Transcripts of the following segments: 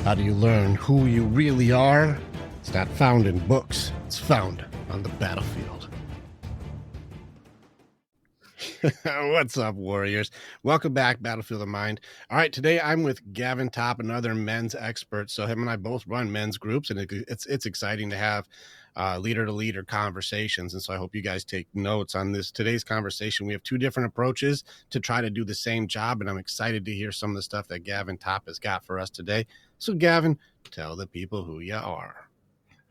How do you learn who you really are? It's not found in books. It's found on the battlefield. What's up, warriors? Welcome back, Battlefield of Mind. All right, today I'm with Gavin Topp, another men's expert. So him and I both run men's groups, and it's exciting to have leader-to-leader conversations. And so I hope you guys take notes on today's conversation. We have two different approaches to try to do the same job, and I'm excited to hear some of the stuff that Gavin Topp has got for us today. So Gavin, tell the people who you are.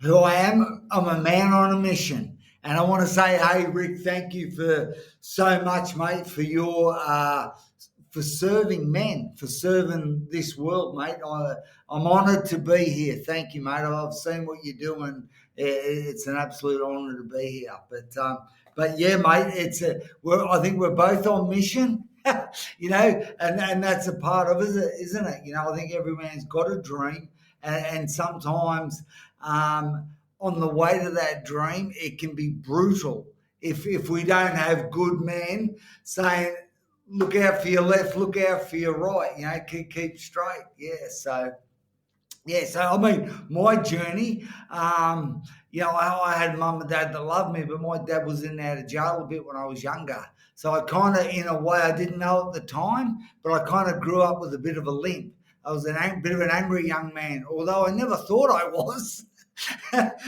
Who I am. I'm a man on a mission. And I want to say, hey, Rick, thank you for so much, mate, for your for serving men, for serving this world, mate. I'm honoured to be here. Thank you, mate. I've seen what you're doing. It's an absolute honour to be here. But yeah, mate, I think we're both on mission, you know, and that's a part of it, isn't it? You know, I think every man's got a dream, and sometimes on the way to that dream, it can be brutal if we don't have good men saying, look out for your left, look out for your right, you know, keep straight. So I mean, my journey, you know, I had mum and dad that loved me, but my dad was in and out of jail a bit when I was younger. So I kind of, in a way, I didn't know at the time, but I kind of grew up with a bit of a limp. I was a bit of an angry young man, although I never thought I was. Without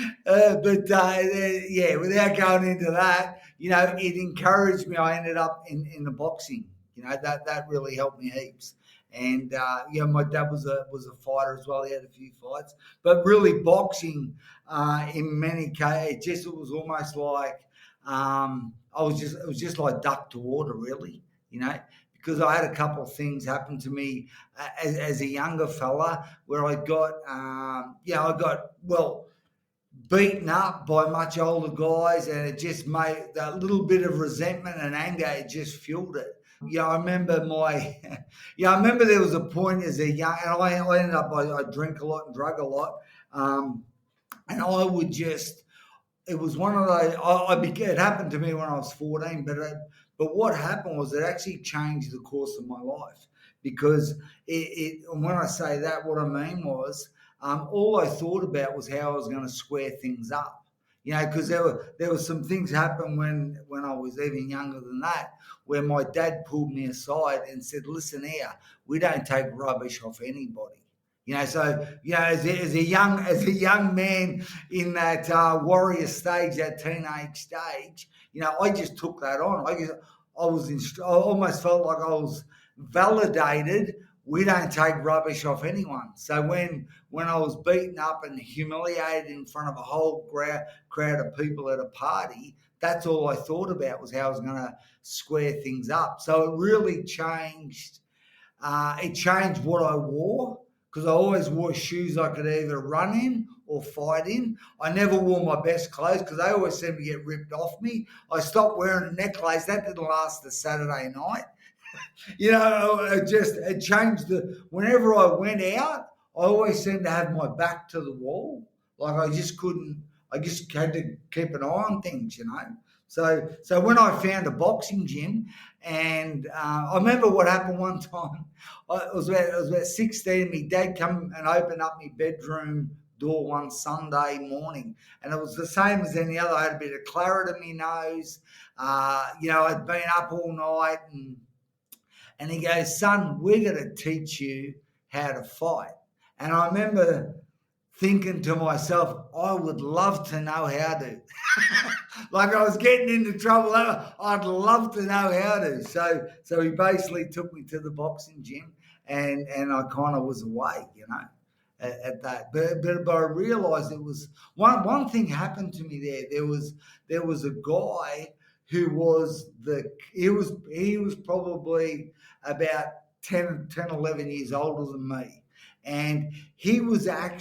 going into that, you know, it encouraged me. I ended up in the boxing. You know, that really helped me heaps. And my dad was a fighter as well. He had a few fights, but really boxing, in many cases, it was almost like it was just like duck to water, really. You know, because I had a couple of things happen to me as a younger fella where I got beaten up by much older guys, and it just made that little bit of resentment and anger. It just fueled it. Yeah, I remember there was a point as a young, and I ended up, I drink a lot and drug a lot, and I would just, it was one of those, it happened to me when I was 14, but what happened was it actually changed the course of my life, because when I say that, what I mean was, all I thought about was how I was going to square things up. You know, because there were some things happen when I was even younger than that, where my dad pulled me aside and said, listen here, we don't take rubbish off anybody. You know, so, you know, as a young man in that warrior stage, that teenage stage, you know, I just took that on. I almost felt like I was validated. We don't take rubbish off anyone. So when I was beaten up and humiliated in front of a whole crowd of people at a party, that's all I thought about, was how I was going to square things up. So it really changed. It changed what I wore, because I always wore shoes I could either run in or fight in. I never wore my best clothes because they always seemed to get ripped off me. I stopped wearing a necklace. That didn't last the Saturday night. You know, it changed whenever I went out, I always seemed to have my back to the wall. Like I just had to keep an eye on things, you know. So when I found a boxing gym, and I remember what happened one time, I was about 16, my dad come and opened up my bedroom door one Sunday morning, and it was the same as any other. I had a bit of claret in my nose, you know, I'd been up all night, and he goes, son, we're going to teach you how to fight. And I remember thinking to myself, I would love to know how to. Like I was getting into trouble. I'd love to know how to. So he basically took me to the boxing gym, and I kind of was away, you know, at that. But I realised it was one thing happened to me there. There was a guy who was he was probably about 10, 11 years older than me. And he was a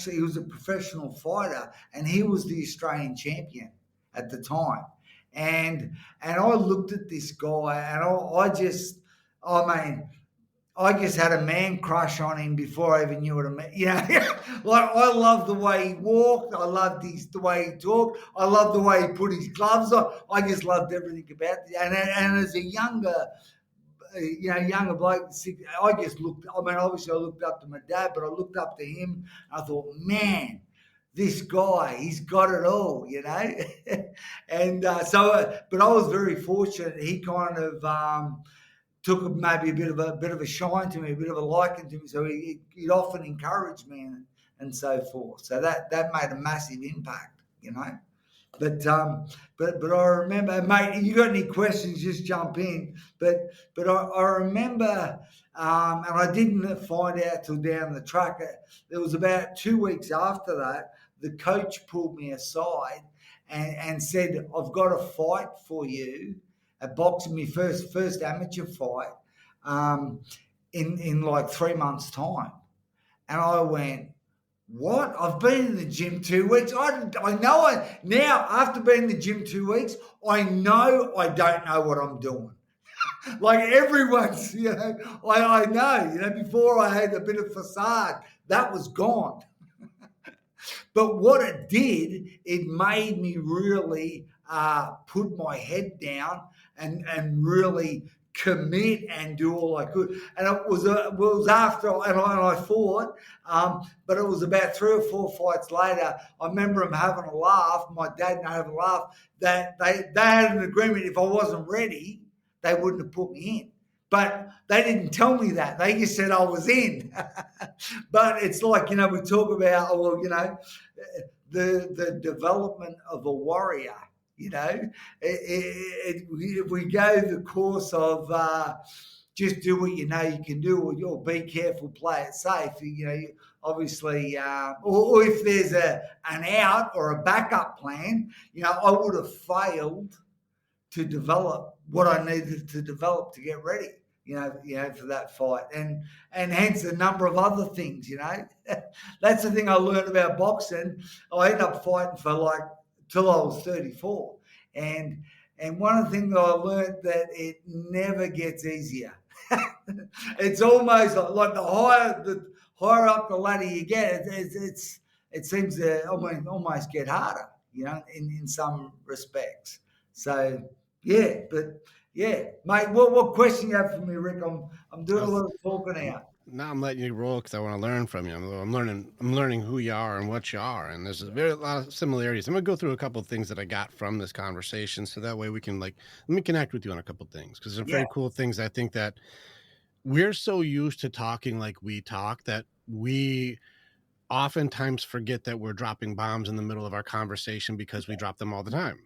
professional fighter, and he was the Australian champion at the time. And I looked at this guy, and I just had a man crush on him before I even knew what I meant. You know, like I loved the way he walked. I loved the way he talked. I loved the way he put his gloves on. I just loved everything about it. And as a younger younger bloke. I just looked. I mean, obviously, I looked up to my dad, but I looked up to him. And I thought, man, this guy, he's got it all, and but I was very fortunate. He kind of took maybe a bit of a shine to me, a bit of a liking to me. So he'd often encourage me and so forth. So that made a massive impact. But I remember, mate. You got any questions? Just jump in. But I remember, and I didn't find out till down the track. There was about 2 weeks after that. The coach pulled me aside and said, "I've got a fight for you, a boxing, my first amateur fight, in like 3 months' time." And I went, what? I've been in the gym 2 weeks. I know now, after being in the gym 2 weeks, I know I don't know what I'm doing. Like everyone's, I know, before I had a bit of facade, that was gone. But what it did, it made me really put my head down and really commit and do all I could. And it was after, and I fought, but it was about 3 or 4 fights later. I remember them having a laugh, my dad and I having a laugh, that they had an agreement if I wasn't ready, they wouldn't have put me in. But they didn't tell me that. They just said I was in. But it's like, we talk about, the development of a warrior. If we go the course of just do what you know you can do, or be careful, play it safe. Obviously, or if there's an out or a backup plan, I would have failed to develop what I needed to develop to get ready, for that fight, and hence a number of other things. That's the thing I learned about boxing. I ended up fighting for till I was 34, and one of the things I learned that it never gets easier. It's almost like the higher up the ladder you get, it seems to almost get harder, in some respects. So yeah, but yeah, mate. What question you have for me, Rick? I'm doing a lot of talking out. Now I'm letting you roll because I want to learn from you. I'm learning who you are and what you are, and there's a lot of similarities. I'm gonna go through a couple of things that I got from this conversation, so that way we can let me connect with you on a couple of things, because there's some very cool things. I think that we're so used to talking like we talk that we oftentimes forget that we're dropping bombs in the middle of our conversation because we drop them all the time.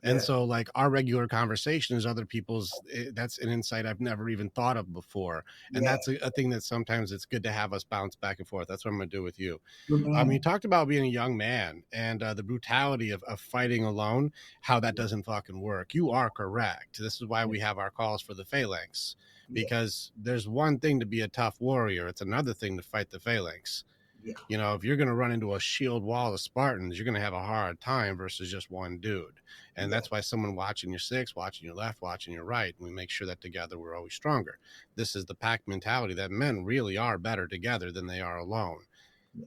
And so our regular conversation is other people's, that's an insight I've never even thought of before. And that's a thing that sometimes it's good to have us bounce back and forth. That's what I'm going to do with you. You talked about being a young man and the brutality of fighting alone, how that doesn't fucking work. You are correct. This is why we have our calls for the phalanx, because there's one thing to be a tough warrior. It's another thing to fight the phalanx. If you're going to run into a shield wall of Spartans, you're going to have a hard time versus just one dude. And that's why someone watching your six, watching your left, watching your right, and we make sure that together we're always stronger. This is the pack mentality that men really are better together than they are alone.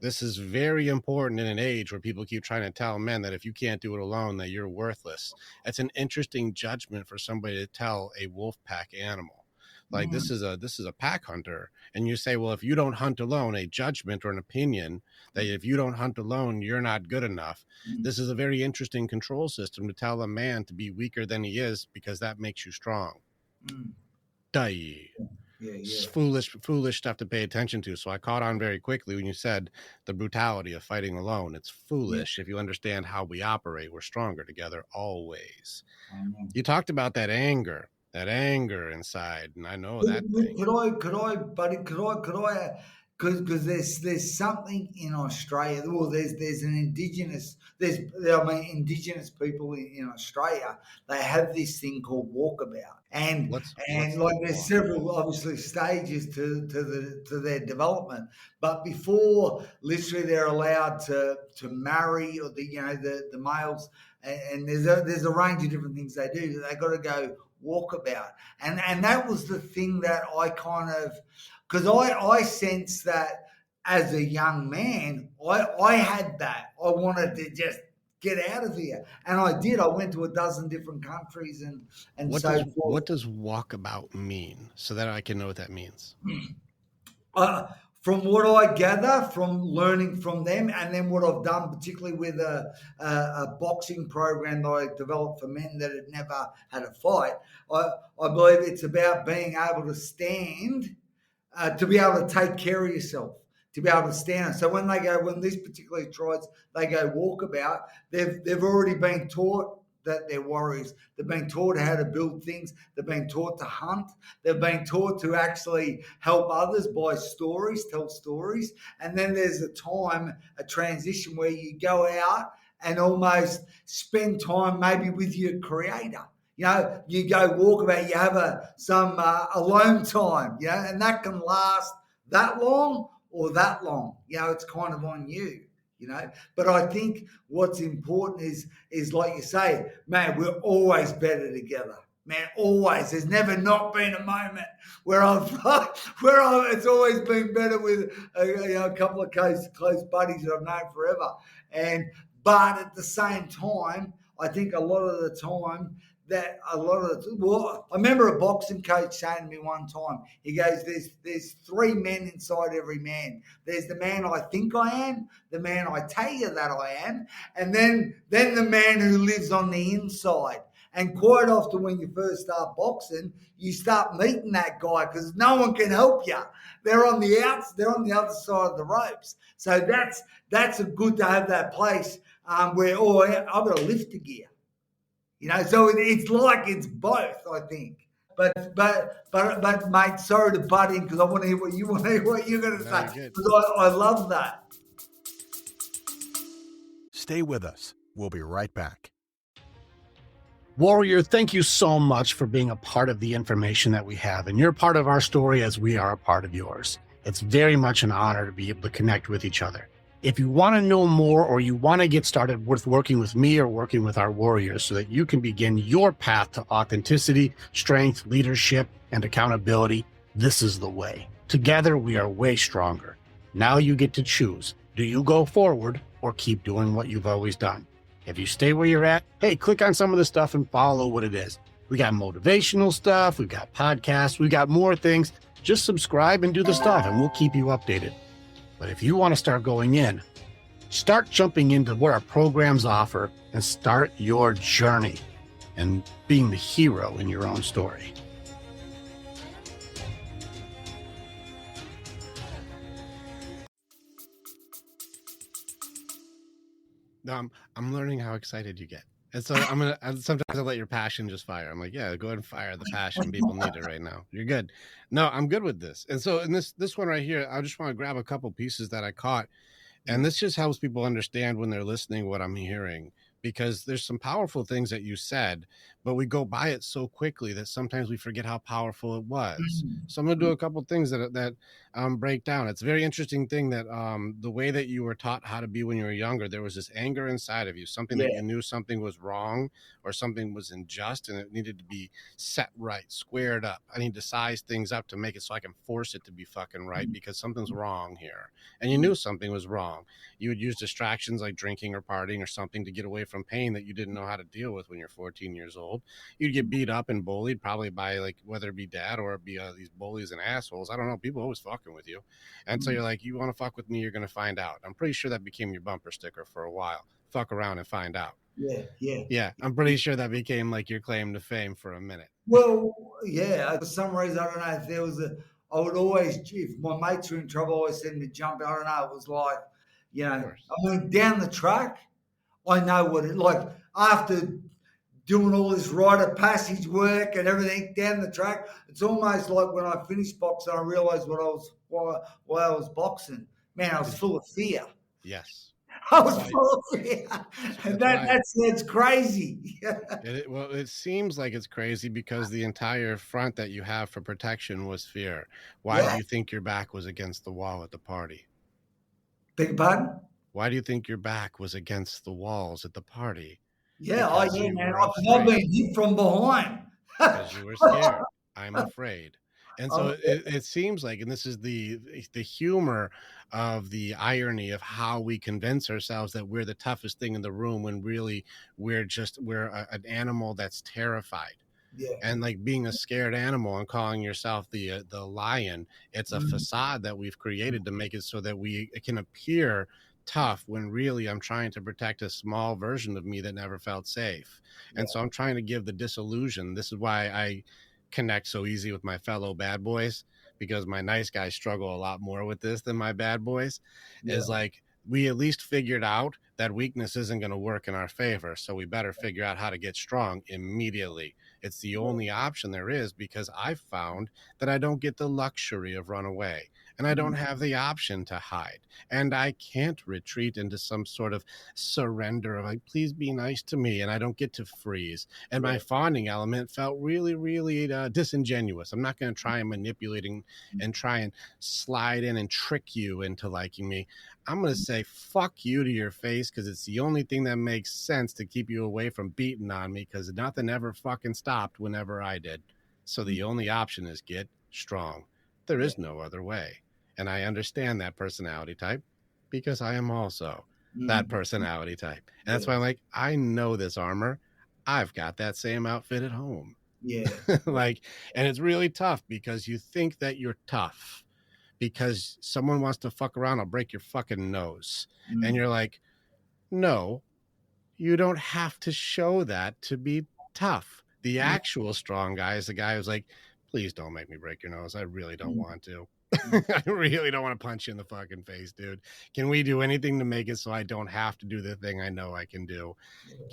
This is very important in an age where people keep trying to tell men that if you can't do it alone, that you're worthless. That's an interesting judgment for somebody to tell a wolf pack animal. This is a pack hunter, and you say, well, if you don't hunt alone, a judgment or an opinion that if you don't hunt alone, you're not good enough. This is a very interesting control system to tell a man to be weaker than he is, because that makes you strong. It's foolish stuff to pay attention to. So I caught on very quickly when you said the brutality of fighting alone. It's foolish. If you understand how we operate, we're stronger together always. You talked about that anger inside, and I know that thing. Could I? Because there's something in Australia. Well, there's an indigenous people in Australia. They have this thing called walkabout, and there's several obviously stages to their development. But before literally they're allowed to marry, or the males, and there's a range of different things they do. They got to go walkabout, and that was the thing that I kind of, because I sensed that as a young man, I had that. I wanted to just get out of here. And I did. I went to a dozen different countries and so What forth. does walkabout mean so that I can know what that means? From what I gather from learning from them, and then what I've done, particularly with a boxing program that I developed for men that had never had a fight, I believe it's about being able to stand, to be able to take care of yourself, to be able to stand. So when this particular tries, they go walkabout, they've already been taught that they're warriors. They've been taught how to build things. They've been taught to hunt. They've been taught to actually help others by stories, tell stories. And then there's a transition where you go out and almost spend time maybe with your creator. You go walk about, you have some alone time, and that can last that long or that long. It's kind of on you. But I think what's important is like you say, man, we're always better together. Man, always. There's never not been a moment where it's always been better with a couple of close buddies that I've known forever. But at the same time, I think a lot of the time I remember a boxing coach saying to me one time, he goes, there's three men inside every man. There's the man I think I am, the man I tell you that I am, and then the man who lives on the inside. And quite often when you first start boxing, you start meeting that guy because no one can help you. They're on the other side of the ropes. So that's a good to have that place where, I've got to lift the gear. So it's like it's both, I think. But mate, sorry to butt in because I want to hear what you want to hear what you're going to No, say you're good. because I love that. Stay with us. We'll be right back. Warrior, thank you so much for being a part of the information that we have. And you're part of our story as we are a part of yours. It's very much an honor to be able to connect with each other. If you want to know more or you want to get started with working with me or working with our warriors so that you can begin your path to authenticity, strength, leadership, and accountability, this is the way. Together, we are way stronger. Now you get to choose. Do you go forward or keep doing what you've always done? If you stay where you're at, hey, click on some of the stuff and follow what it is. We got motivational stuff. We've got podcasts. We've got more things. Just subscribe and do the stuff and we'll keep you updated. But if you want to start going in, start jumping into what our programs offer and start your journey and being the hero in your own story. No, I'm learning how excited you get. And so sometimes I let your passion just fire. I'm like, yeah, go ahead and fire the passion. People need it right now. You're good. No, I'm good with this. And so in this one right here, I just want to grab a couple pieces that I caught. And this just helps people understand when they're listening what I'm hearing, because there's some powerful things that you said, but we go by it so quickly that sometimes we forget how powerful it was. So I'm going to do a couple things that break down. It's a very interesting thing that the way that you were taught how to be when you were younger, there was this anger inside of you, something that you knew something was wrong or something was unjust and it needed to be set right, squared up. I need to size things up to make it so I can force it to be fucking right because something's wrong here. And you knew something was wrong. You would use distractions like drinking or partying or something to get away from pain that you didn't know how to deal with when you're 14 years old. You'd get beat up and bullied probably by like whether it be dad or it be these bullies and assholes. I don't know. People always fucking with you. And so you're like, you want to fuck with me, you're going to find out. I'm pretty sure that became your bumper sticker for a while. Fuck around and find out. Yeah. I'm pretty sure that became like your claim to fame for a minute. Well, yeah. For some reason, I don't know if there was I would always, if my mates were in trouble, I always send me jump. I don't know. It was like, I mean, down the track, I know what it like after doing all this rite of passage work and everything down the track. It's almost like when I finished boxing, I realized why I was boxing. Man, I was full of fear. Yes. I was full of fear. And that's crazy. It seems like it's crazy because the entire front that you have for protection was fear. Why do you think your back was against the wall at the party? Beg pardon? Why do you think your back was against the walls at the party? Yeah, man. I've been hit from behind. Because you were scared. I'm afraid. And so it seems like, and this is the humor of the irony of how we convince ourselves that we're the toughest thing in the room when really we're an animal that's terrified. Yeah. And like being a scared animal and calling yourself the lion, it's a facade that we've created to make it so that it can appear tough when really I'm trying to protect a small version of me that never felt safe. Yeah. And so I'm trying to give the disillusion. This is why I connect so easy with my fellow bad boys, because my nice guys struggle a lot more with this than my bad boys. Is like, we at least figured out that weakness isn't going to work in our favor, so we better figure out how to get strong immediately. It's the only option there is, because I've found that I don't get the luxury of run away, and I don't have the option to hide, and I can't retreat into some sort of surrender of like, please be nice to me, and I don't get to freeze. And my fawning element felt really, really disingenuous. I'm not going to try and manipulating and try and slide in and trick you into liking me. I'm going to say fuck you to your face, because it's the only thing that makes sense to keep you away from beating on me, because nothing ever fucking stopped whenever I did. So the only option is get strong. There is no other way. And I understand that personality type, because I am also that personality type. And that's why I'm like, I know this armor. I've got that same outfit at home. Yeah. Like, and it's really tough because you think that you're tough because someone wants to fuck around, I'll break your fucking nose. And you're like, no, you don't have to show that to be tough. The actual strong guy is the guy who's like, please don't make me break your nose. I really don't want to. I really don't want to punch you in the fucking face, dude. Can we do anything to make it so I don't have to do the thing I know I can do?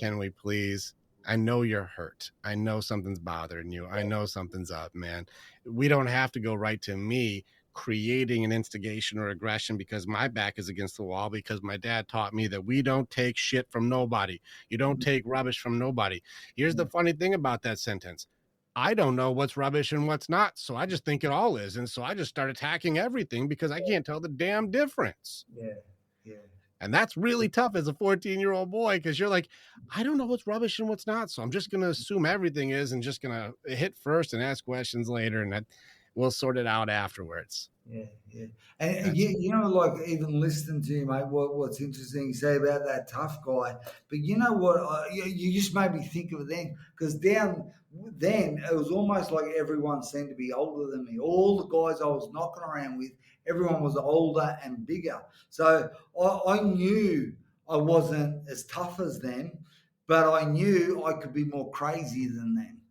Can we please? I know you're hurt. I know something's bothering you. I know something's up, man. We don't have to go right to me creating an instigation or aggression because my back is against the wall, because my dad taught me that we don't take shit from nobody. You don't take rubbish from nobody. Here's the funny thing about that sentence. I don't know what's rubbish and what's not, so I just think it all is. And so I just start attacking everything because I can't tell the damn difference. Yeah. And that's really tough as a 14-year-old boy, because you're like, I don't know what's rubbish and what's not, so I'm just going to assume everything is and just going to hit first and ask questions later, and that we'll sort it out afterwards. Yeah. And you know, like even listening to you, mate, what's interesting you say about that tough guy, but you know what, you just made me think of it then, because down then it was almost like everyone seemed to be older than me. All the guys I was knocking around with, everyone was older and bigger. So I knew I wasn't as tough as them, but I knew I could be more crazy than them.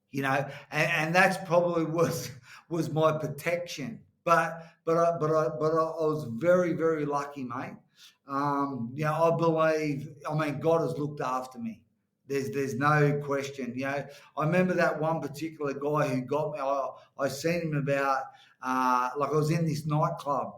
You know, and that's probably was my protection. But I was very, very lucky, mate. You know, I believe. I mean, God has looked after me. There's no question. You know, I remember that one particular guy who got me. I seen him about like I was in this nightclub,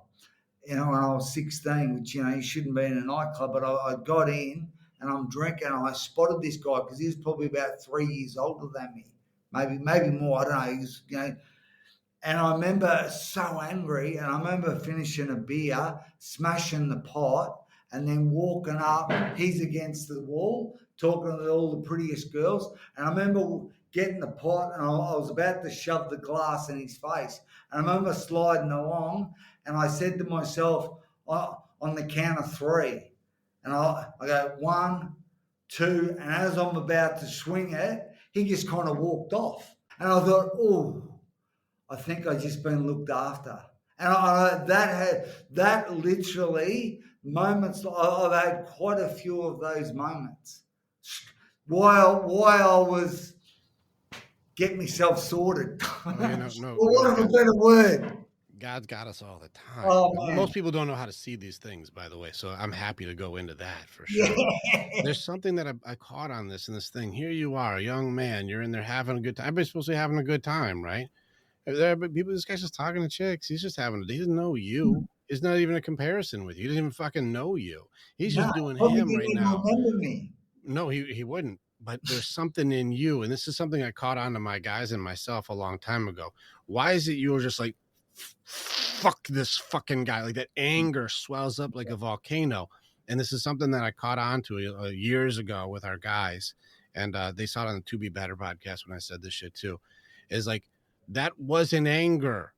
you know, when I was 16, which, you know, you shouldn't be in a nightclub, but I got in and I'm drinking and I spotted this guy because he was probably about 3 years older than me. Maybe more. I don't know. He was, you know, and I remember so angry, and I remember finishing a beer, smashing the pot, and then walking up. He's against the wall, talking to all the prettiest girls. And I remember getting the pot, and I was about to shove the glass in his face. And I remember sliding along, and I said to myself on the count of three, and I go 1, 2, and as I'm about to swing it, he just kind of walked off. And I thought, oh, I think I just been looked after. And that literally moments, I've had quite a few of those moments while I was getting myself sorted. What a better word. God's got us all the time. Oh, most people don't know how to see these things, by the way, so I'm happy to go into that for sure. There's something that I caught on this thing. Here you are, a young man, you're in there having a good time. Everybody's supposed to be having a good time, right? This guy's just talking to chicks. He's just he doesn't know you. It's not even a comparison with you. He doesn't even fucking know you. He's just doing him right now. Remember me. No, he wouldn't. But there's something in you, and this is something I caught on to my guys and myself a long time ago. Why is it you're just like, fuck this fucking guy? Like that anger swells up like a volcano. And this is something that I caught on to years ago with our guys. And they saw it on the To Be Better podcast when I said this shit too. Is like, That wasn't anger.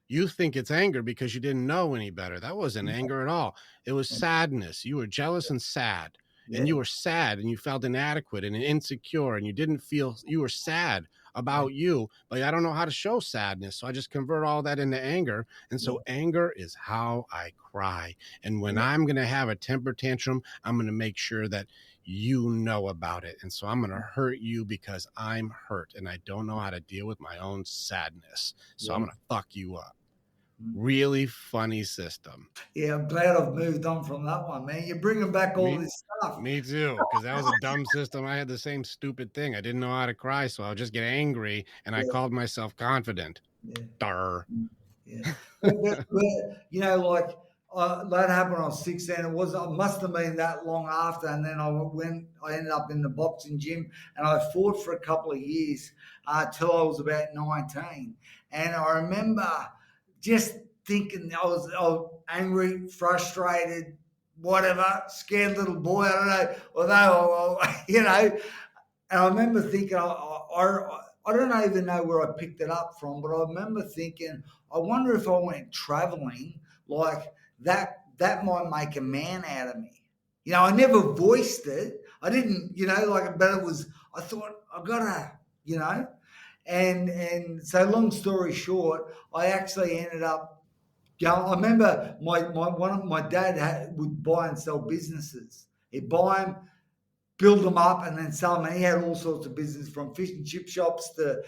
You think it's anger because you didn't know any better. That wasn't anger at all. It was sadness. You were jealous and sad. And Yeah, you were sad and you felt inadequate and insecure and you didn't feel, you were sad yeah, about you, but I don't know how to show sadness. So I just convert all that into anger. And yeah, so anger is how I cry. And when yeah, I'm going to have a temper tantrum, I'm going to make sure that you know about it. And so I'm going to hurt you because I'm hurt and I don't know how to deal with my own sadness. So I'm yeah. going to fuck you up. Really funny system. Yeah, I'm glad I've moved on from that one, man. You're bringing back all Me, this stuff. me too, because that was a dumb system. I had the same stupid thing. I didn't know how to cry, so I would just get angry, and I Yeah, called myself confident. yeah. Dar. Yeah, but you know, like that happened when I was 16. It must have been that long after, and then I ended up in the boxing gym, and I fought for a couple of years till I was about 19. And I remember just thinking I was angry, frustrated, whatever, scared little boy. I don't know, although you know. And I remember thinking, I don't even know where I picked it up from, but I remember thinking, I wonder if I went traveling, like that might make a man out of me. You know, I never voiced it. I didn't, you know, like, but it was, I thought, I gotta, you know. And so long story short, I actually ended up going, I remember my dad would buy and sell businesses. He'd buy them, build them up, and then sell them. And he had all sorts of business, from fish and chip shops to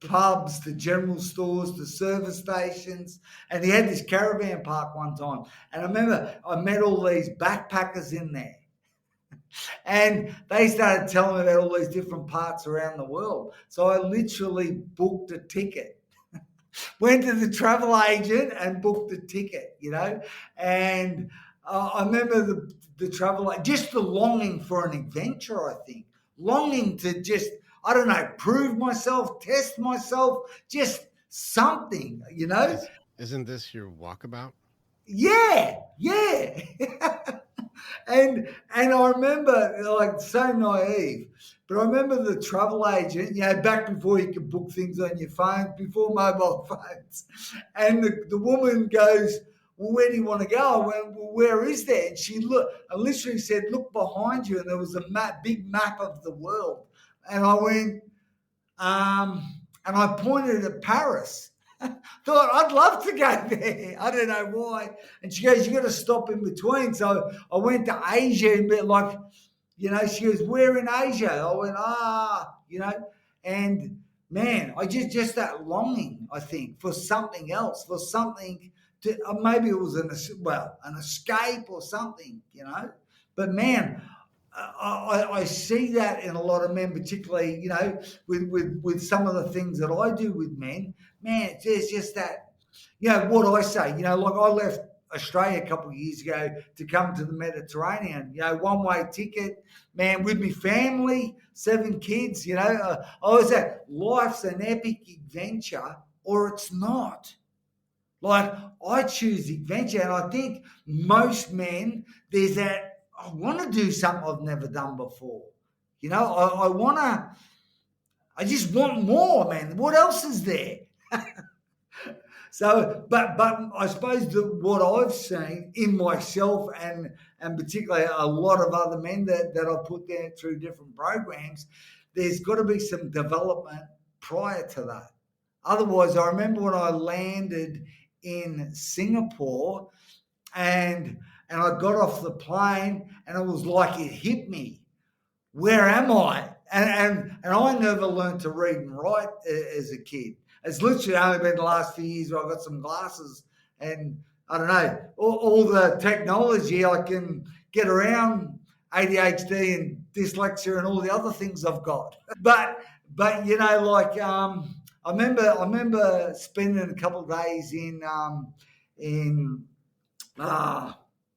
pubs to general stores to service stations. And he had this caravan park one time. And I remember I met all these backpackers in there. And they started telling me about all these different parts around the world. So I literally booked a ticket, went to the travel agent and booked a ticket, you know. And I remember the travel, just the longing for an adventure, I think. Longing to just, I don't know, prove myself, test myself, just something, you know. Isn't this your walkabout? Yeah, yeah. And I remember, like, so naive, but I remember the travel agent, you know, back before you could book things on your phone, before mobile phones, and the woman goes, well, where do you want to go? I went, well, where is that? And she looked, I literally said, look behind you, and there was a big map of the world, and I went, and I pointed at Paris. Thought I'd love to go there. I don't know why. And she goes, you got to stop in between. So I went to Asia, and like, you know, she goes, where in Asia? I went, you know, and man, I just that longing, I think, for something else, for something to, maybe it was an escape or something, you know. But man, I see that in a lot of men, particularly, you know, with some of the things that I do with men. Man, there's just that, you know, what I say, you know, like I left Australia a couple of years ago to come to the Mediterranean, you know, one-way ticket, man, with me family, 7 kids, you know. I was at, life's an epic adventure or it's not. Like, I choose adventure, and I think most men, there's that, I want to do something I've never done before. You know, I want to, I just want more, man. What else is there? So, but I suppose what I've seen in myself, and particularly a lot of other men that I put there through different programs, there's got to be some development prior to that. Otherwise, I remember when I landed in Singapore, and I got off the plane, and it was like it hit me. Where am I? And I never learned to read and write as a kid. It's literally only been the last few years where I got some glasses, and I don't know, all the technology I can get around ADHD and dyslexia and all the other things I've got. But you know, like, I remember spending a couple of days in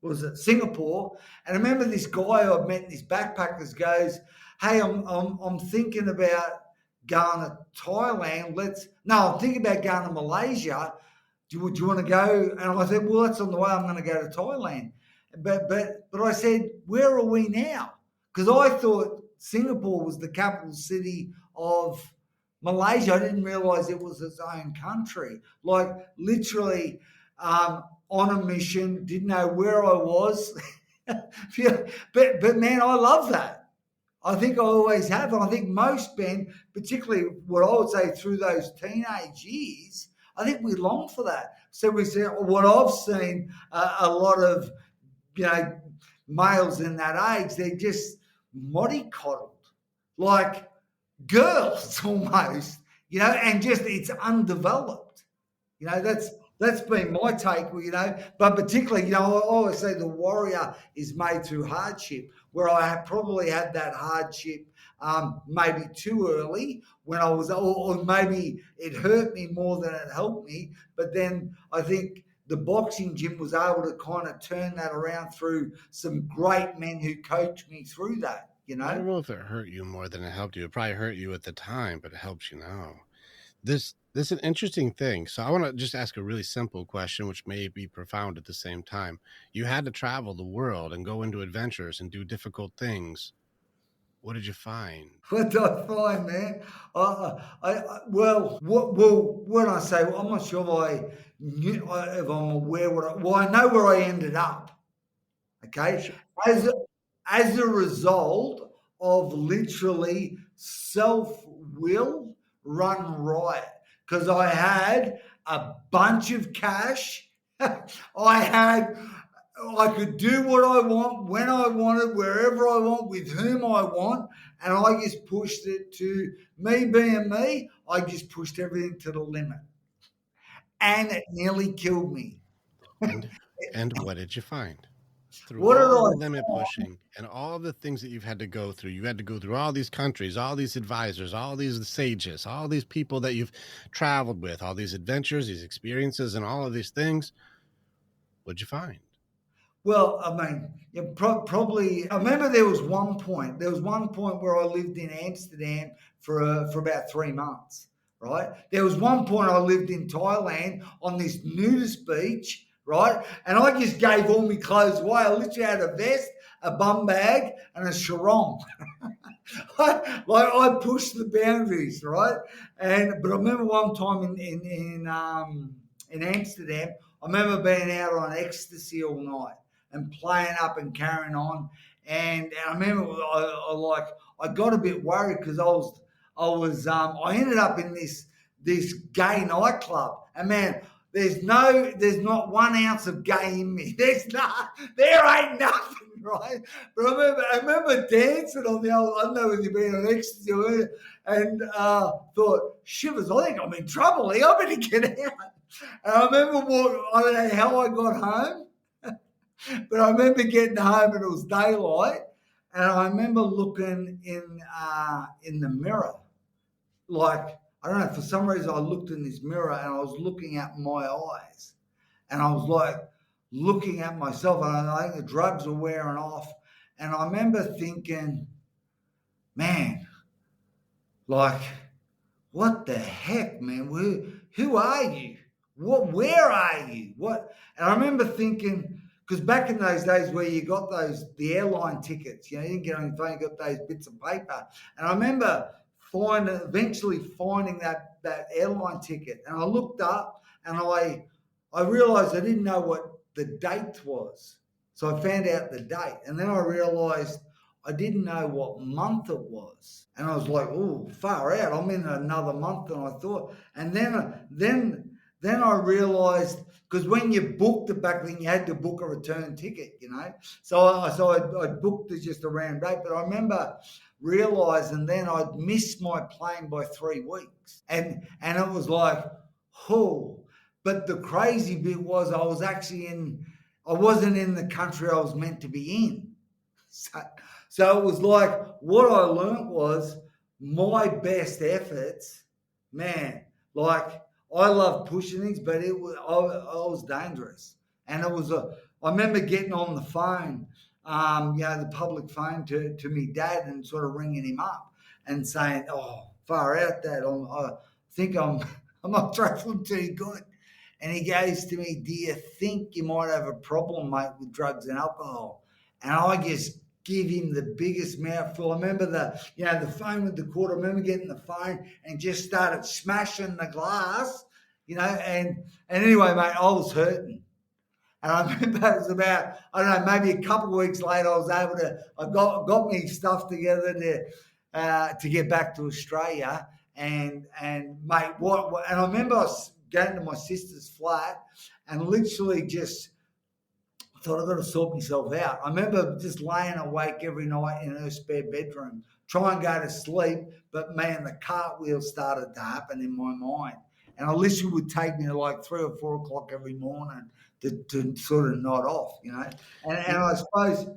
was it Singapore, and I remember this guy I've met, this backpackers, goes, hey, I'm thinking about going to Thailand. I'm thinking about going to Malaysia. Do you want to go? And I said, well, that's on the way. I'm going to go to Thailand. But I said, where are we now? Because I thought Singapore was the capital city of Malaysia, I didn't realize it was its own country. Like literally on a mission, didn't know where I was. Yeah, but man, I love that. I think I always have. And I think most men, particularly what I would say through those teenage years, I think we long for that. So we say what I've seen a lot of, males in that age, they're just mollycoddled, like girls almost, and just it's undeveloped. That's been my take, but particularly, I always say the warrior is made through hardship, where I have probably had that hardship maybe too early when I was, or maybe it hurt me more than it helped me. But then I think the boxing gym was able to kind of turn that around through some great men who coached me through that, I don't know if it hurt you more than it helped you. It probably hurt you at the time, but it helps you now. This is an interesting thing. So I want to just ask a really simple question, which may be profound at the same time. You had to travel the world and go into adventures and do difficult things. What did you find? What did I find, man? When I say, I'm not sure if I'm aware I know where I ended up. Okay, as a result of literally self-will run riot, because I had a bunch of cash. I could do what I want, when I wanted, wherever I want, with whom I want, and I just pushed it to me being me. I just pushed everything to the limit, and it nearly killed me. And what did you find? Through What did all the I limit pushing and all the things that you've had to go through, you had to go through all these countries, all these advisors, all these sages, all these people that you've traveled with, all these adventures, these experiences, and all of these things. What'd you find? Well, I mean, probably. I remember there was one point. There was one point where I lived in Amsterdam for about 3 months. Right. There was one point I lived in Thailand on this nudist beach. Right, and I just gave all my clothes away. I literally had a vest, a bum bag, and a sarong. I pushed the boundaries, right? But I remember one time in Amsterdam, I remember being out on ecstasy all night and playing up and carrying on. And I remember I got a bit worried because I ended up in this gay nightclub, and man, there's not 1 ounce of gay in me. There ain't nothing, right? But I remember dancing on the old, I don't know whether you've been on ecstasy and thought, shivers, I think I'm in trouble here. I better get out. And I remember I don't know how I got home, but I remember getting home and it was daylight. And I remember looking in the mirror, like, I don't know, for some reason I looked in this mirror and I was looking at my eyes and I was like looking at myself, and I think the drugs were wearing off. And I remember thinking, man, like, what the heck, man? Who are you? Where are you? What? And I remember thinking, because back in those days where you got the airline tickets, you didn't get on your phone, you got those bits of paper. And I remember eventually finding that airline ticket, and I looked up and I realized I didn't know what the date was, so I found out the date, and then I realized I didn't know what month it was, and I was like, "Oh, far out! I'm in another month than I thought." And then I realized, because when you booked it back then, you had to book a return ticket, So I booked it just a round date, but I remember realizing then I'd missed my plane by 3 weeks, and it was like, oh. But the crazy bit was I wasn't in the country I was meant to be in. So it was like, what I learned was my best efforts, man, like, I love pushing things, but I was dangerous. And I remember getting on the phone, the public phone to me dad, and sort of ringing him up and saying, "Oh, far out, Dad, I think I'm not traveling too good." And he goes to me, "Do you think you might have a problem, mate, with drugs and alcohol?" And I just give him the biggest mouthful. I remember the phone with the cord. I remember getting the phone and just started smashing the glass, and anyway, mate, I was hurting. And I remember it was about, I don't know, maybe a couple of weeks later, I got me stuff together to get back to Australia. And mate, and I remember I was going to my sister's flat and literally just thought I've got to sort myself out. I remember just laying awake every night in her spare bedroom, try and go to sleep, but man, the cartwheel started to happen in my mind. And I literally would take me to like 3 or 4 o'clock every morning to sort of nod off, And I suppose,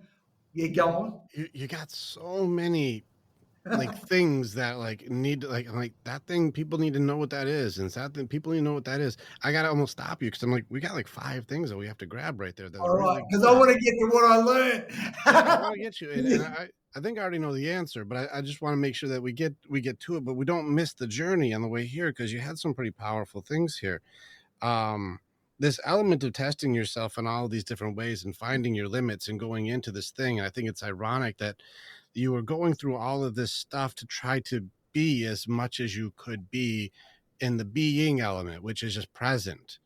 yeah, go on. You got so many like things that like need to like that thing people need to know what that is, and it's that thing people need to know what that is. I gotta almost stop you because I'm like, we got like 5 things that we have to grab right there that All are right, really because I good. want to get to what I learned. I want to get you, and I think I already know the answer, but I just want to make sure that we get to it, but we don't miss the journey on the way here because you had some pretty powerful things here. Um, this element of testing yourself in all of these different ways and finding your limits and going into this thing. And I think it's ironic that you were going through all of this stuff to try to be as much as you could be in the being element, which is just present.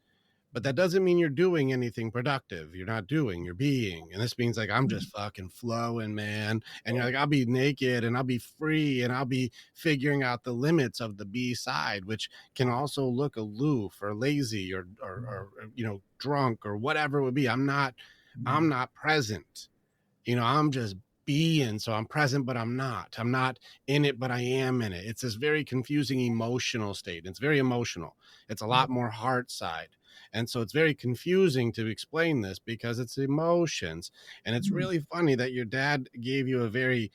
But that doesn't mean you're doing anything productive. You're not doing, you're being. And this means like, I'm just fucking flowing, man. And you're like, I'll be naked and I'll be free and I'll be figuring out the limits of the B side, which can also look aloof or lazy or drunk or whatever it would be. I'm not present. I'm just being. So I'm present, but I'm not. I'm not in it, but I am in it. It's this very confusing emotional state. It's very emotional. It's a lot more heart side. And so it's very confusing to explain this because it's emotions. And it's really funny that your dad gave you a very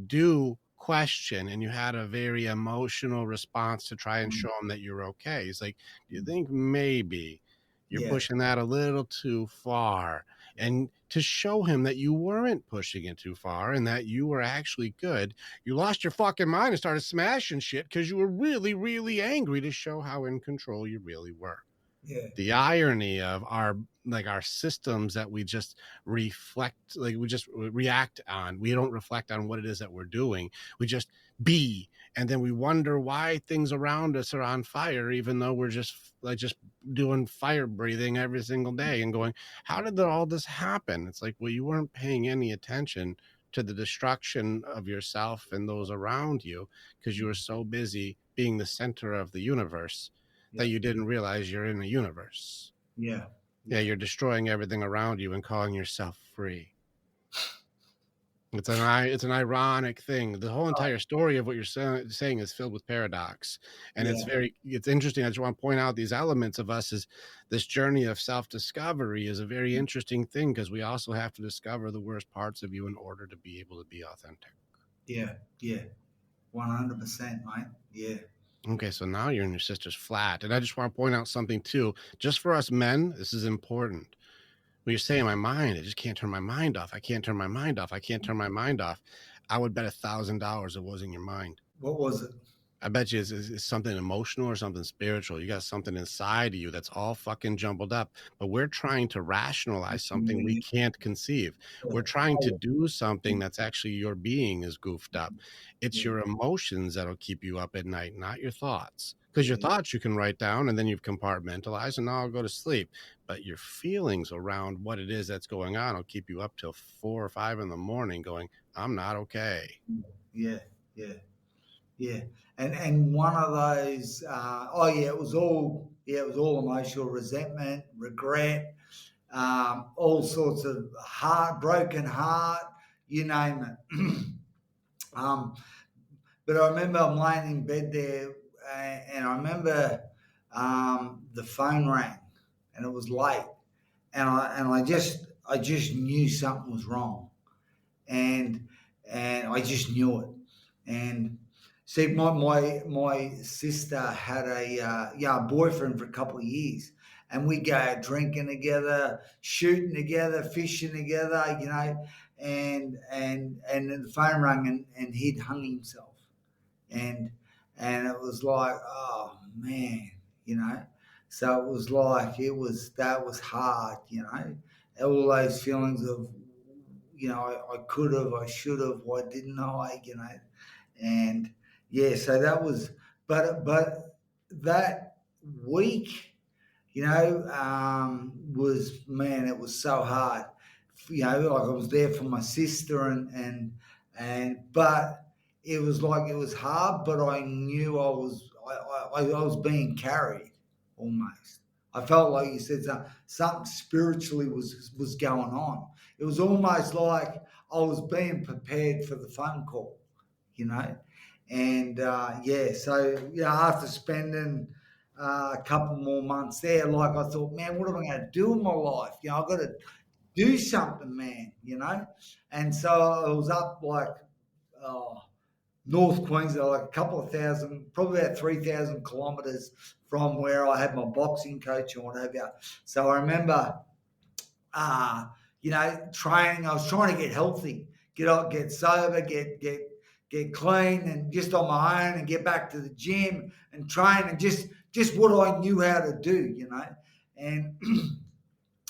due question and you had a very emotional response to try and show him that you're okay. He's like, do you think maybe you're Yeah, pushing that a little too far? And to show him that you weren't pushing it too far and that you were actually good, you lost your fucking mind and started smashing shit because you were really, really angry to show how in control you really were. yeah, The irony of our systems that we just reflect, like we just react on. We don't reflect on what it is that we're doing. We just be, and then we wonder why things around us are on fire, even though we're just doing fire breathing every single day and going, how did all this happen? It's like, well, you weren't paying any attention to the destruction of yourself and those around you because you were so busy being the center of the universe that you didn't realize you're in the universe. yeah. Yeah, you're destroying everything around you and calling yourself free. It's an ironic thing. The whole entire story of what you're saying is filled with paradox, and Yeah. it's interesting. I just want to point out these elements of us is this journey of self-discovery is a very interesting thing because we also have to discover the worst parts of you in order to be able to be authentic. Yeah, 100%, mate. Yeah. Okay, so now you're in your sister's flat. And I just want to point out something too. Just for us men, this is important. When you're saying my mind, I just can't turn my mind off. I can't turn my mind off. I can't turn my mind off. I would bet $1,000 it wasn't your mind. What was it? I bet you it's something emotional or something spiritual. You got something inside of you that's all fucking jumbled up. But we're trying to rationalize something we can't conceive. We're trying to do something that's actually your being is goofed up. It's your emotions that'll keep you up at night, not your thoughts. Because your thoughts you can write down and then you've compartmentalized and now I'll go to sleep. But your feelings around what it is that's going on will keep you up till 4 or 5 in the morning going, I'm not okay. Yeah. And one of those, it was all emotional resentment, regret, all sorts of broken heart, you name it. But I remember I'm laying in bed there, and I remember the phone rang, and it was late, and I just knew something was wrong, and I just knew it, and see, my sister had a boyfriend for a couple of years, and we go drinking together, shooting together, fishing together, and then the phone rang and he'd hung himself, and it was like, oh man, so it was like that was hard, all those feelings of I could have, I should have, why didn't I, and yeah, so that was, but that week, was, man, it was so hard. Like I was there for my sister but it was like, it was hard, but I knew I was being carried almost. I felt like you said something spiritually was going on. It was almost like I was being prepared for the phone call, you know. And yeah, so after spending a couple more months there, like I thought, man, what am I going to do in my life? I've got to do something, man. And so I was up like North Queensland, like a couple of thousand, probably about 3,000 kilometres from where I had my boxing coach and whatever. So I remember, training. I was trying to get healthy, get sober, get clean, and just on my own, and get back to the gym and train, and just what I knew how to do, and.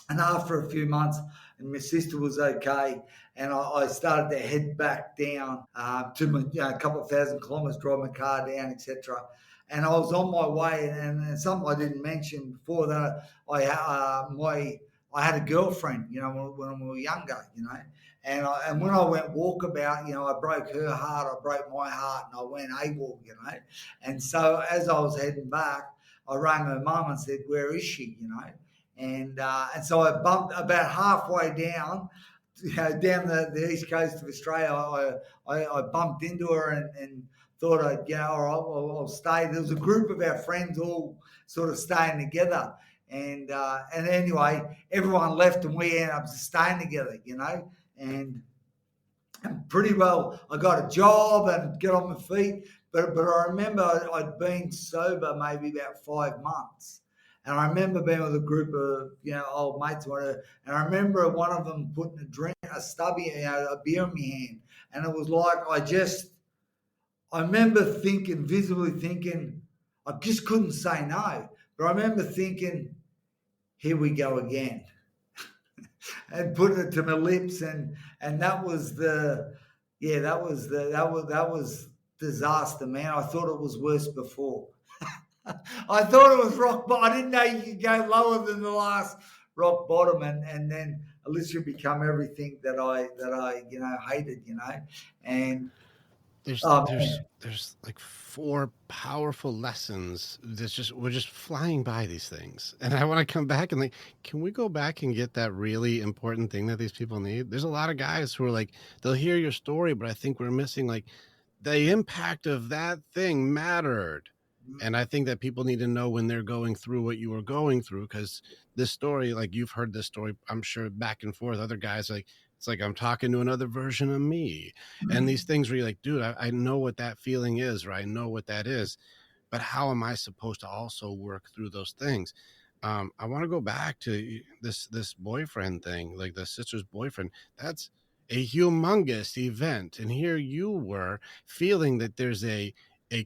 And after a few months, and my sister was okay, and I started to head back down to my, a couple of thousand kilometres, drive my car down, etc. And I was on my way, and something I didn't mention before that I had a girlfriend, when we were younger, and when I went walkabout, I broke her heart, I broke my heart, and I went AWOL, And so as I was heading back, I rang her mum and said, "Where is she?" And so I bumped about halfway down, down the east coast of Australia. I bumped into her and thought I'd, all right, I'll stay. There was a group of our friends all sort of staying together. And anyway, everyone left and we ended up staying together, and pretty well I got a job and get on my feet. But I remember I'd been sober maybe about 5 months. And I remember being with a group of, old mates, whatever, and I remember one of them putting a stubby, a beer in my hand. And it was like, I remember visibly thinking, I just couldn't say no. But I remember thinking, here we go again. And putting it to my lips. And that was that was disaster, man. I thought it was worse before. I thought it was rock bottom. I didn't know you could go lower than the last rock bottom, and then at least you become everything that I hated, And there's like 4 powerful lessons. We're just flying by these things, and I want to come back and can we go back and get that really important thing that these people need? There's a lot of guys who are like, they'll hear your story, but I think we're missing like the impact of that thing mattered. And I think that people need to know when they're going through what you were going through, because this story, like you've heard this story, I'm sure, back and forth. Other guys, like, it's like I'm talking to another version of me. And these things where you're like, dude, I know what that feeling is, or I know what that is. But how am I supposed to also work through those things? I want to go back to this boyfriend thing, like the sister's boyfriend. That's a humongous event. And here you were feeling that there's a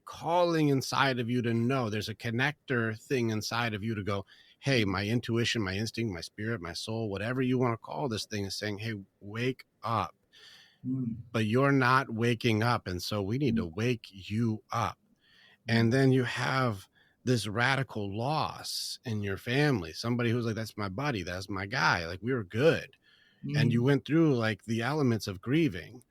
calling inside of you to know, there's a connector thing inside of you to go, hey, my intuition, my instinct, my spirit, my soul, whatever you want to call this thing, is saying, hey, wake up. But you're not waking up. And so we need to wake you up. And then you have this radical loss in your family. Somebody who's like, that's my buddy, that's my guy. Like, we were good. And you went through like the elements of grieving.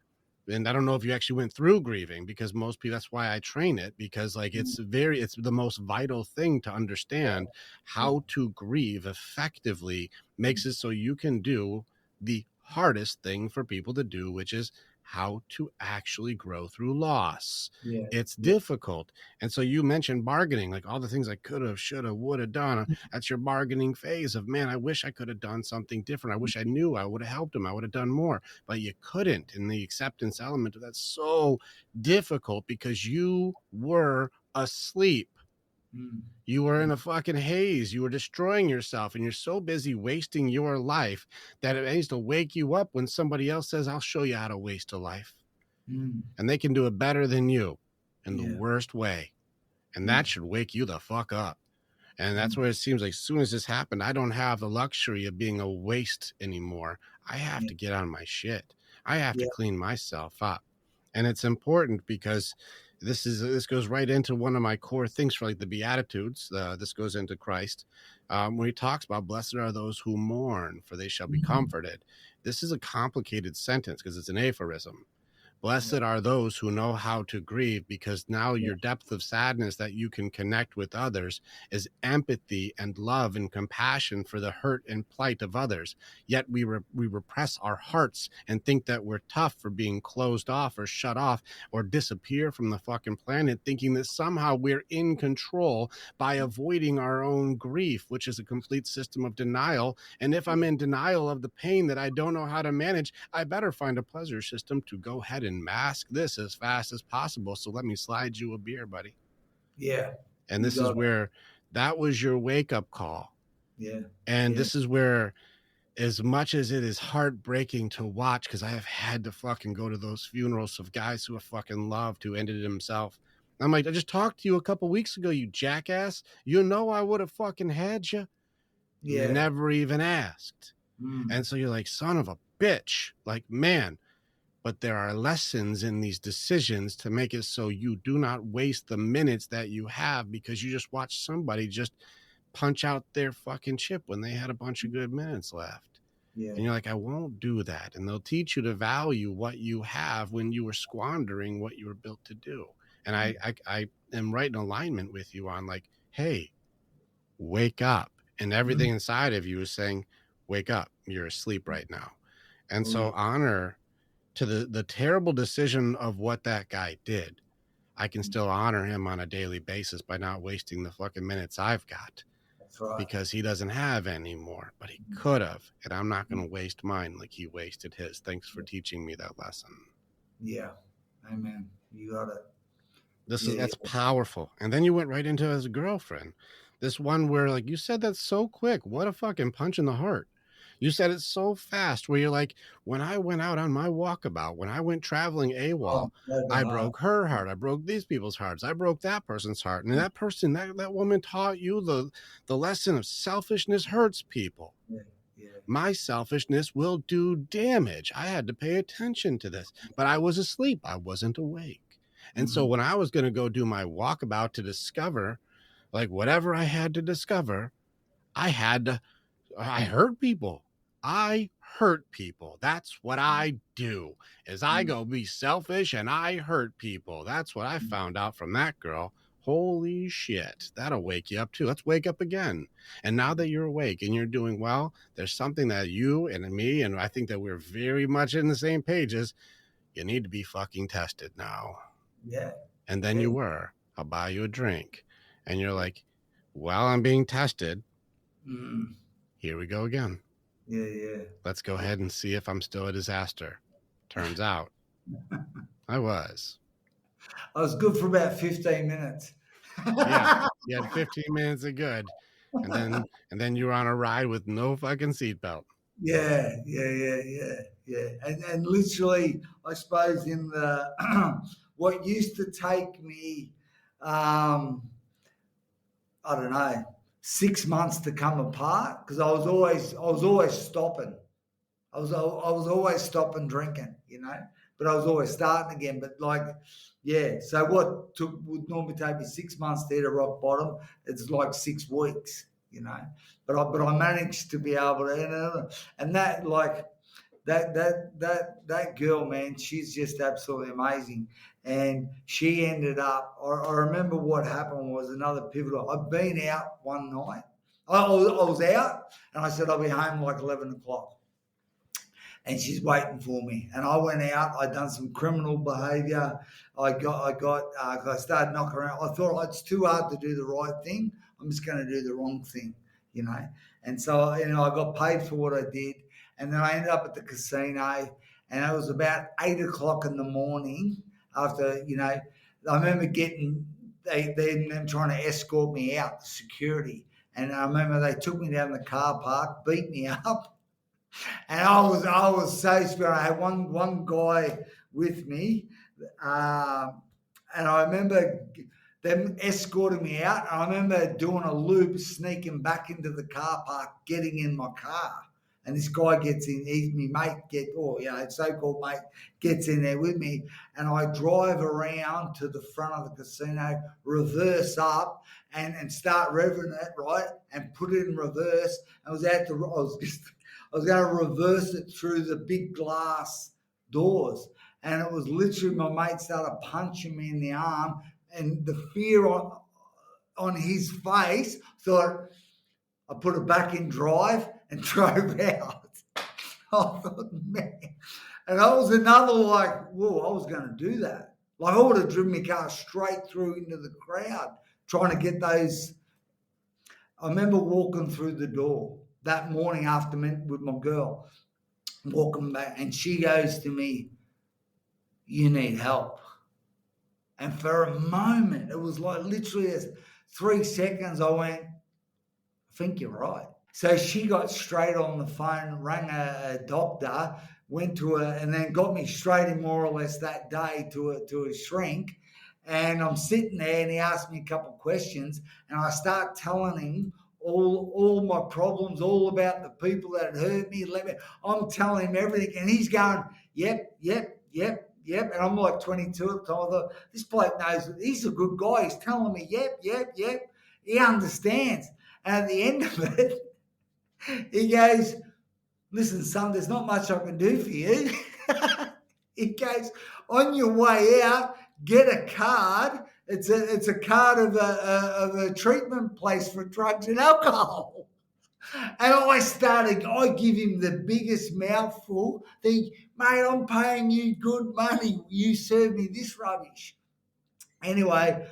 And I don't know if you actually went through grieving, because most people, that's why I train it, because like it's the most vital thing to understand. How to grieve effectively makes it so you can do the hardest thing for people to do, which is how to actually grow through loss. It's difficult. And so you mentioned bargaining, like all the things I could have, should have, would have done. That's your bargaining phase of, man, I wish I could have done something different. I wish I knew, I would have helped him. I would have done more, but you couldn't. And the acceptance element of that's so difficult because you were asleep. You were in a fucking haze. You were destroying yourself, and you're so busy wasting your life that it needs to wake you up when somebody else says, I'll show you how to waste a life. And they can do it better than you in the worst way. And that should wake you the fuck up. And that's where it seems like as soon as this happened, I don't have the luxury of being a waste anymore. I have to get on my shit. I have to clean myself up. And it's important because this goes right into one of my core things for like the Beatitudes. This goes into Christ, where he talks about blessed are those who mourn, for they shall be comforted. This is a complicated sentence because it's an aphorism. Blessed are those who know how to grieve, because now your depth of sadness that you can connect with others is empathy and love and compassion for the hurt and plight of others. Yet we repress our hearts and think that we're tough for being closed off or shut off or disappear from the fucking planet, thinking that somehow we're in control by avoiding our own grief, which is a complete system of denial. And if I'm in denial of the pain that I don't know how to manage, I better find a pleasure system to go ahead and mask this as fast as possible. So let me slide you a beer, buddy. Yeah. And this is where that was your wake-up call. Yeah. And this is where, as much as it is heartbreaking to watch, because I have had to fucking go to those funerals of guys who have fucking loved, who ended it himself. I'm like, I just talked to you a couple weeks ago, you jackass. You know I would have fucking had you. You never even asked. And so you're like, son of a bitch. Like, man. But there are lessons in these decisions to make it so you do not waste the minutes that you have because you just watched somebody just punch out their fucking chip when they had a bunch of good minutes left. And you're like, I won't do that. And they'll teach you to value what you have when you were squandering what you were built to do. And I am right in alignment with you on like, hey, wake up. And everything inside of you is saying, wake up. You're asleep right now. And so honor to the terrible decision of what that guy did. I can still honor him on a daily basis by not wasting the fucking minutes I've got. That's right. Because he doesn't have any more, but he could have. And I'm not going to waste mine like he wasted his. Thanks for teaching me that lesson. Yeah. Amen. You got it. That's powerful. And then you went right into his girlfriend. This one where, like, you said that so quick. What a fucking punch in the heart. You said it so fast where you're like, when I went out on my walkabout, when I went traveling AWOL, I broke her heart. I broke these people's hearts. I broke that person's heart. And that person, that woman taught you the lesson of selfishness hurts people. My selfishness will do damage. I had to pay attention to this, but I was asleep. I wasn't awake. And so when I was going to go do my walkabout to discover, like, whatever I had to discover, I hurt people. I hurt people. That's what I do, is I go be selfish and I hurt people. That's what I found out from that girl. Holy shit. That'll wake you up too. Let's wake up again. And now that you're awake and you're doing well, there's something that you and me, and I think that we're very much in the same pages. You need to be fucking tested now. Yeah. And then you were. I'll buy you a drink. And you're like, while I'm being tested, here we go again. Yeah. Let's go ahead and see if I'm still a disaster. Turns out I was. I was good for about 15 minutes. Yeah, you had 15 minutes of good. And then you were on a ride with no fucking seatbelt. Yeah. And literally, I suppose in the what used to take me, I don't know, 6 months to come apart, because I was always stopping. I was always stopping drinking, but I was always starting again. But so what would normally take me 6 months to hit a rock bottom, it's like 6 weeks, But I managed to be able to, and that that girl, man, she's just absolutely amazing. And she ended up, I remember what happened was another pivotal. I'd been out one night. I was out, and I said I'll be home like 11 o'clock. And she's waiting for me. And I went out. I'd done some criminal behaviour. I started knocking around. I thought it's too hard to do the right thing. I'm just going to do the wrong thing, And so, I got paid for what I did. And then I ended up at the casino, and it was about 8 o'clock in the morning after, I remember them trying to escort me out, the security. And I remember they took me down the car park, beat me up. And I was so scared. I had one guy with me, and I remember them escorting me out. And I remember doing a loop, sneaking back into the car park, getting in my car, and this guy gets in, my mate so-called mate gets in there with me, and I drive around to the front of the casino, reverse up, and start revving it, right, and put it in reverse. I was going to reverse it through the big glass doors, and it was literally my mate started punching me in the arm, and the fear on his face, thought I put it back in drive and drove out. I thought, man. And that was another whoa, I was going to do that. Like, I would have driven my car straight through into the crowd trying to get those. I remember walking through the door that morning after with my girl, walking back, and she goes to me, "You need help." And for a moment, it was like literally as 3 seconds, I went, "I think you're right." So she got straight on the phone, rang a doctor, went to her, and then got me straight in more or less that day to a shrink. And I'm sitting there, and he asked me a couple of questions, and I start telling him all my problems, all about the people that had hurt me. I'm telling him everything, and he's going, "Yep, yep, yep." Yep, and I'm like 22 at the time. I thought, this bloke knows, he's a good guy. He's telling me, yep, yep, yep. He understands. And at the end of it, he goes, "Listen, son, there's not much I can do for you." He goes, "On your way out, get a card. It's a card of a treatment place for drugs and alcohol." And I give him the biggest mouthful. Mate, I'm paying you good money. You serve me this rubbish. Anyway,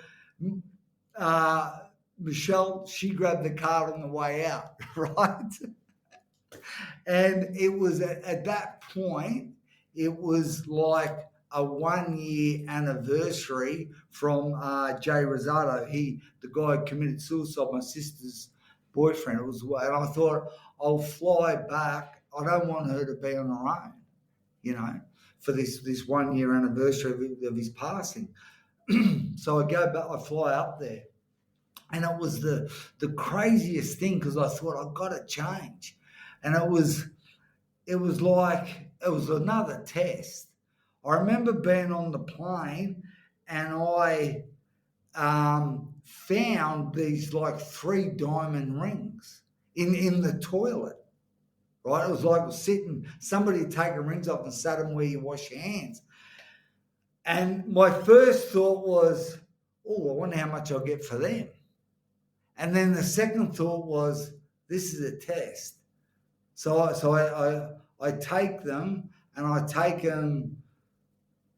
Michelle, she grabbed the card on the way out, right? And it was at that point, it was like a 1 year anniversary from Jay Rosado. The guy who committed suicide, my sister's boyfriend. And I thought, I'll fly back. I don't want her to be on her own, for this 1 year anniversary of his passing. So I go back, I fly up there. And it was the craziest thing, because I thought, I've got to change. And it was like, it was another test. I remember being on the plane, and I found these like 3 diamond rings in the toilet, right? It was like somebody had taken rings off and sat them where you wash your hands. And my first thought was, oh, I wonder how much I'll get for them. And then the second thought was, this is a test. So I take them, and I take them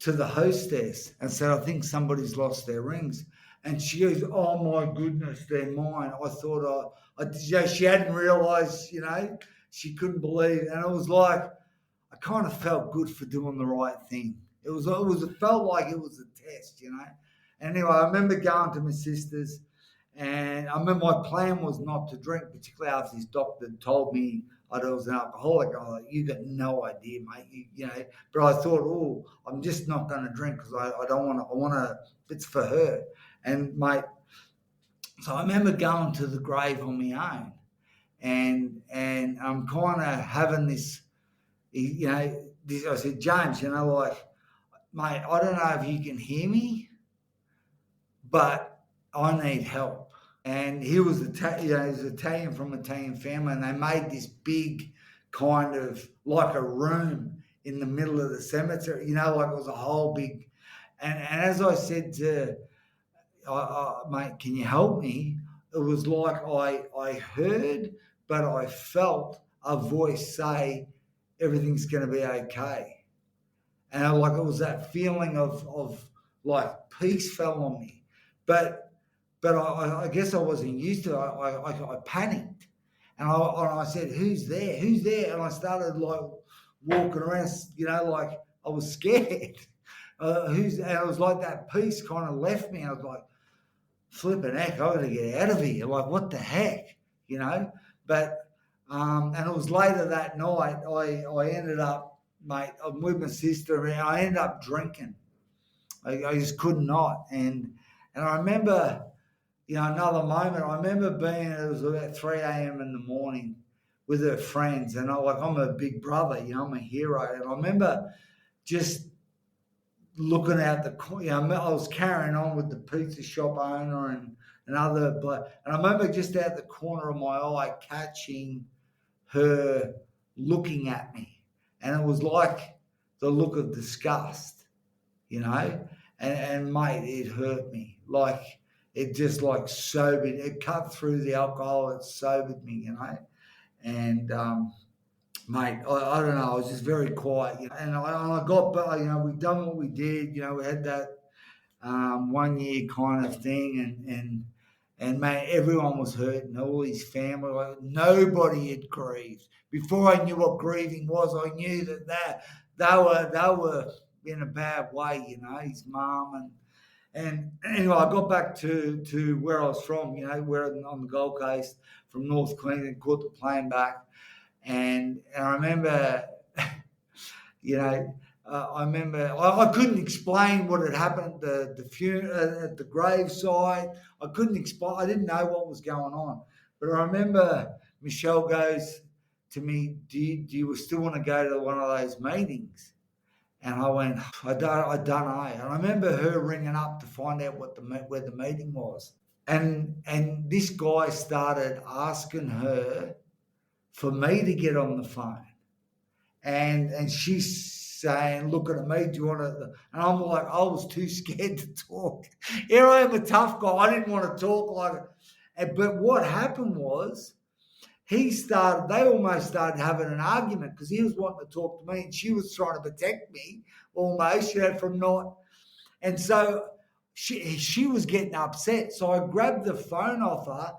to the hostess and said, "I think somebody's lost their rings." And she goes, "Oh my goodness, they're mine." I thought she hadn't realised, she couldn't believe. And it was like, I kind of felt good for doing the right thing. It felt like it was a test, Anyway, I remember going to my sister's, and I remember my plan was not to drink, particularly after this doctor told me I was an alcoholic. I was like, "You got no idea, mate." But I thought, oh, I'm just not going to drink because I don't want to. I want to. It's for her, and mate. So I remember going to the grave on my own, and I'm kind of having this, I said, "James, mate, I don't know if you can hear me, but I need help." And he was Italian from Italian family, and they made this big kind of like a room in the middle of the cemetery, like it was a whole big. And as I said to, "Mate, can you help me?" It was like I heard, but I felt a voice say, "Everything's going to be okay." And it was that feeling of like peace fell on me, but I guess I wasn't used to it. I panicked, and I said, "Who's there? Who's there?" And I started like walking around, like I was scared. And it was like that peace kind of left me. I was like, flipping heck, I got to get out of here. Like, what the heck, But and it was later that night. I ended up, mate, I'm with my sister, and I ended up drinking. I just could not, and I remember. Another moment, I remember it was about 3 a.m. in the morning. with her friends, and I'm her big brother, I'm a hero. And I remember just looking out the corner. I was carrying on with the pizza shop owner and other, and I remember just out the corner of my eye catching her looking at me, and it was like the look of disgust, and mate, it hurt me. Like it just like sobered. It cut through the alcohol. It sobered me, and mate, I don't know. I was just very quiet, and I got, we done what we did. We had that 1 year kind of thing, and man, everyone was hurting. All his family, like, nobody had grieved. Before I knew what grieving was, I knew that they were in a bad way. His mum and anyway, I got back to where I was from. We're on the Gold Coast from North Queensland. Caught the plane back, and I remember, I remember I couldn't explain what had happened at the funeral, at the graveside. I couldn't explain. I didn't know what was going on. But I remember Michelle goes to me, do you still want to go to one of those meetings? And I went, I don't know. And I remember her ringing up to find out where the meeting was. And this guy started asking her for me to get on the phone. And she's saying, looking at me, do you want to? And I'm like, I was too scared to talk. Here I am, a tough guy. I didn't want to talk but what happened was, they almost started having an argument because he was wanting to talk to me and she was trying to protect me almost, from not. And so she was getting upset. So I grabbed the phone off her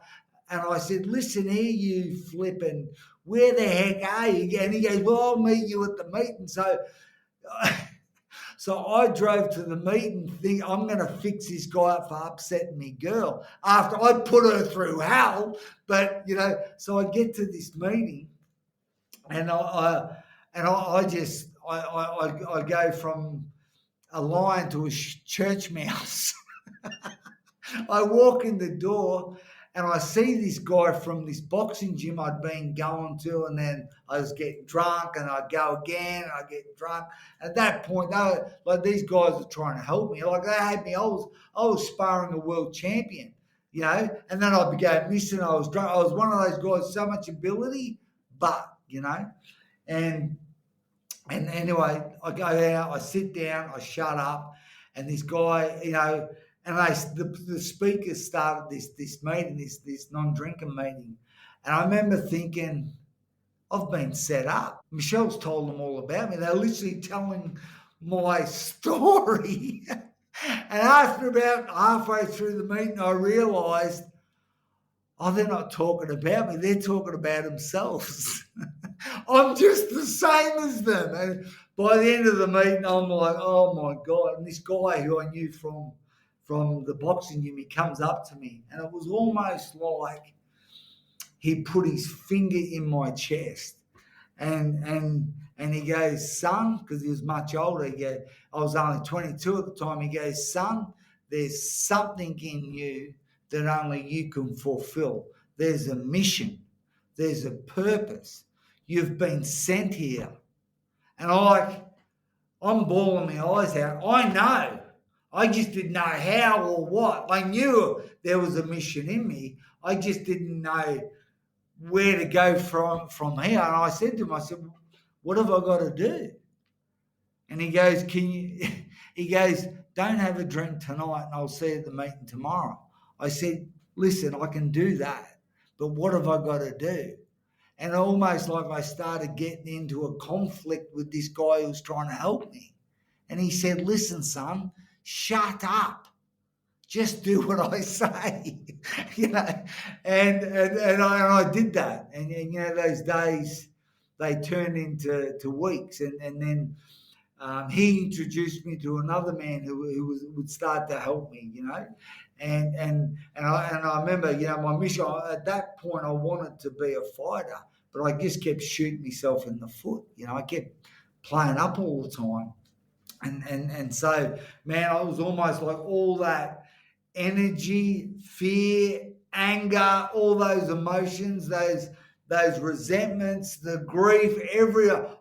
and I said, listen here, you flipping, where the heck are you? And he goes, well, I'll meet you at the meeting. So I drove to the meeting thinking I'm going to fix this guy up for upsetting me girl after I put her through hell. But, so I get to this meeting and I go from a lion to a church mouse. I walk in the door and I see this guy from this boxing gym I'd been going to, and then I was getting drunk, and I'd go again, and I'd get drunk. At that point, these guys were trying to help me. Like, they had me. I was sparring a world champion, and then I'd be going missing. I was drunk. I was one of those guys, so much ability, but, and anyway, I go out, I sit down, I shut up, and this guy, and the speakers started this meeting, this non-drinking meeting. And I remember thinking, I've been set up. Michelle's told them all about me. They're literally telling my story. And after about halfway through the meeting, I realised, they're not talking about me. They're talking about themselves. I'm just the same as them. And by the end of the meeting, I'm like, oh, my God. And this guy who I knew from the boxing gym, he comes up to me, and it was almost like he put his finger in my chest, and he goes, son, because he was much older. I was only 22 at the time. He goes, son, there's something in you that only you can fulfill. There's a mission. There's a purpose. You've been sent here. And I'm bawling my eyes out. I know. I just didn't know how or what. I knew there was a mission in me. I just didn't know where to go from here. And I said to him, what have I got to do? And he goes, don't have a drink tonight and I'll see you at the meeting tomorrow. I said, listen, I can do that, but what have I got to do? And almost like I started getting into a conflict with this guy who was trying to help me. And he said, listen, son, shut up. Just do what I say, and I did that. And those days, they turned into weeks. And then he introduced me to another man who would start to help me, And I remember, my mission, at that point, I wanted to be a fighter, but I just kept shooting myself in the foot. I kept playing up all the time. And so, man, I was almost like all that energy, fear, anger, all those emotions, those those resentments, the grief,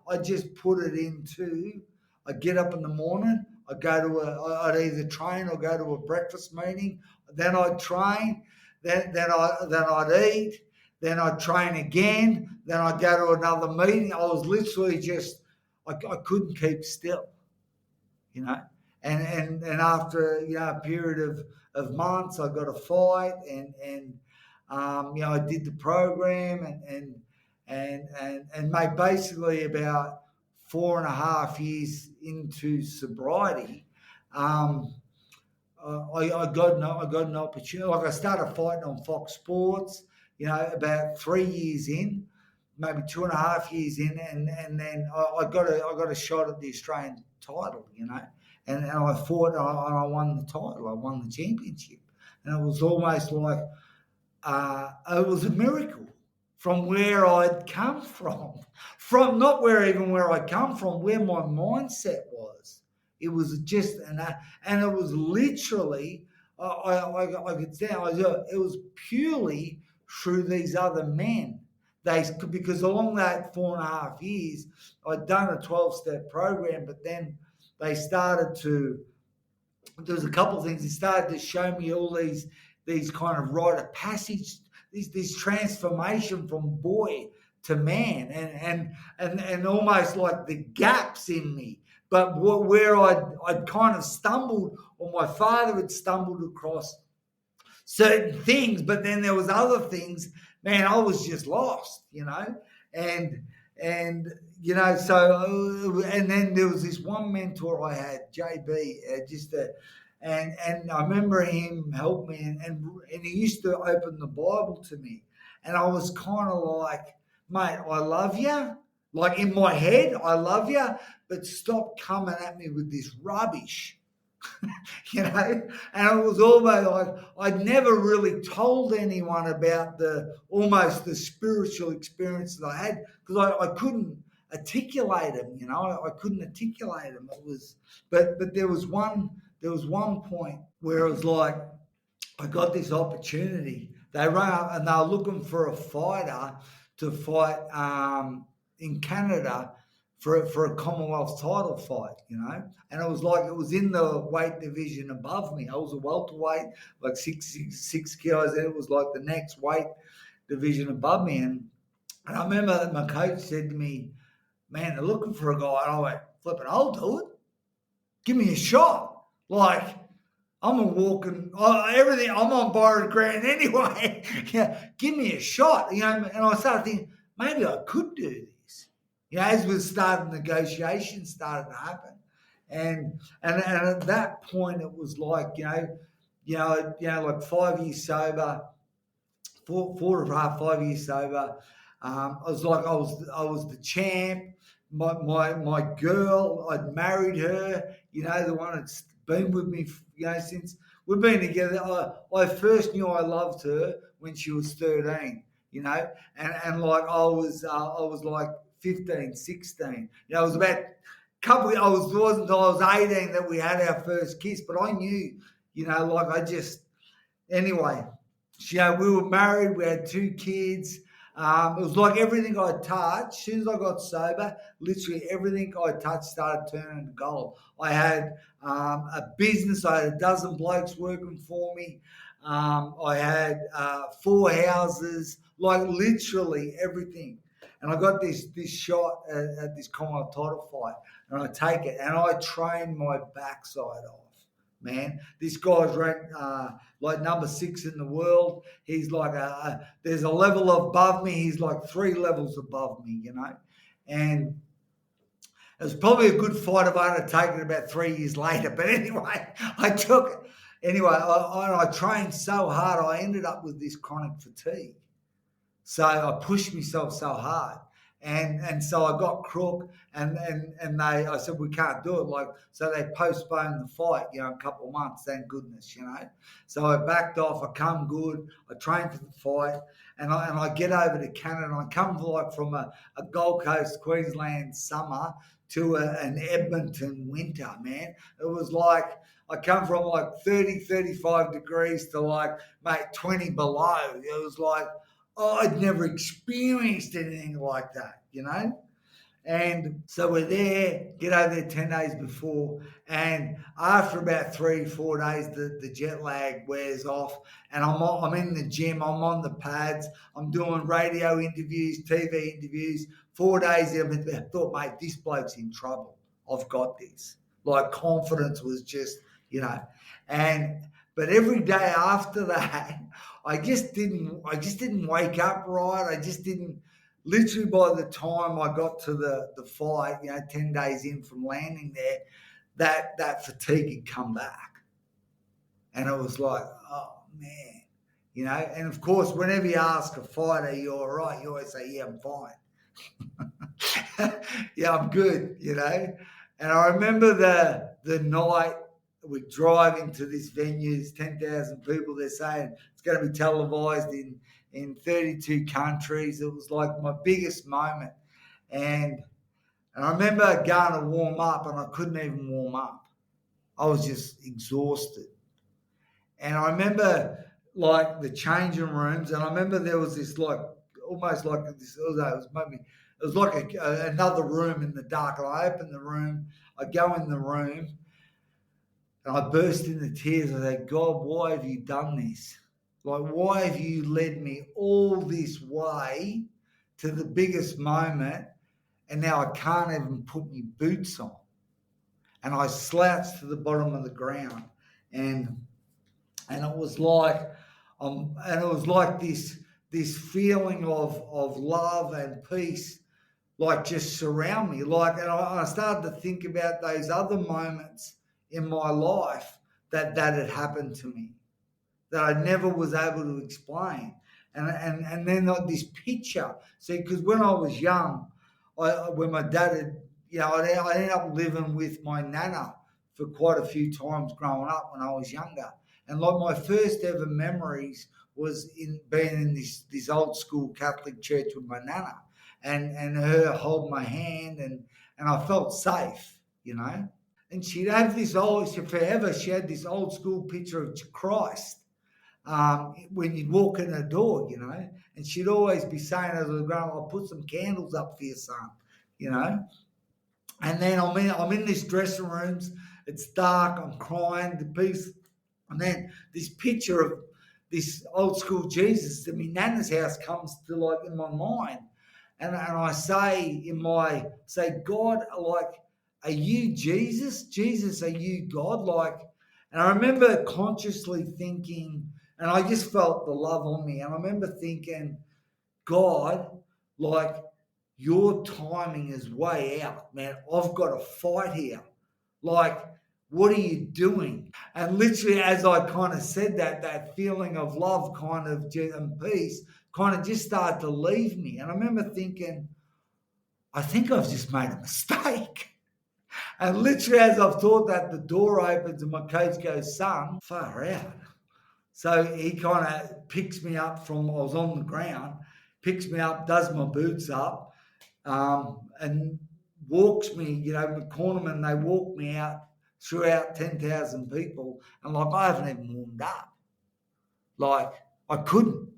I just put it into. I get up in the morning, I'd either train or go to a breakfast meeting, then I'd train, then I'd eat, then I'd train again, then I'd go to another meeting. I was literally just, I couldn't keep still, you know. And after, you know, a period of months, I got a fight, and you know, I did the program, and made basically about 4.5 years into sobriety, I got an opportunity. Like, I started fighting on Fox Sports, you know, about 3 years in, maybe 2.5 years in, and then I got a shot at the Australian title, you know, and I fought, and I won the title. I won the championship, and it was almost like it was a miracle from where I'd come from not where I'd come from, where my mindset was. It was just, and it was literally, I could say, it was purely through these other men. Because along that 4.5 years, I'd done a 12-step program, but then they started to, there was a couple of things. They started to show me all these kind of rite of passage, this transformation from boy to man, and almost like the gaps in me. But where I'd kind of stumbled, or my father had stumbled across certain things, but then there was other things, man, I was just lost, you know, and you know, so, and then there was this one mentor I had, JB, and I remember him help me, and he used to open the Bible to me, and I was kind of like, mate, I love you. Like, in my head, I love you, but stop coming at me with this rubbish, you know? And it was almost like I'd never really told anyone about almost the spiritual experience that I had, because I couldn't articulate them, you know? I couldn't articulate them. It was, but there was one point where it was like, I got this opportunity. They rang up and they were looking for a fighter to fight in Canada for a Commonwealth title fight, you know. And it was in the weight division above me. I was a welterweight, like six kilos, and it was like the next weight division above me. And I remember that my coach said to me, man, they're looking for a guy. And I went, flipping, I'll do it. Give me a shot. Like, I'm everything. I'm on borrowed ground anyway. Yeah, give me a shot. You know, and I started thinking, maybe I could do this. You know, as we started, negotiations started to happen, and at that point, it was like, like 5 years sober, 5 years sober. I was the champ. My girl, I'd married her. You know, the one that's been with me, you know, since we've been together. I first knew I loved her when she was 13, you know, and like I was like 15, 16. You know, it was about I was 18 that we had our first kiss, but I knew, you know, like anyway, you know, we were married, we had 2 kids. It was like everything I touched, as soon as I got sober, literally everything I touched started turning to gold. I had a business. I had a dozen blokes working for me. I had 4 houses, like literally everything. And I got this shot at this Commonwealth title fight, and I take it, and I train my backside off. Man, this guy's ranked like number 6 in the world. He's like there's a level above me. He's like 3 levels above me, you know. And it was probably a good fight if I had taken it about 3 years later. But anyway, I took it. Anyway, I trained so hard, I ended up with this chronic fatigue. So I pushed myself so hard. And so I got crook, and I said, we can't do it. Like, so they postponed the fight, you know, a couple of months, thank goodness, you know. So I backed off, I come good, I trained for the fight, and I get over to Canada, and I come from a Gold Coast, Queensland summer to an Edmonton winter, man. It was like, I come from like 30, 35 degrees to like, mate, 20 below. It was like, I'd never experienced anything like that, you know. And so we're there, get over there 10 days before. And after about 3-4 days, the jet lag wears off. And I'm in the gym, I'm on the pads, I'm doing radio interviews, TV interviews. 4 days in, I thought, mate, this bloke's in trouble. I've got this. Like confidence was just, you know. But every day after that, I just didn't wake up right. I just didn't. Literally by the time I got to the fight, 10 days in from landing there, that fatigue had come back. And it was like, oh, man. And of course, whenever you ask a fighter, you all right? You always say, yeah, I'm fine. Yeah, I'm good, And I remember the night we drive into this venue, there's 10,000 people, they're saying it's going to be televised in 32 countries. It was like my biggest moment. And I remember going to warm up and I couldn't even warm up. I was just exhausted. And I remember like the changing rooms, and I remember there was this almost like this, it was like another room in the dark. And I opened the room, I go in the room, and I burst into tears. I said, God, why have you done this? Like, why have you led me all this way to the biggest moment, and now I can't even put my boots on? And I slouched to the bottom of the ground, and it was like, this feeling of love and peace, like just surround me. Like, and I started to think about those other moments in my life that had happened to me, that I never was able to explain. And then like this picture. See, because when I was young, when my dad had, I ended up living with my nana for quite a few times growing up when I was younger. And like my first ever memories was in being in this old school Catholic church with my nana and her hold my hand and I felt safe, And she'd have she had this old school picture of Christ when you'd walk in the door, and she'd always be saying as I was growing up, I'll put some candles up for your son, And then I'm in this dressing rooms, it's dark, I'm crying, the peace, and then this picture of this old school Jesus at my nana's house comes to like in my mind, and I say God, like, are you Jesus? Jesus, are you God? Like, and I remember consciously thinking, and I just felt the love on me. And I remember thinking, God, like, your timing is way out, man. I've got to fight here. Like, what are you doing? And literally as I kind of said that feeling of love and peace kind of just started to leave me. And I remember thinking, I think I've just made a mistake. And literally as I've thought that, the door opens and my coach goes, son, far out. So he kind of picks me up I was on the ground, picks me up, does my boots up, and walks me, the cornermen, they walk me out throughout 10,000 people. And like, I haven't even warmed up. Like, I couldn't.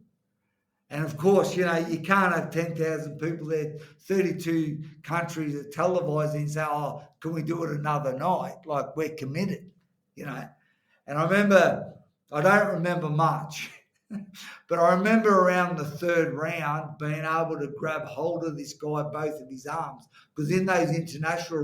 And of course, you can't have 10,000 people there, 32 countries that televise and say, oh, can we do it another night? Like, we're committed, And I remember, I don't remember much, but I remember around the third round being able to grab hold of this guy, both of his arms, because in those international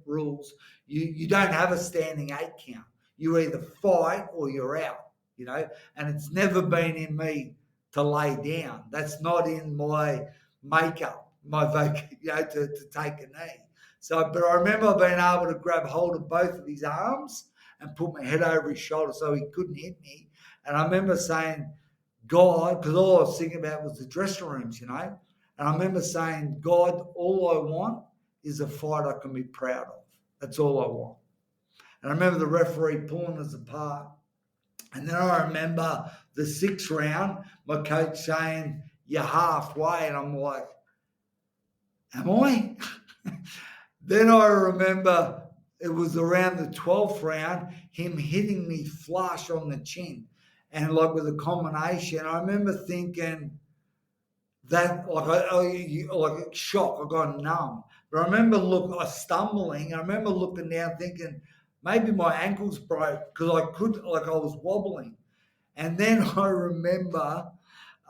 rules, you don't have a standing 8 count. You either fight or you're out, and it's never been in me to lay down. That's not in my makeup, to take a knee. So, but I remember being able to grab hold of both of his arms and put my head over his shoulder so he couldn't hit me. And I remember saying, God, because all I was thinking about was the dressing rooms, And I remember saying, God, all I want is a fight I can be proud of. That's all I want. And I remember the referee pulling us apart. And then I remember the 6th round, my coach saying, you're halfway. And I'm like, am I? Then I remember it was around the 12th round, him hitting me flush on the chin and like with a combination. I remember thinking, that like shock. I got numb. But I remember stumbling. I remember looking down, thinking maybe my ankles broke because I was wobbling. And then I remember,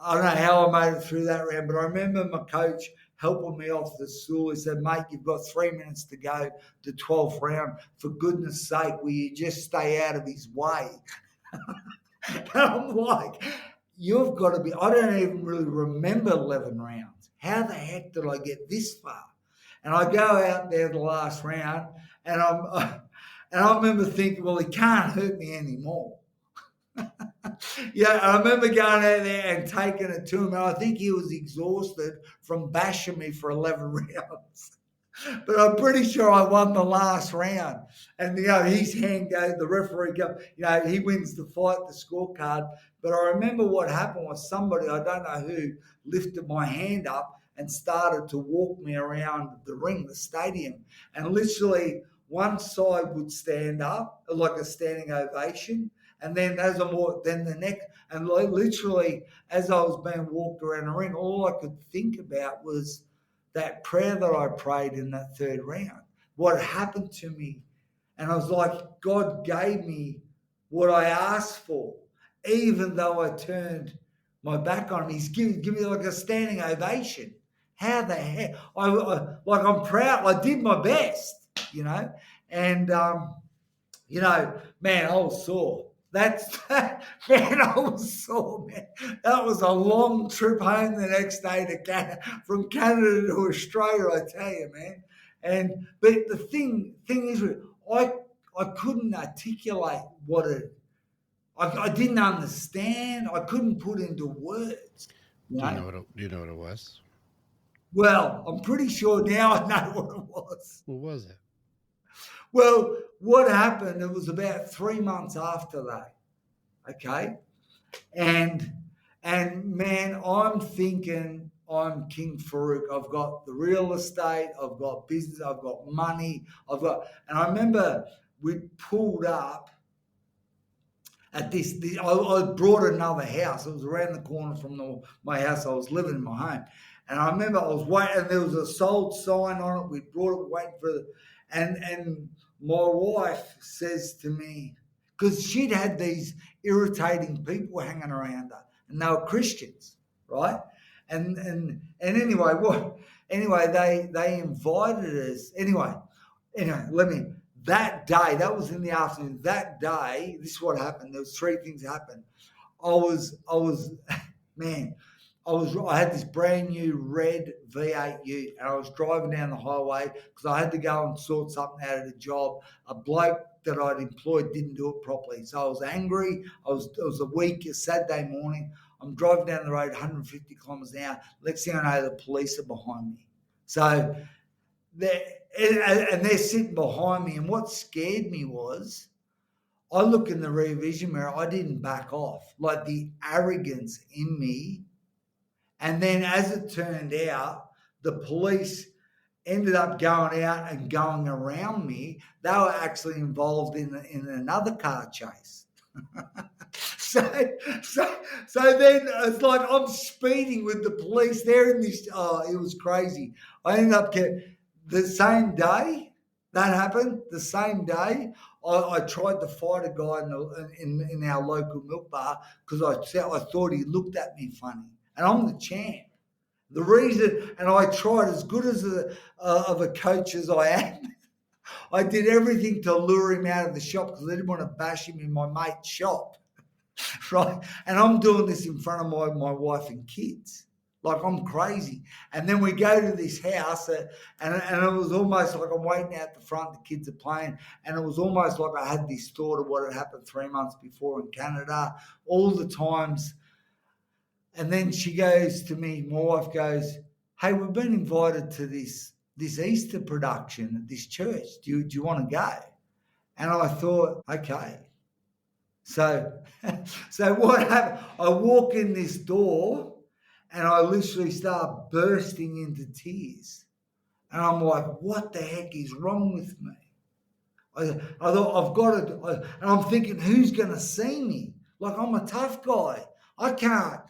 I don't know how I made it through that round, but I remember my coach helping me off the stool. He said, "Mate, you've got 3 minutes to go to 12th round. For goodness sake, will you just stay out of his way?" And I'm like, you've got to be, I don't even really remember 11 rounds. How the heck did I get this far? And I go out there the last round, and I remember thinking, well, he can't hurt me anymore. Yeah, I remember going out there and taking it to him, and I think he was exhausted from bashing me for 11 rounds. But I'm pretty sure I won the last round. And, his hand goes, the referee goes, he wins the fight, the scorecard. But I remember what happened was somebody, I don't know who, lifted my hand up and started to walk me around the ring, the stadium. And literally one side would stand up, like a standing ovation. And then then the next, and literally as I was being walked around the ring, all I could think about was that prayer that I prayed in that third round, what happened to me. And I was like, God gave me what I asked for, even though I turned my back on him. He's given me like a standing ovation. How the heck? I'm proud. I did my best, and, man, I was sore. Man, I was sore, man. That was a long trip home the next day from Canada to Australia, I tell you, man. But the thing is, I couldn't articulate what it. I didn't understand. I couldn't put into words. Do you know what it was? Well, I'm pretty sure now I know what it was. What was it? Well, what happened, it was about 3 months after that, okay? And man, I'm thinking I'm King Farouk. I've got the real estate, I've got business, I've got money, and I remember we pulled up at this I brought another house. It was around the corner from my house. I was living in my home. And I remember I was waiting, and there was a sold sign on it. We brought it, waiting for and my wife says to me, because she'd had these irritating people hanging around her, and they were Christians, right? And anyway, they invited us. Anyway, that day, that was in the afternoon. That day, this is what happened. There was 3 things happened. I had this brand new red V8 Ute, and I was driving down the highway because I had to go and sort something out of the job. A bloke that I'd employed didn't do it properly. So I was angry. It was a Saturday morning. I'm driving down the road 150 kilometres an hour. Next thing I know, the police are behind me. So they're sitting behind me. And what scared me was I look in the rear vision mirror. I didn't back off. Like the arrogance in me. And then as it turned out, the police ended up going out and going around me. They were actually involved in another car chase. So then it's like I'm speeding with the police. They're in this, it was crazy. I ended up the same day that happened, the same day, I tried to fight a guy in our local milk bar because I thought he looked at me funny. And I'm the champ. The reason, and I tried as good as of a coach as I am, I did everything to lure him out of the shop because I didn't want to bash him in my mate's shop, right? And I'm doing this in front of my wife and kids. Like I'm crazy. And then we go to this house and it was almost like I'm waiting out the front, the kids are playing, and it was almost like I had this thought of what had happened 3 months before in Canada, all the times. And then she goes to me, my wife goes, "Hey, we've been invited to this Easter production at this church. Do you want to go?" And I thought, okay. So what happened? I walk in this door and I literally start bursting into tears. And I'm like, what the heck is wrong with me? I thought, I've got to, and I'm thinking, who's going to see me? Like, I'm a tough guy. I can't.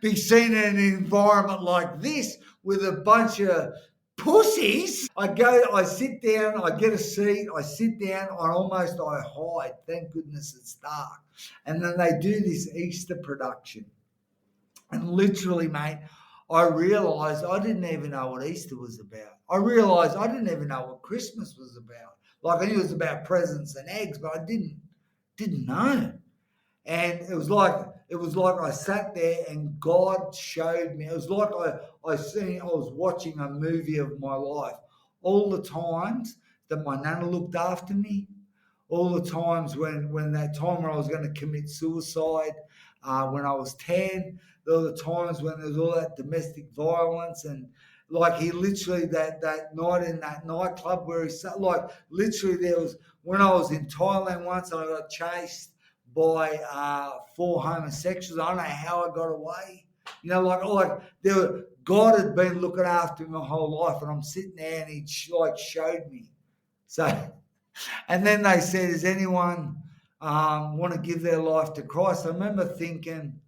be seen in an environment like this with a bunch of pussies. I sit down, I get a seat, I sit down, I hide. Thank goodness it's dark. And then they do this Easter production. And literally, mate, I realised I didn't even know what Easter was about. I realised I didn't even know what Christmas was about. Like I knew it was about presents and eggs, but I didn't know. And it was like I sat there and God showed me. It was like I was watching a movie of my life. All the times that my nana looked after me, all the times when that time when I was going to commit suicide, when I was 10, there were the times when there was all that domestic violence, and like he literally that night in that nightclub where he sat, like literally there was, when I was in Thailand once and I got chased by 4 homosexuals. I don't know how I got away. You know, God had been looking after me my whole life, and I'm sitting there and he showed me. So, and then they said, "Does anyone want to give their life to Christ?" I remember thinking,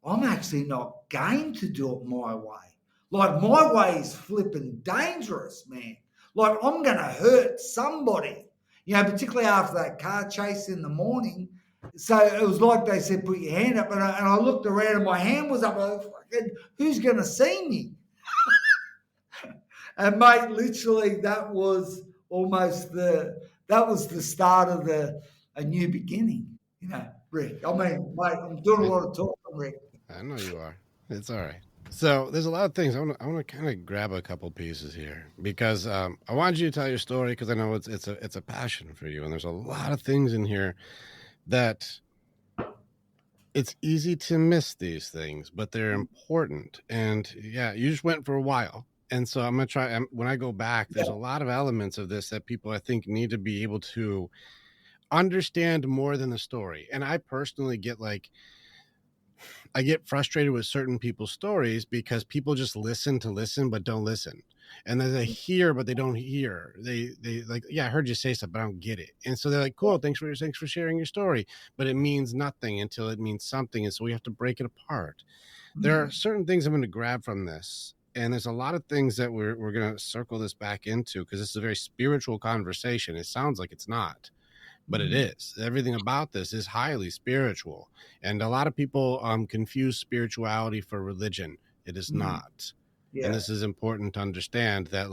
I'm actually not game to do it my way. Like my way is flipping dangerous, man. Like I'm going to hurt somebody, particularly after that car chase in the morning. So it was like they said, put your hand up. And I looked around and my hand was up. I was like, who's going to see me? And mate, literally that was the start of a new beginning, Rick. I mean, mate, I'm doing a lot of talking, Rick. I know you are. It's all right. So there's a lot of things. I want to kind of grab a couple pieces here because I wanted you to tell your story because I know it's a passion for you, and there's a lot of things in here that it's easy to miss these things, but they're important. And yeah, you just went for a while. And so I'm going to try, when I go back, there's a lot of elements of this that people I think need to be able to understand more than the story. And I personally I get frustrated with certain people's stories because people just listen to listen, but don't listen. And then they hear, but they don't hear. They like, yeah, I heard you say stuff, but I don't get it. And so they're like, cool, thanks for sharing your story. But it means nothing until it means something. And so we have to break it apart. There are certain things I'm going to grab from this. And there's a lot of things that we're going to circle this back into because this is a very spiritual conversation. It sounds like it's not, but it is. Everything about this is highly spiritual. And a lot of people confuse spirituality for religion. It is not. Yeah. And this is important to understand that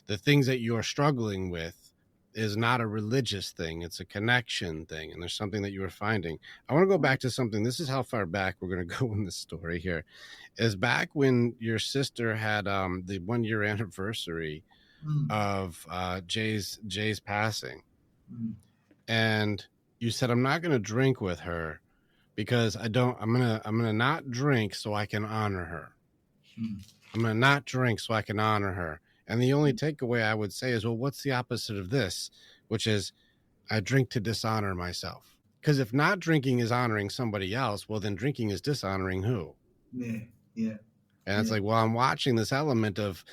the things that you're struggling with is not a religious thing. It's a connection thing. And there's something that you are finding. I want to go back to something. This is how far back we're going to go in this story here. Is back when your sister had the 1 year anniversary of Jay's passing. And you said, I'm not going to drink with her because I'm going to not drink so I can honor her. I'm going to not drink so I can honor her. And the only takeaway I would say is, well, what's the opposite of this? Which is I drink to dishonor myself. Because if not drinking is honoring somebody else, well, then drinking is dishonoring who? Yeah. Yeah. And it's like, well, I'm watching this element of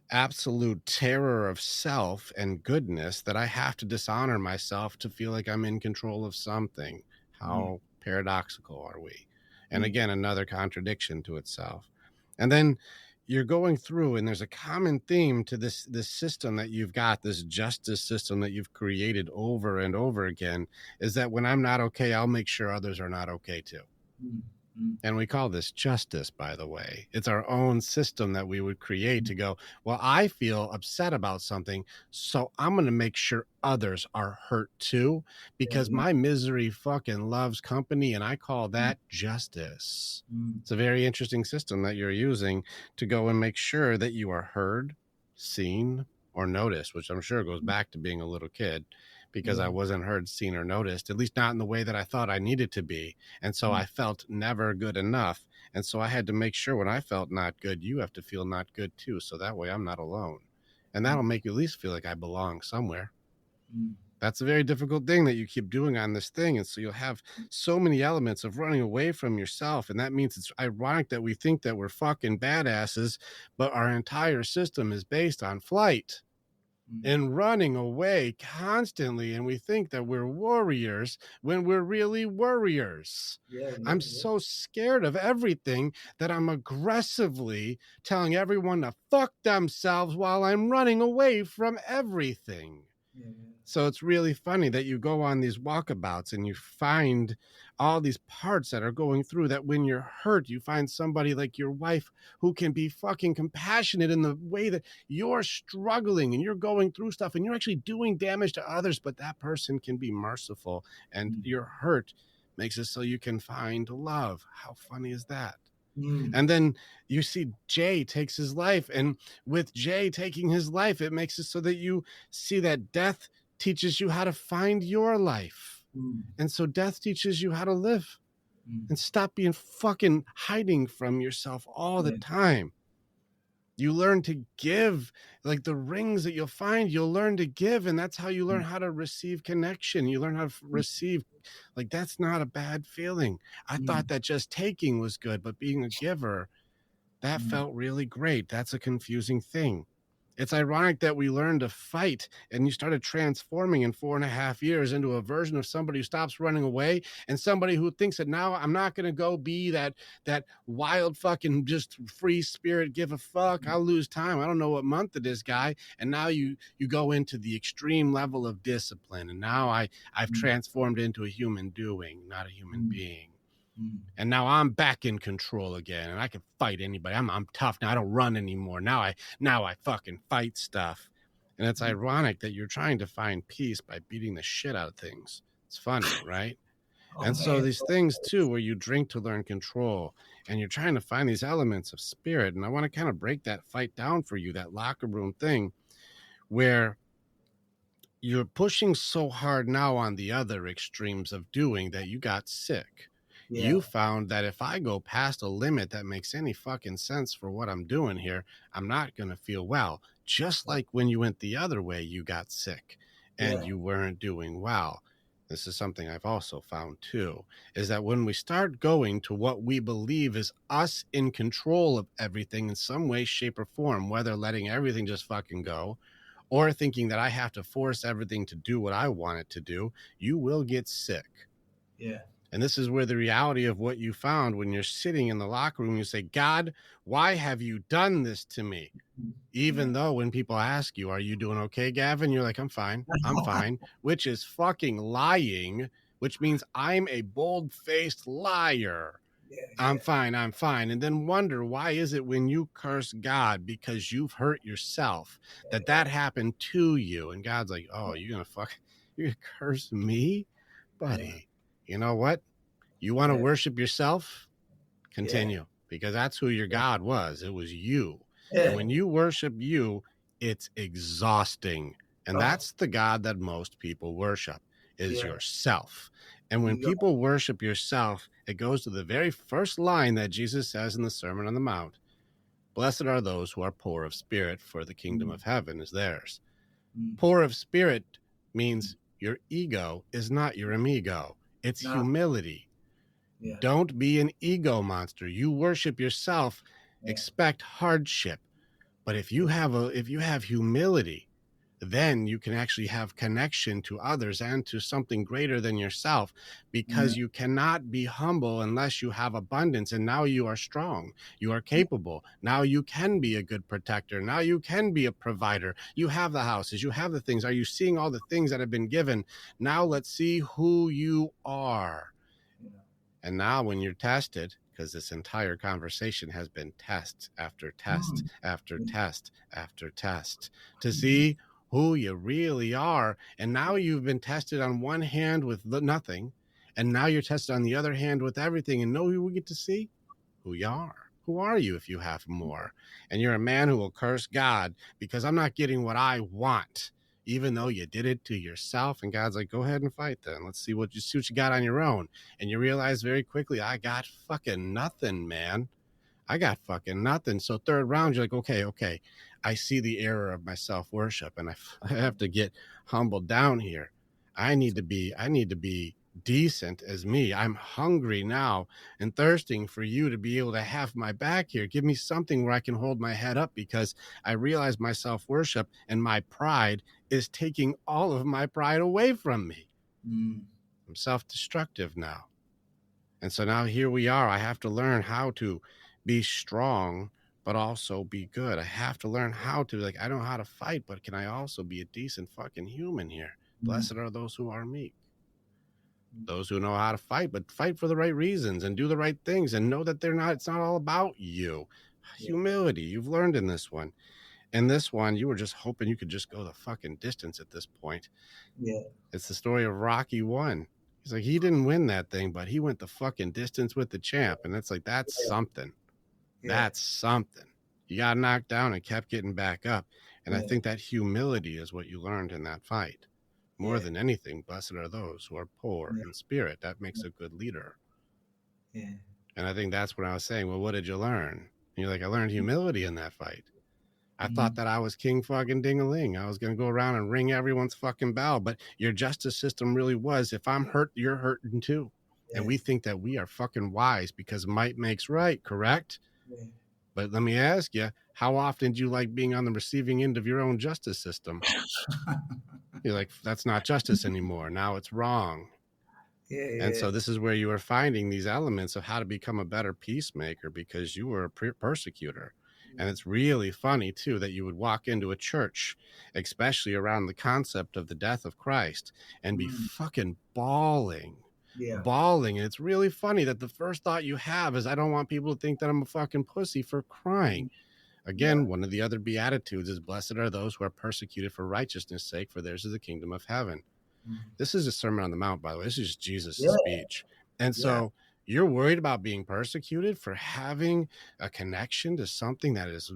absolute terror of self and goodness that I have to dishonor myself to feel like I'm in control of something. How paradoxical are we? And again, another contradiction to itself. And then you're going through, and there's a common theme to this system that you've got, this justice system that you've created over and over again, is that when I'm not okay, I'll make sure others are not okay too. And we call this justice, by the way. It's our own system that we would create to go, well, I feel upset about something, so I'm going to make sure others are hurt too, because my misery fucking loves company, and I call that justice. It's a very interesting system that you're using to go and make sure that you are heard, seen, or noticed, which I'm sure goes back to being a little kid. Because I wasn't heard, seen, or noticed, at least not in the way that I thought I needed to be. And so I felt never good enough. And so I had to make sure when I felt not good, you have to feel not good too. So that way I'm not alone. And that'll make you at least feel like I belong somewhere. That's a very difficult thing that you keep doing on this thing. And so you'll have so many elements of running away from yourself. And that means it's ironic that we think that we're fucking badasses, but our entire system is based on flight. and running away constantly. And we think that we're warriors when we're really worriers. Yeah. I'm so scared of everything that I'm aggressively telling everyone to fuck themselves while I'm running away from everything. So it's really funny that you go on these walkabouts and you find all these parts that are going through that when you're hurt, you find somebody like your wife who can be fucking compassionate in the way that you're struggling and you're going through stuff and you're actually doing damage to others, but that person can be merciful and your hurt makes it so you can find love. How funny is that? And then you see Jay takes his life, and with Jay taking his life, it makes it so that you see that death teaches you how to find your life. And so death teaches you how to live and stop being fucking hiding from yourself all the time. You learn to give, like the rings that you'll find, you'll learn to give. And that's how you learn how to receive connection. You learn how to receive, like, that's not a bad feeling. I thought that just taking was good, but being a giver, that felt really great. That's a confusing thing. It's ironic that we learned to fight and you started transforming in 4.5 years into a version of somebody who stops running away and somebody who thinks that now I'm not going to go be that wild fucking just free spirit, give a fuck. I'll lose time. I don't know what month it is, guy. And now you go into the extreme level of discipline. And now I've transformed into a human doing, not a human being. And now I'm back in control again and I can fight anybody. I'm tough now. I don't run anymore. Now I fucking fight stuff. And it's ironic that you're trying to find peace by beating the shit out of things. It's funny, right? And so these things too, where you drink to learn control and you're trying to find these elements of spirit. And I want to kind of break that fight down for you, that locker room thing where you're pushing so hard now on the other extremes of doing that you got sick. You found that if I go past a limit that makes any fucking sense for what I'm doing here, I'm not going to feel well. Just like when you went the other way, you got sick and you weren't doing well. This is something I've also found too, is that when we start going to what we believe is us in control of everything in some way, shape, or form, whether letting everything just fucking go or thinking that I have to force everything to do what I want it to do, you will get sick. And this is where the reality of what you found when you're sitting in the locker room, you say, God, why have you done this to me? Even though when people ask you, are you doing okay, Gavin? You're like, I'm fine, which is fucking lying, which means I'm a bold-faced liar. I'm fine. And then wonder, why is it when you curse God because you've hurt yourself, that happened to you? And God's like, oh, you're gonna curse me? Buddy. You know what? You want to worship yourself? Continue, because that's who your God was. It was you. And when you worship you, it's exhausting. And that's the God that most people worship, is yourself. And when people worship yourself, it goes to the very first line that Jesus says in the Sermon on the Mount. Blessed are those who are poor of spirit, for the kingdom of heaven is theirs. Poor of spirit means your ego is not your amigo. It's humility. Don't be an ego monster. You worship yourself, expect hardship. But if you have humility, then you can actually have connection to others and to something greater than yourself, because you cannot be humble unless you have abundance. And now you are strong. You are capable. Now you can be a good protector. Now you can be a provider. You have the houses. You have the things. Are you seeing all the things that have been given? Now let's see who you are. And now when you're tested, because this entire conversation has been test after test after test after test to see who you really are. And now you've been tested on one hand with nothing, and now you're tested on the other hand with everything. And know who we get to see? Who you are. Who are you if you have more? And you're a man who will curse God because I'm not getting what I want, even though you did it to yourself. And God's like, go ahead and fight then. Let's see what you got on your own. And you realize very quickly, I got fucking nothing, man. I got fucking nothing. So third round, you're like, okay. I see the error of my self-worship, and I have to get humbled down here. I need to be decent as me. I'm hungry now and thirsting for you to be able to have my back here. Give me something where I can hold my head up, because I realize my self-worship and my pride is taking all of my pride away from me. Mm. I'm self-destructive now. And so now here we are. I have to learn how to be strong, but also be good. I have to learn how to, like, I know how to fight, but can I also be a decent fucking human here? Blessed are those who are meek. Those who know how to fight, but fight for the right reasons and do the right things and know that it's not all about you. Yeah. Humility, you've learned in this one. In this one, you were just hoping you could just go the fucking distance at this point. Yeah. It's the story of Rocky 1. He's like, he didn't win that thing, but he went the fucking distance with the champ. And it's like, that's something. Yeah. That's something. You got knocked down and kept getting back up. And I Yeah. think that humility is what you learned in that fight. More than anything, blessed are those who are poor in spirit. That makes a good leader. Yeah. And I think that's what I was saying. Well, what did you learn? And you're like, I learned humility in that fight. I thought that I was king fucking ding-a-ling. I was going to go around and ring everyone's fucking bell. But your justice system really was, if I'm hurt, you're hurting too. Yeah. And we think that we are fucking wise because might makes right, correct? Yeah. But let me ask you, how often do you like being on the receiving end of your own justice system? You're like, that's not justice anymore. Now it's wrong. Yeah. And so this is where you are finding these elements of how to become a better peacemaker, because you were a persecutor. And it's really funny, too, that you would walk into a church, especially around the concept of the death of Christ, and be fucking bawling. Bawling. And it's really funny that the first thought you have is, I don't want people to think that I'm a fucking pussy for crying. Again, one of the other Beatitudes is, blessed are those who are persecuted for righteousness' sake, for theirs is the kingdom of heaven. This is a Sermon on the Mount, by the way. This is Jesus' speech. And so you're worried about being persecuted for having a connection to something that is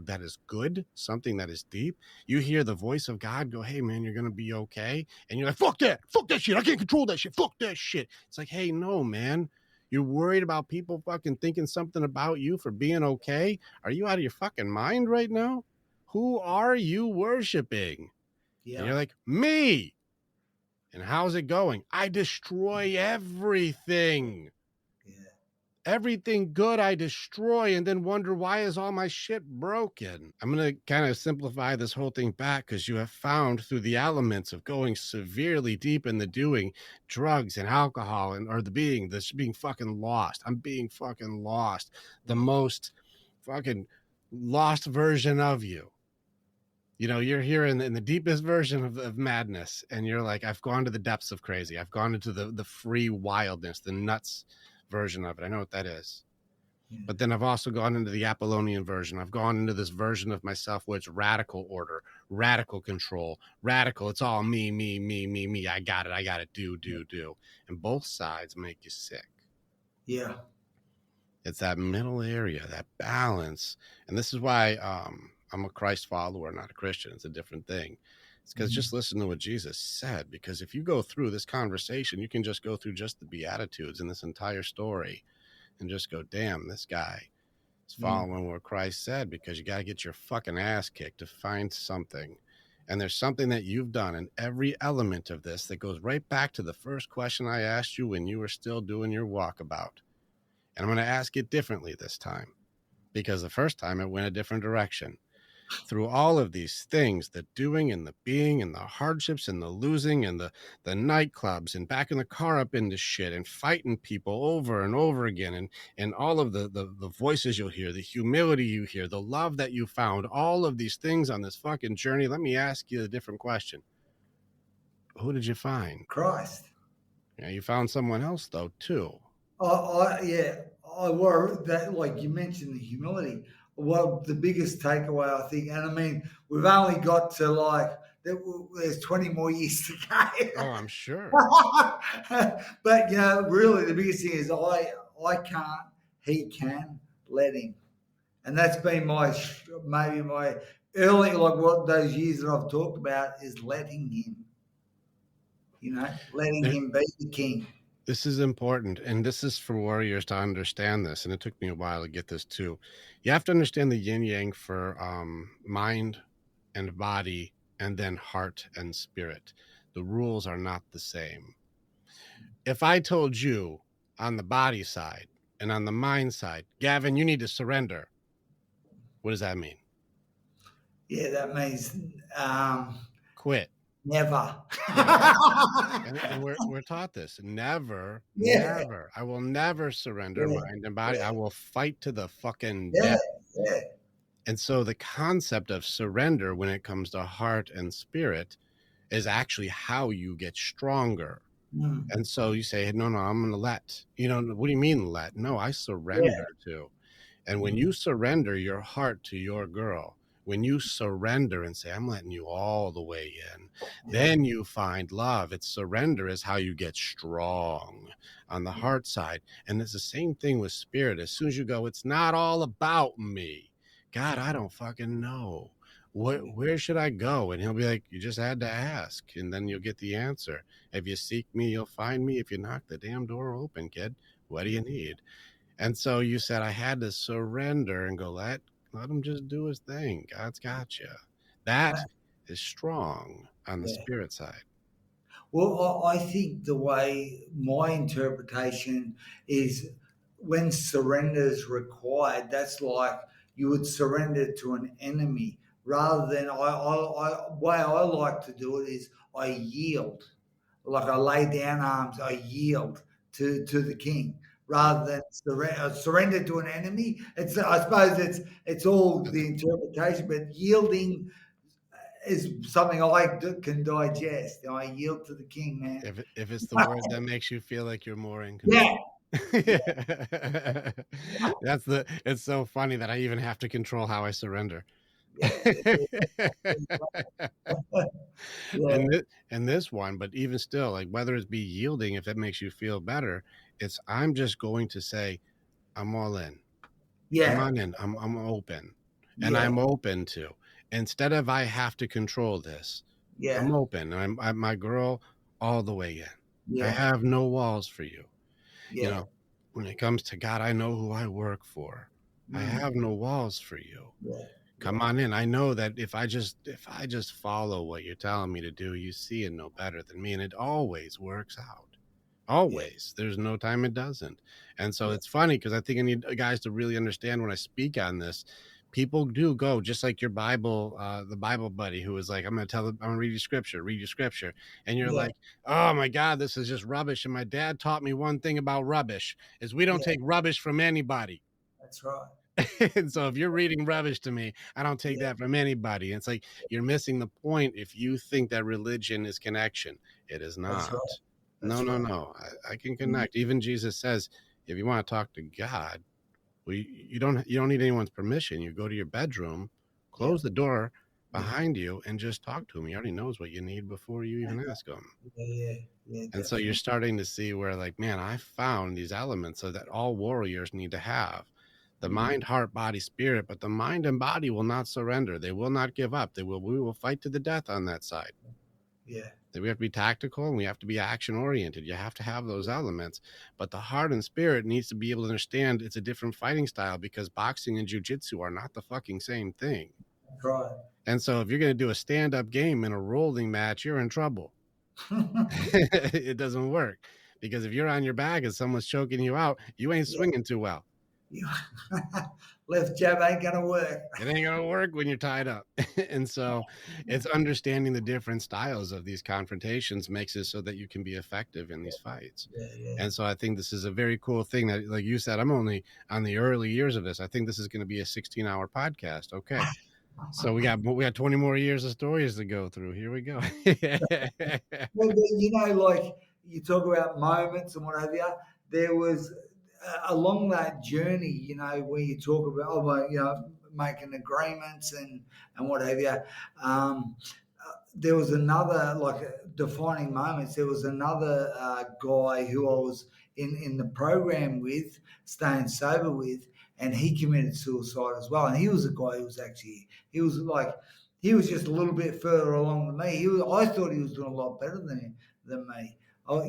good, something that is deep. You hear the voice of God go, hey, man, you're going to be okay. And you're like, fuck that shit. I can't control that shit. Fuck that shit. It's like, hey, no, man. You're worried about people fucking thinking something about you for being okay? Are you out of your fucking mind right now? Who are you worshiping? And you're like, me. And how's it going? I destroy everything. Everything good I destroy, and then wonder, why is all my shit broken? I'm going to kind of simplify this whole thing back, because you have found through the elements of going severely deep in the doing, drugs and alcohol, and or being fucking lost. I'm being fucking lost. The most fucking lost version of you. You know, you're here in the deepest version of madness, and you're like, I've gone to the depths of crazy. I've gone into the free wildness, the nuts version of it. I know what that is. But then I've also gone into the Apollonian version. I've gone into this version of myself where it's radical order, radical control, radical. It's all me, me, me, me, me. I got it. Do. And both sides make you sick. Yeah. It's that middle area, that balance. And this is why I'm a Christ follower, not a Christian. It's a different thing. It's because just listen to what Jesus said. Because if you go through this conversation, you can just go through just the Beatitudes in this entire story and just go, damn, this guy is following what Christ said, because you got to get your fucking ass kicked to find something. And there's something that you've done in every element of this that goes right back to the first question I asked you when you were still doing your walkabout. And I'm going to ask it differently this time, because the first time it went a different direction. Through all of these things, the doing and the being and the hardships and the losing and the nightclubs and backing the car up into shit and fighting people over and over again, and all of the voices you'll hear, the humility you hear, the love that you found, all of these things on this fucking journey. Let me ask you a different question. Who did you find? Christ. Yeah, you found someone else, though, too. I were that, like you mentioned, the humility. Well, the biggest takeaway, I think, and I mean, we've only got to there's 20 more years to go. Oh, I'm sure. But really, the biggest thing is I can't, he can, let him, and that's been maybe my early, like what those years that I've talked about is letting him. Letting him be the king. This is important, and this is for warriors to understand this, and it took me a while to get this too. You have to understand the yin-yang for mind and body, and then heart and spirit. The rules are not the same. if I told you on the body side and on the mind side, Gavin, you need to surrender, what does that mean? Yeah, that means Quit. never. Yeah. And we're taught this. Never, Yeah, never. I will never surrender yeah, mind and body. I yeah, will fight to the fucking yeah, death. yeah. And so the concept of surrender when it comes to heart and spirit is actually how you get stronger. Mm, And so you say, no, I'm going to let. What do you mean let? No, I yeah. surrender to. And when Mm, you surrender your heart to your girl, when you surrender and say, I'm letting you all the way in, yeah, then you find love. It's surrender is how you get strong on the heart side. And it's the same thing with spirit. As soon as you go, it's not all about me. God, I don't fucking know. Where should I go? And he'll be like, you just had to ask. And then you'll get the answer. If you seek me, you'll find me. If you knock the damn door open, kid, what do you need? And so you said I had to surrender and go, let him just do his thing. God's got you. That is strong on the yeah. spirit side. Well, I think the way my interpretation is when surrender is required, that's like you would surrender to an enemy rather than way I like to do it is I yield. Like I lay down arms, I yield to the king Yeah. rather than surrender to an enemy. It's I suppose it's all the interpretation, but yielding is something can digest. I yield to the king, man. If it's the word that makes you feel like you're more in Yeah, control. It's so funny that I even have to control how I surrender. yeah, yeah, and this one, but even still, like whether it be yielding, if it makes you feel better, it's I'm just going to say, I'm all in. Come yeah, on in. I'm open. And yeah, I'm open to. Instead of I have to control this, I'm yeah, open. I'm my girl all the way in. I yeah, have no walls for you. You yeah, know, when it comes to God, I know who I work for. I mm, have no walls for you. yeah, Come yeah, on in. I know that if I just follow what you're telling me to do, you see it no better than me. And it always works out. yeah, Always. There's no time it doesn't. And so yeah, it's funny because I think I need guys to really understand when I speak on this. People do go just like your Bible, the Bible buddy who was like, I'm gonna read you scripture. And you're yeah, like, oh my God, this is just rubbish. And my dad taught me one thing about rubbish is we don't yeah. take rubbish from anybody. That's right. And so if you're reading rubbish to me, I don't take Yeah, that from anybody. It's like you're missing the point if you think that religion is connection. It is that's right. not. No, That's no, right. no. I can Mm, connect. Even Jesus says, if you want to talk to God, well, you don't need anyone's permission. You go to your bedroom, yeah, close the door yeah, behind you, and just talk to him. He already knows what you need before you even ask him. yeah, yeah, yeah, And so you're definitely. starting to see where, like, man, I found these elements so that all warriors need to have the Mm, mind, heart, body, spirit, but the mind and body will not surrender. They will not give up. We will fight to the death on that side. yeah, That we have to be tactical and we have to be action oriented. You have to have those elements, but the heart and spirit needs to be able to understand it's a different fighting style because boxing and jujitsu are not the fucking same thing. that's right. And so if you're going to do a stand-up game in a rolling match, you're in trouble. It doesn't work because if you're on your back and someone's choking you out, you ain't Yeah, swinging too well. you, left jab ain't gonna work. It ain't gonna work when you're tied up. And so it's understanding the different styles of these confrontations makes it so that you can be effective in these fights. Yeah, yeah. And so I think this is a very cool thing that, like you said, I'm only on the early years of this. I think this is going to be a 16-hour podcast. Okay. So we got 20 more years of stories to go through. Here we go. Well, like you talk about moments and what have you. There was along that journey, where you talk about, making agreements and what have you. Um, there was another defining moments. There was another guy who I was in the program with, staying sober with, and he committed suicide as well. And he was a guy who was actually he was just a little bit further along than me. I thought he was doing a lot better than me. Oh,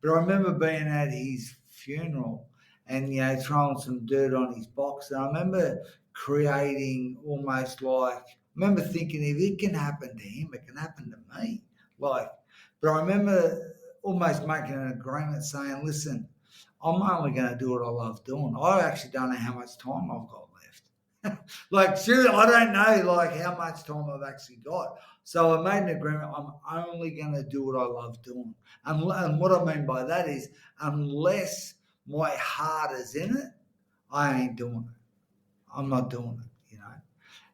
but I remember being at his funeral and throwing some dirt on his box, and I remember creating almost like. I remember thinking, if it can happen to him, it can happen to me. But I remember almost making an agreement saying, listen, I'm only going to do what I love doing. I actually don't know how much time I've got left. Like, seriously, I don't know like how much time I've actually got. So I made an agreement. I'm only going to do what I love doing. And what I mean by that is, unless my heart is in it, I ain't doing it. I'm not doing it, you know.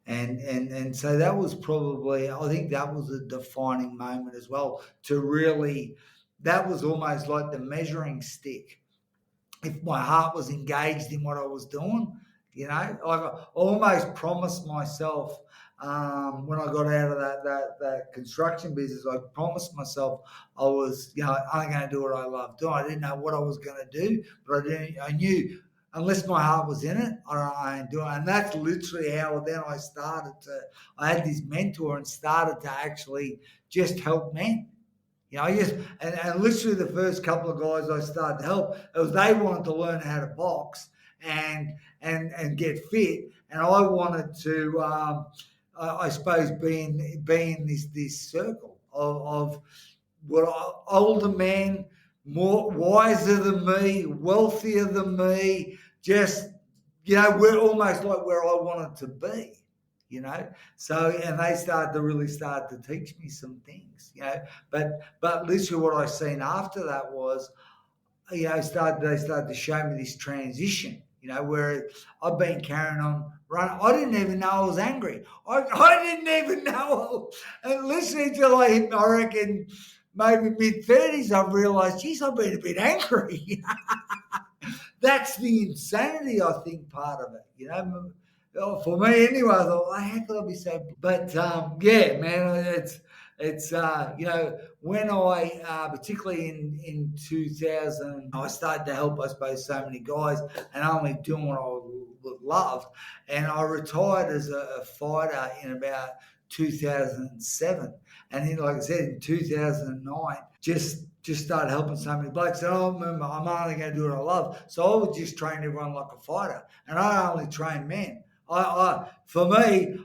And so that was probably, I think that was a defining moment as well, to really, that was almost like the measuring stick. If my heart was engaged in what I was doing, you know, like I almost promised myself, when I got out of that construction business, I promised myself I was, you know, only going to do what I love doing. I didn't know what I was going to do, but I knew unless my heart was in it, I ain't doing it. And that's literally how then I had this mentor and started to actually just help men. You know, and literally the first couple of guys I started to help, it was they wanted to learn how to box and get fit, and I wanted to, I suppose, be in this circle of what older men, more wiser than me, wealthier than me, just, you know, we're almost like where I wanted to be, you know. So, and they started to really start to teach me some things, you know. But literally what I seen after that was, you know, they started to show me this transition, you know, where I've been carrying on running. I didn't even know I was angry. I didn't even know. And listening to, like, I reckon maybe mid-30s, I've realised, geez, I've been a bit angry. That's the insanity, I think, part of it, you know. For me anyway, I thought, well, how could I be so? But yeah, man, it's you know, when I particularly in 2000, I started to help, I suppose, so many guys, and only doing what I loved, and I retired as a fighter in about 2007, and then, like I said, in 2009, just started helping so many blokes. And I remember, I'm only going to do what I love, so I would just train everyone like a fighter, and I only train men. For me,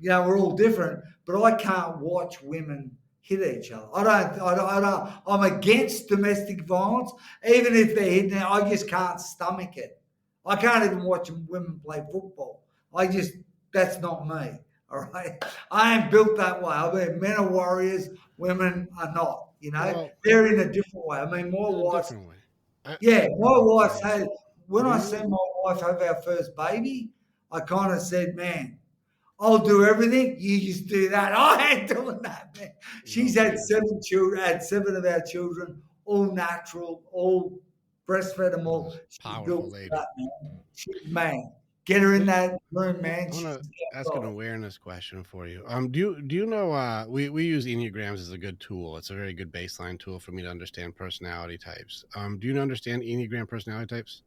you know, we're all different, but I can't watch women hit each other. I don't. I'm against domestic violence, even if they're hitting. I just can't stomach it. I can't even watch women play football. That's not me. All right, I ain't built that way. I mean, men are warriors, women are not. You know, Well, they're in a different way. I mean, my in a wife. different way. Yeah, my wife Okay. said, when Do I you? seen my wife have our first baby, I kind of said, man, I'll do everything. You just do that. I ain't doing that, man. She's No had kidding. 7 children, had 7 of our children, all natural, all breastfed them all. She's built Powerful for lady. that, man. Man, get her in that room, man. I want She's to ask an awareness question for you. Do you know? We use enneagrams as a good tool. It's a very good baseline tool for me to understand personality types. Do you understand enneagram personality types?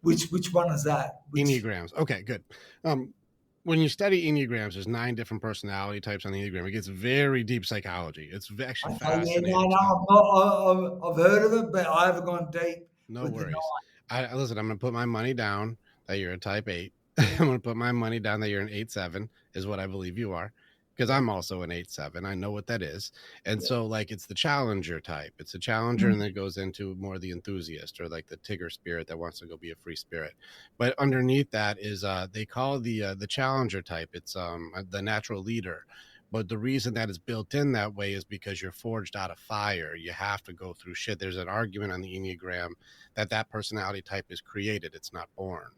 which one is that? Enneagrams. Okay, good. When you study enneagrams, there's 9 different personality types on the enneagram. It gets very deep psychology. It's actually Yeah, no, fascinating stuff. I've heard of it, but I haven't gone deep No with the worries. nine. Listen. I'm going to put my money down that you're a type 8. I'm going to put my money down that you're an 8-7 is what I believe you are, because I'm also an 8-7. I know what that is. And so, like, it's the challenger type. It's a challenger, and then it goes into more the enthusiast, or like the Tigger spirit that wants to go be a free spirit. But underneath that is they call the challenger type. It's the natural leader. But the reason that is built in that way is because you're forged out of fire. You have to go through shit. There's an argument on the Enneagram that personality type is created. It's not born.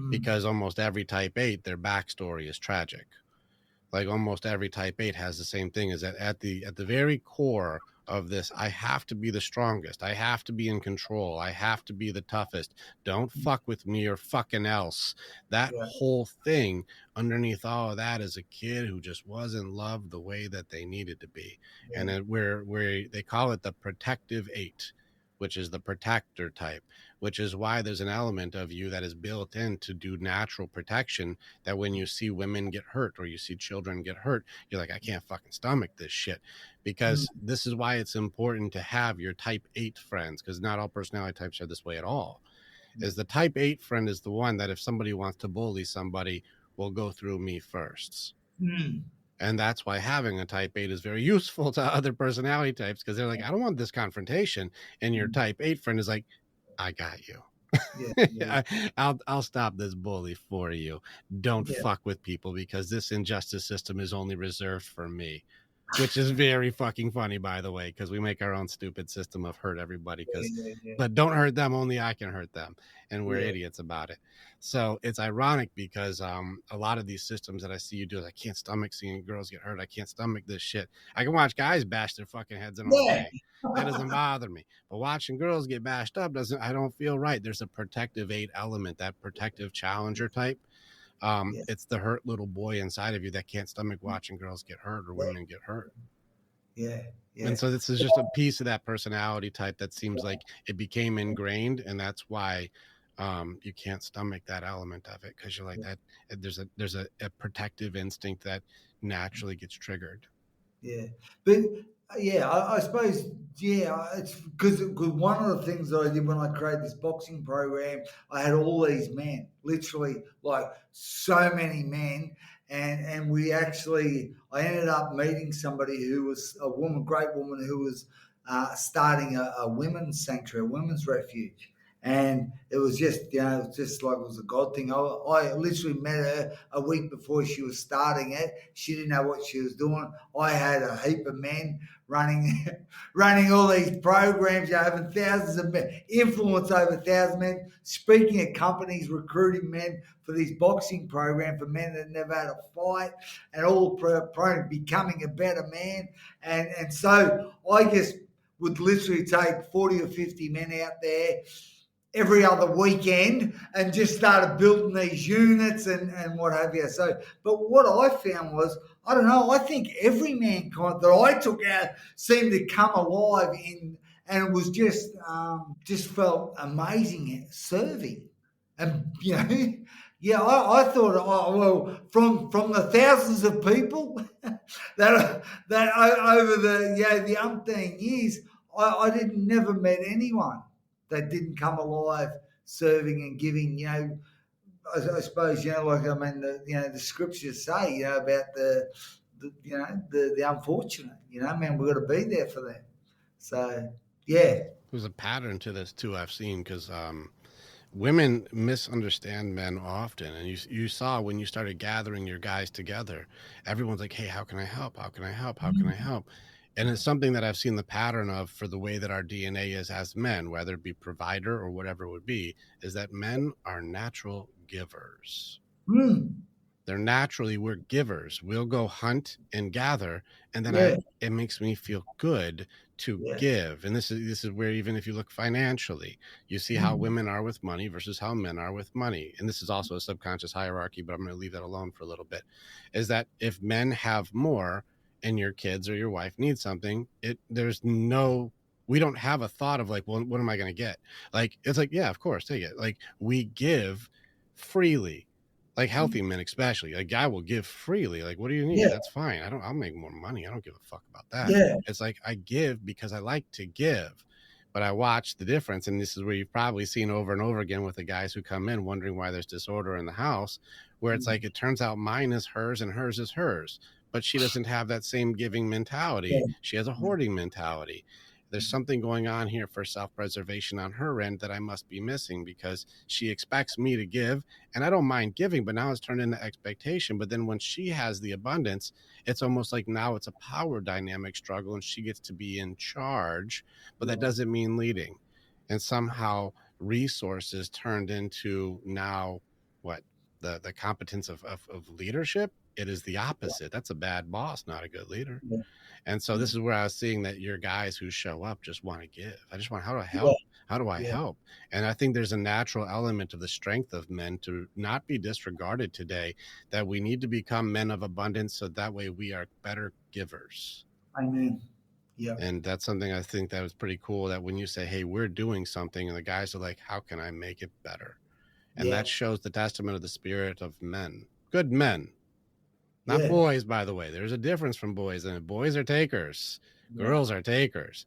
Because almost every type 8, their backstory is tragic. Like almost every type 8 has the same thing, is that at the very core of this, I have to be the strongest. I have to be in control. I have to be the toughest. Don't fuck with me or fucking else. That whole thing, underneath all of that, is a kid who just wasn't loved the way that they needed to be. And then where they call it the protective 8, which is the protector type, which is why there's an element of you that is built in to do natural protection, that when you see women get hurt or you see children get hurt, you're like, I can't fucking stomach this shit. Because this is why it's important to have your type 8 friends, because not all personality types are this way at all. Is the type 8 friend is the one that if somebody wants to bully somebody, will go through me first. And that's why having a type 8 is very useful to other personality types, because they're like, I don't want this confrontation. And your type 8 friend is like, I got you. Yeah, yeah, I'll stop this bully for you. Don't yeah, fuck with people, because this injustice system is only reserved for me. Which is very fucking funny, by the way, because we make our own stupid system of hurt everybody. yeah, But don't hurt them, only I can hurt them, and we're yeah, idiots about it. So it's ironic, because a lot of these systems that I see you do, I can't stomach seeing girls get hurt. I can't stomach this shit. I can watch guys bash their fucking heads in all yeah, day. That doesn't bother me. But watching girls get bashed up doesn't. I don't feel right. There's a protective 8 element, that protective challenger type. yeah, It's the hurt little boy inside of you that can't stomach watching girls get hurt or women get hurt. yeah, yeah, And so this is just a piece of that personality type that seems like it became ingrained, and that's why you can't stomach that element of it, because you're like that. There's a protective instinct that naturally gets triggered. yeah. But yeah, I suppose, yeah, it's because one of the things that I did when I created this boxing program, I had all these men, literally like so many men, and we actually, I ended up meeting somebody who was a woman, great woman, who was starting a women's sanctuary, a women's refuge. And it was just, you know, it was just like it was a God thing. I literally met her a week before she was starting it. She didn't know what she was doing. I had a heap of men running, running all these programs, you know, having thousands of men, influence over thousands of men, speaking at companies, recruiting men for this boxing program for men that never had a fight, and all becoming a better man. And so I just would literally take 40 or 50 men out there every other weekend and just started building these units and what have you. So, but what I found was, I don't know, I think every mankind that I took out seemed to come alive and it was just felt amazing at serving. And, you know, yeah, I thought, oh, well, from the thousands of people that over the umpteen years, I didn't never met anyone that didn't come alive serving and giving, you know, I suppose, you know, like, I mean, the scriptures say, you know, about the unfortunate, you know, man, we've got to be there for them. So, yeah. There's a pattern to this too, I've seen, because women misunderstand men often, and you saw when you started gathering your guys together, everyone's like, hey, how can I help, how can I help, how can I help? And it's something that I've seen the pattern of for the way that our DNA is as men, whether it be provider or whatever it would be, is that men are natural givers. Mm. They're naturally, we're givers. We'll go hunt and gather, and then Yeah. it makes me feel good to Yeah. give. And this is where, even if you look financially, you see how women are with money versus how men are with money. And this is also a subconscious hierarchy, but I'm going to leave that alone for a little bit. Is that if men have more and your kids or your wife needs something, we don't have a thought of like, well, what am I going to get? Like, it's like, yeah, of course, take it. Like, we give freely. Like healthy men, especially, a guy will give freely. Like, what do you need? Yeah. That's fine. I'll make more money. I don't give a fuck about that. Yeah. It's like, I give because I like to give, but I watch the difference. And this is where you've probably seen over and over again with the guys who come in wondering why there's disorder in the house, where it's like, it turns out mine is hers and hers is hers, but she doesn't have that same giving mentality. Yeah. She has a hoarding mentality. There's something going on here for self-preservation on her end that I must be missing, because she expects me to give, and I don't mind giving, but now it's turned into expectation. But then when she has the abundance, it's almost like now it's a power dynamic struggle, and she gets to be in charge, but that doesn't mean leading. And somehow resources turned into now what? The competence of leadership. It is the opposite. That's a bad boss, not a good leader. Yeah. And so this is where I was seeing that your guys who show up just want to give. I just want, how do I help? How do I help? And I think there's a natural element of the strength of men to not be disregarded today, that we need to become men of abundance, so that way we are better givers. Amen. Yeah. And that's something I think that was pretty cool, that when you say, hey, we're doing something, and the guys are like, how can I make it better? And that shows the testament of the spirit of men, good men. Not boys, by the way. There's a difference from boys, and boys are takers, girls are takers,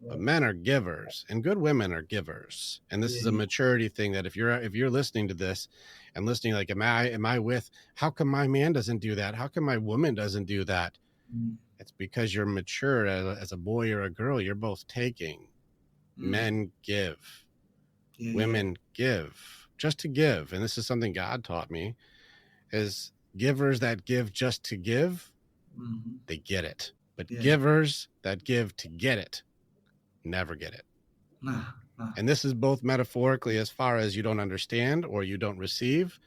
but men are givers, and good women are givers. And this is a maturity thing, that if you're listening to this and listening, like, am I with, how come my man doesn't do that? How come my woman doesn't do that? It's because you're mature as a boy or a girl. You're both taking. Men give, women give, just to give. And this is something God taught me, is givers that give just to give, they get it. But givers that give to get it never get it. And this is both metaphorically, as far as you don't understand or you don't receive,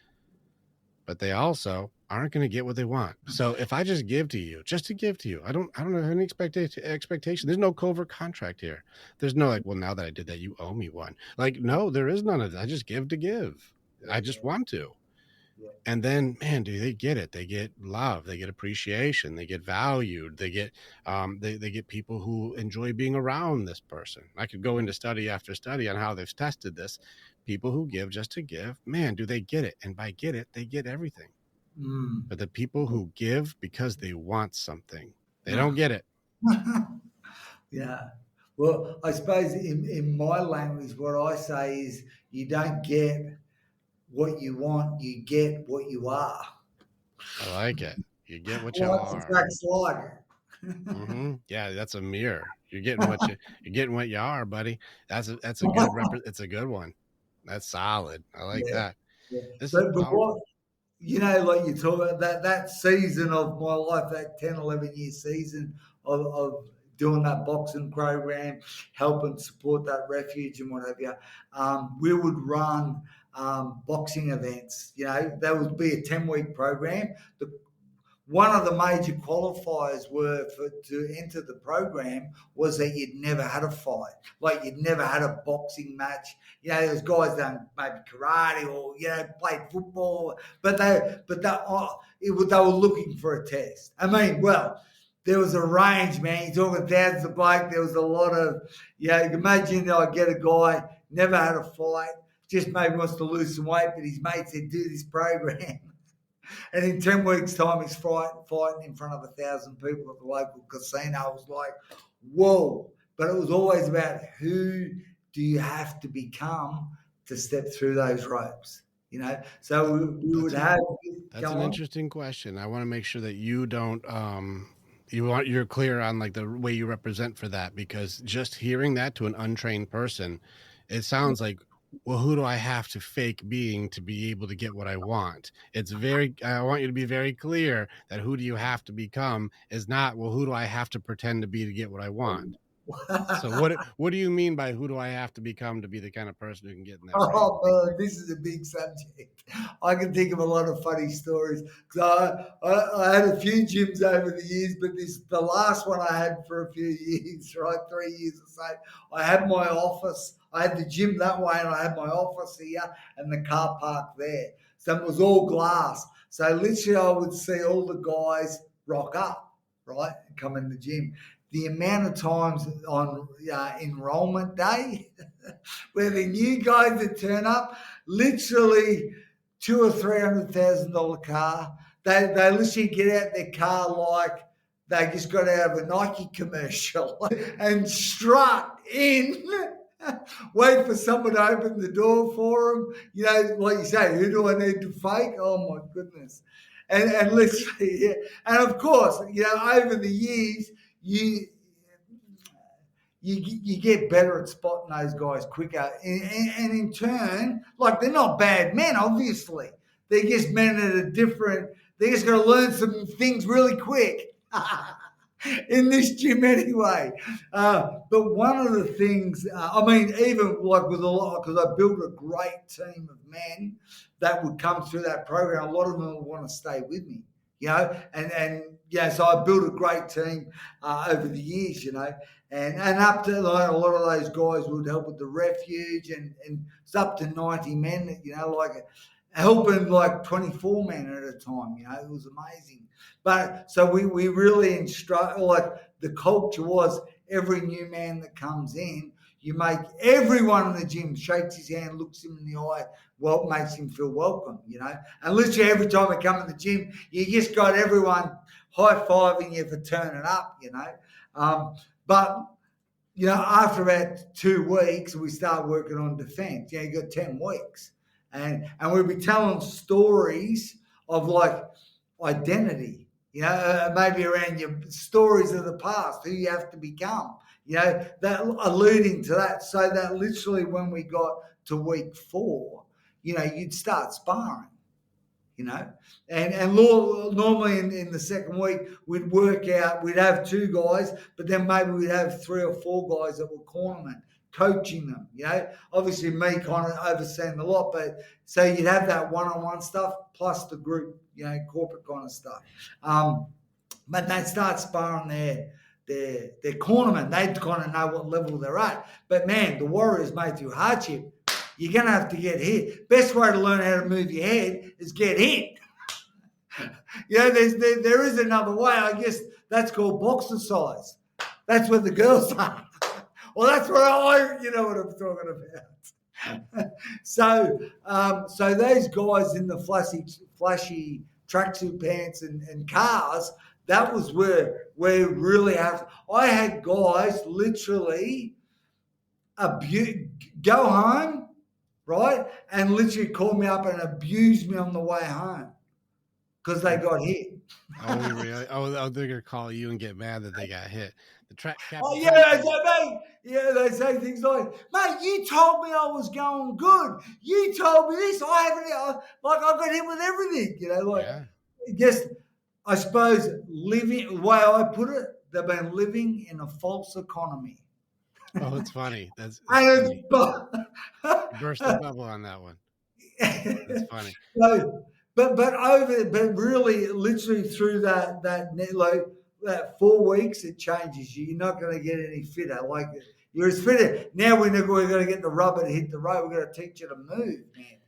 but they also aren't going to get what they want. So if I just give to you, just to give to you, I don't have any expectation. There's no covert contract here. There's no like, well, now that I did that, you owe me one. Like, no, there is none of that. I just give to give. I just want to. And then, man, do they get it? They get love, they get appreciation, they get valued, they get they get people who enjoy being around this person. I could go into study after study on how they've tested this. People who give just to give, man, do they get it? And by get it, they get everything. But the people who give because they want something, they don't get it. Yeah. Well, I suppose in my language, what I say is you don't get what you want, you get what you are. I like it. You get what you Well, are. that's like Yeah, that's a mirror. You're getting what you are, buddy. That's a good it's a good one. That's solid. I like that. Yeah. This But is powerful. what, you know, like you talk about that season of my life, that 10, 11-year season of doing that boxing program, helping support that refuge and what have you, we would run boxing events. You know, that would be a 10-week program. One of the major qualifiers to enter the program was that you'd never had a fight, like you'd never had a boxing match. You know, there's guys done maybe karate or played football, but they were looking for a test. I mean, well, there was a range, man. You're talking thousands of blokes. There was a lot of, you can imagine I get a guy never had a fight, just maybe wants to lose some weight, but his mate said do this program. And in 10 weeks' time, he's fighting in front of 1,000 people at the local casino. I was like, whoa. But it was always about who do you have to become to step through those ropes, So we would have... That's an interesting question. I want to make sure that you don't... you're clear on like the way you represent for that, because just hearing that to an untrained person, it sounds like, well, who do I have to fake being to be able to get what I want? I want you to be very clear that who do you have to become is not, well, who do I have to pretend to be to get what I want? So what do you mean by who do I have to become to be the kind of person who can get in that man, this is a big subject. I can think of a lot of funny stories, because I had a few gyms over the years, but the last one I had for a few years, right, 3 years or so. I had my office. I had the gym that way, and I had my office here and the car park there. So it was all glass. So literally, I would see all the guys rock up, right, and come in the gym. The amount of times on enrollment day where the new guys that turn up, literally $200,000 or $300,000 car, they literally get out their car like they just got out of a Nike commercial and strut in. Wait for someone to open the door for them. Like you say, who do I need to fake? Oh my goodness. And literally, yeah. And of course, over the years, you get better at spotting those guys quicker. And in turn, like, they're not bad men, obviously. They're just men they're just going to learn some things really quick. In this gym anyway. But one of the things, even like with a lot, because I built a great team of men that would come through that program, a lot of them would want to stay with me, so I built a great team over the years, and up to like a lot of those guys would help with the refuge, and it's up to 90 men, helping like 24 men at a time, it was amazing. But so we really instruct, like, the culture was every new man that comes in, you make everyone in the gym shakes his hand, looks him in the eye, makes him feel welcome, And literally every time I come in the gym, you just got everyone high-fiving you for turning up, But, after about 2 weeks, we start working on defense. You got 10 weeks. and we'd be telling stories of like identity, maybe around your stories of the past, who you have to become, that alluding to that. So that literally when we got to week 4, you'd start sparring, and normally in the second week we'd work out, we'd have 2 guys, but then maybe we'd have 3 or 4 guys that were cornermen coaching them, obviously me kind of overseeing a lot, but so you'd have that one-on-one stuff plus the group, corporate kind of stuff. But they'd start sparring their cornermen. They'd kind of know what level they're at. But man, the Warriors made through hardship. You're going to have to get hit. Best way to learn how to move your head is get hit. There is another way. I guess that's called boxercise. That's what the girls are. Well, that's where you know what I'm talking about. So those guys in the flashy tracksuit pants and cars, that was where we really have. I had guys literally go home, right, and literally call me up and abuse me on the way home because they got hit. Oh, really? Oh, they're gonna call you and get mad that they got hit. The track captain. Oh yeah, they say things like, "Mate, you told me I was going good. You told me this. I haven't. Like I got hit with everything. I suppose the way I put it, they've been living in a false economy." Oh, it's funny. That's funny. Burst the bubble on that one. That's funny. But really, literally through that 4 weeks, it changes you. You're not going to get any fitter. Like you're as fitter now. We're going to get the rubber to hit the road. We're going to teach you to move, man.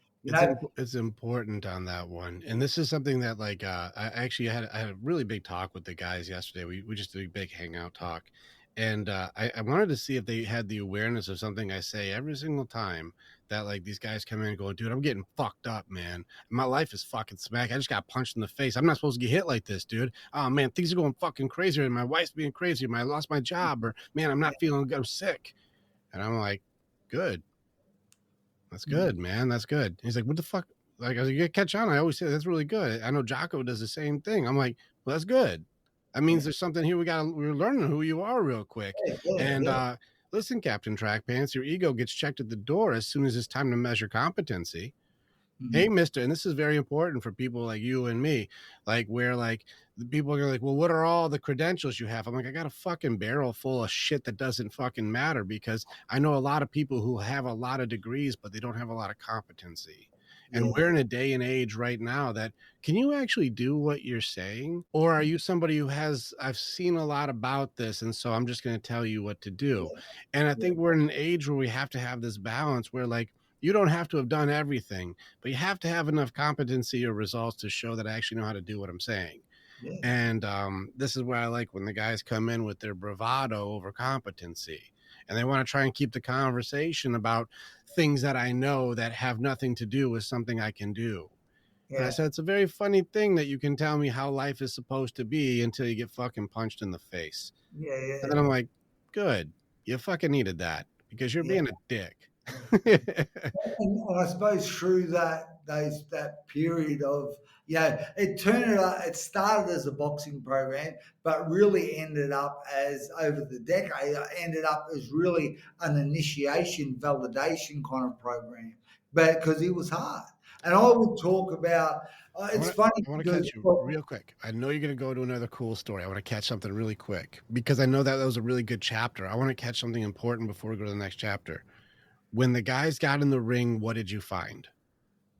It's important on that one, and this is something that I actually had a really big talk with the guys yesterday. We just did a big hangout talk, and I wanted to see if they had the awareness of something I say every single time that these guys come in and go, dude, I'm getting fucked up, man. My life is fucking smack. I just got punched in the face. I'm not supposed to get hit like this, dude. Oh man, things are going fucking crazy, and my wife's being crazy, or I lost my job, or man, I'm not feeling good, I'm sick. And I'm like, good. That's good, man. That's good. He's like, what the fuck? I was like, you catch on. I always say that's really good. I know Jocko does the same thing. I'm like, well, that's good. That means there's something here. We're learning who you are real quick. Listen, Captain Track Pants, your ego gets checked at the door as soon as it's time to measure competency. Mm-hmm. Hey, mister, and this is very important for people like you and me, where the people are like, well, what are all the credentials you have? I'm like, I got a fucking barrel full of shit that doesn't fucking matter, because I know a lot of people who have a lot of degrees, but they don't have a lot of competency. And we're in a day and age right now that, can you actually do what you're saying? Or are you somebody who I've seen a lot about this, and so I'm just going to tell you what to do. And I think we're in an age where we have to have this balance where you don't have to have done everything, but you have to have enough competency or results to show that I actually know how to do what I'm saying. Yeah. And this is where I like when the guys come in with their bravado over competency. And they want to try and keep the conversation about things that I know that have nothing to do with something I can do. Yeah. And I said, it's a very funny thing that you can tell me how life is supposed to be until you get fucking punched in the face. Yeah. And then I'm like, good. You fucking needed that because you're being a dick. And I suppose through that period of, it started as a boxing program, but really ended up as, over the decade, ended up as really an initiation, validation kind of program, but because it was hard. And I would talk about, funny. I want to catch you real quick. I know you're going to go to another cool story. I want to catch something really quick because I know that was a really good chapter. I want to catch something important before we go to the next chapter. When the guys got in the ring, what did you find?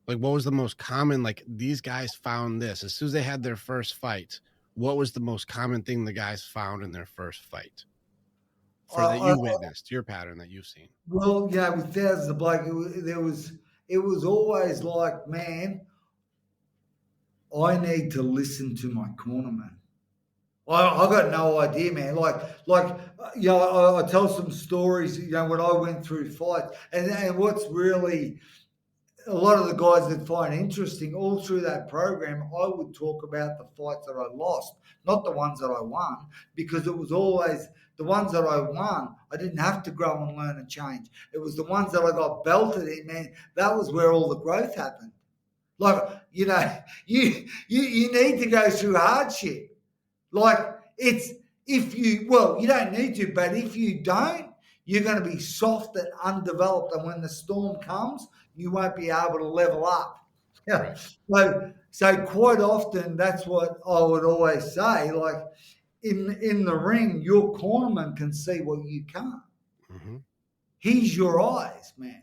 What was the most common, these guys found this? As soon as they had their first fight, what was the most common thing the guys found in their first fight? That you witnessed, your pattern that you've seen. Well, with thousands of blokes, it was always like, man, I need to listen to my cornerman. I got no idea, man. I tell some stories, when I went through fights, and what's really a lot of the guys that find interesting all through that program, I would talk about the fights that I lost, not the ones that I won, because it was always the ones that I won, I didn't have to grow and learn and change. It was the ones that I got belted in, man. That was where all the growth happened. Like, you know, you need to go through hardship. Like, it's, if you, well, you don't need to, but if you don't, you're going to be soft and undeveloped. And when the storm comes, you won't be able to level up. Right. So quite often, that's what I would always say. Like, in the ring, your cornerman can see what you can't. Mm-hmm. He's your eyes, man.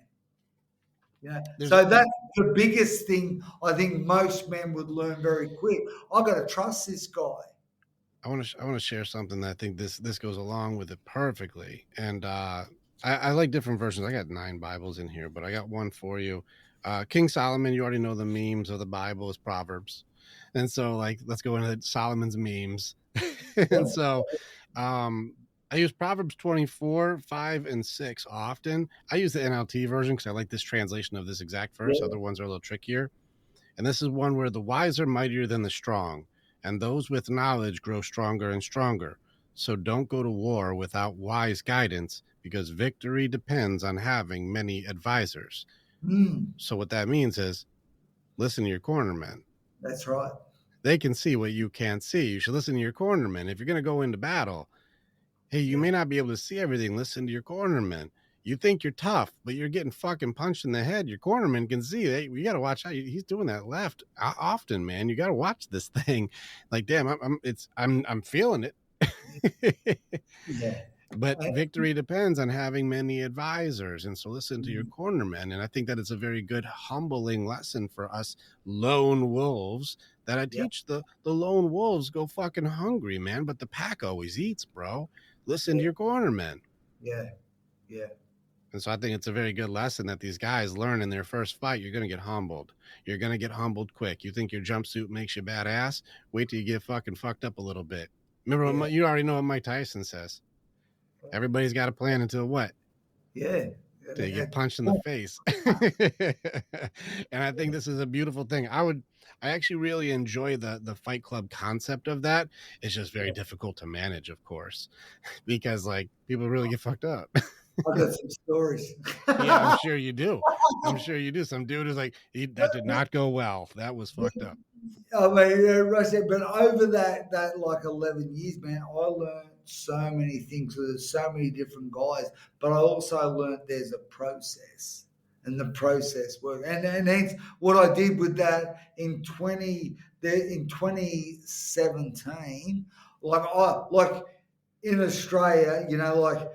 Yeah. There's So that's the biggest thing I think most men would learn very quick. I got to trust this guy. I want to share something that I think this goes along with it perfectly. And I like different versions. I got 9 Bibles in here, but I got one for you. King Solomon, you already know the memes of the Bible is Proverbs. And so, like, let's go into Solomon's memes. And so I use Proverbs 24, 5, and 6 often. I use the NLT version because I like this translation of this exact verse. Other ones are a little trickier. And this is one where the wise are mightier than the strong, and those with knowledge grow stronger and stronger. So don't go to war without wise guidance, because victory depends on having many advisors. So what that means is, listen to your cornermen. That's right. They can see what you can't see. You should listen to your cornermen. If you're going to go into battle, hey, you may not be able to see everything. Listen to your cornermen. You think you're tough, but you're getting fucking punched in the head. Your cornerman can see that. You got to watch out. He's doing that left often, man. You got to watch this thing. Like, damn, I'm feeling it. Yeah. But victory depends on having many advisors. And so listen to your cornermen. And I think that it's a very good, humbling lesson for us lone wolves that I teach the lone wolves go fucking hungry, man. But the pack always eats, bro. Listen to your cornermen. Yeah. Yeah. And so I think it's a very good lesson that these guys learn in their first fight. You're going to get humbled. You're going to get humbled quick. You think your jumpsuit makes you badass? Wait till you get fucking fucked up a little bit. Remember, you already know what Mike Tyson says. Everybody's got a plan until what? Yeah. Till you get punched in the face. And I think this is a beautiful thing. I actually really enjoy the Fight Club concept of that. It's just very difficult to manage, of course, because like people really get fucked up. I got some stories. Yeah, I'm sure you do. I'm sure you do. Some dude is like, that did not go well. That was fucked up. I mean, but over that like 11 years, man, I learned so many things. There's so many different guys, but I also learned there's a process, and the process work. And hence what I did with that in 2017, like in Australia, you know, like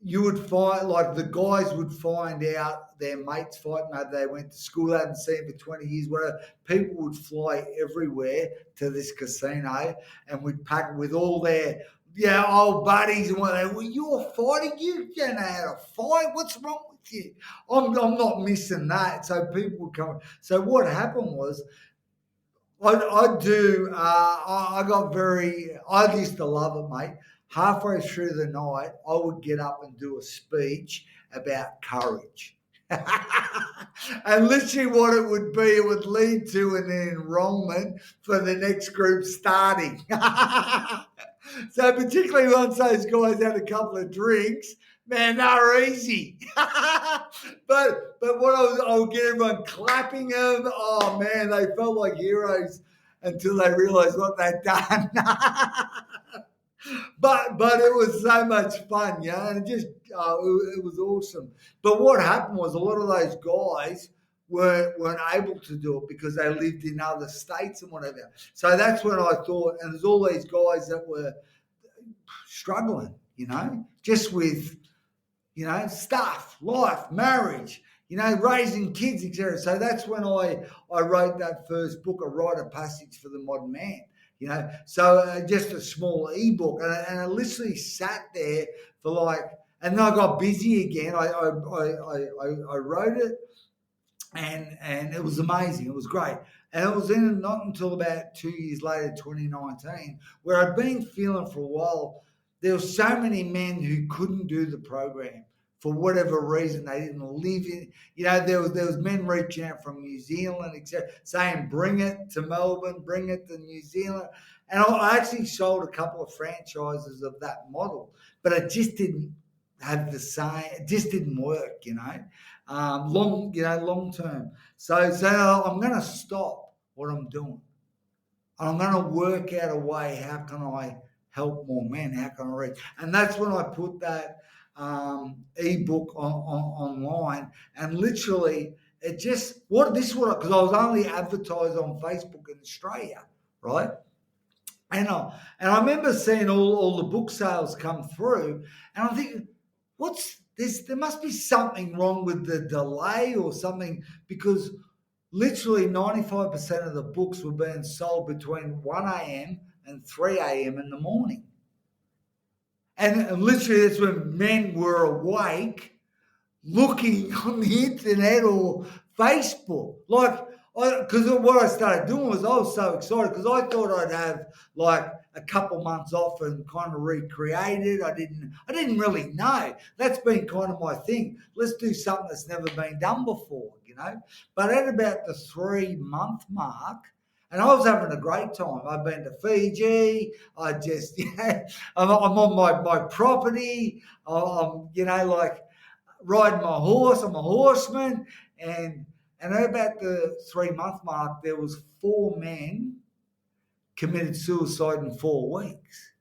you would find, like the guys would find out their mates fighting, maybe they went to school, they hadn't seen for 20 years, whatever. People would fly everywhere to this casino and would pack with all their old buddies and whatever. Well, you're fighting, you don't know how to fight. What's wrong with you? I'm not missing that. So people would come. So what happened was, I used to love it, mate. Halfway through the night, I would get up and do a speech about courage. And literally what it would be, it would lead to an enrollment for the next group starting. So particularly once those guys had a couple of drinks, man, they're easy. But what I would get everyone clapping them. Oh, man, they felt like heroes until they realised what they'd done. But it was so much fun, you know, and it was awesome. But what happened was a lot of those guys weren't able to do it because they lived in other states and whatever. So that's when I thought, and there's all these guys that were struggling, you know, just with, you know, stuff, life, marriage, you know, raising kids, etc. So that's when I wrote that first book, A Rite of Passage for the Modern Man. You know, so just a small ebook, and I literally sat there for like, and then I got busy again. I wrote it, and it was amazing. It was great, and it was not until about 2 years later, 2019, where I'd been feeling for a while. There were so many men who couldn't do the program for whatever reason. They didn't live in, you know, there was men reaching out from New Zealand, etc., saying, bring it to Melbourne, bring it to New Zealand. And I actually sold a couple of franchises of that model. but it just didn't have the same. It just didn't work, long term. So I'm going to stop what I'm doing. I'm going to work out a way. How can I help more men? How can I reach? And that's when I put that ebook online, and literally it just because I was only advertised on Facebook in Australia, right? And I remember seeing all the book sales come through, and I'm thinking, what's this? There must be something wrong with the delay or something, because literally 95% of the books were being sold between 1 a.m. and 3 a.m. in the morning. And literally that's when men were awake looking on the internet or Facebook. Because what I started doing was I was so excited because I thought I'd have like a couple months off and kind of recreate it. I didn't really know. That's been kind of my thing. Let's do something that's never been done before, But at about the 3-month mark, and I was having a great time. I've been to Fiji. I just, I'm on my property. I'm, riding my horse. I'm a horseman. And at about the 3-month mark, there was 4 men committed suicide in 4 weeks.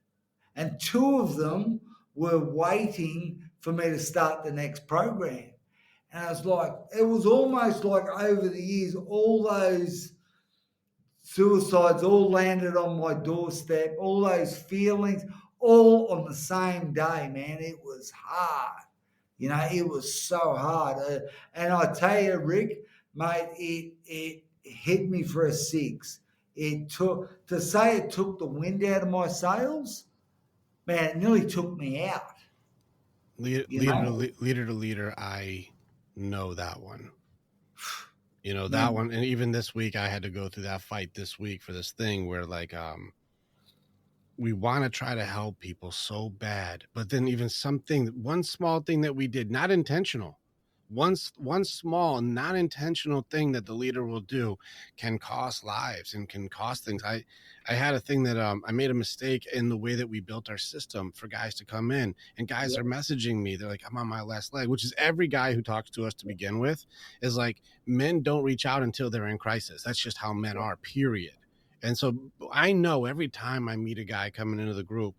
And 2 of them were waiting for me to start the next program. And I was like, it was almost like over the years, all those suicides all landed on my doorstep, all those feelings, all on the same day, man. It was hard. It was so hard. And I tell you, Rick, mate, it hit me for a 6. It took the wind out of my sails, man, it nearly took me out. Leader to leader, I know that one. That one. And even this week, I had to go through that fight this week for this thing where we want to try to help people so bad, but then even one small thing that we did, not intentional, one small not intentional thing that the leader will do can cost lives and can cost things. I had a thing that I made a mistake in the way that we built our system for guys to come in, and guys are messaging me. They're like, I'm on my last leg, which is every guy who talks to us to begin with is like, men don't reach out until they're in crisis. That's just how men are, period. And so I know every time I meet a guy coming into the group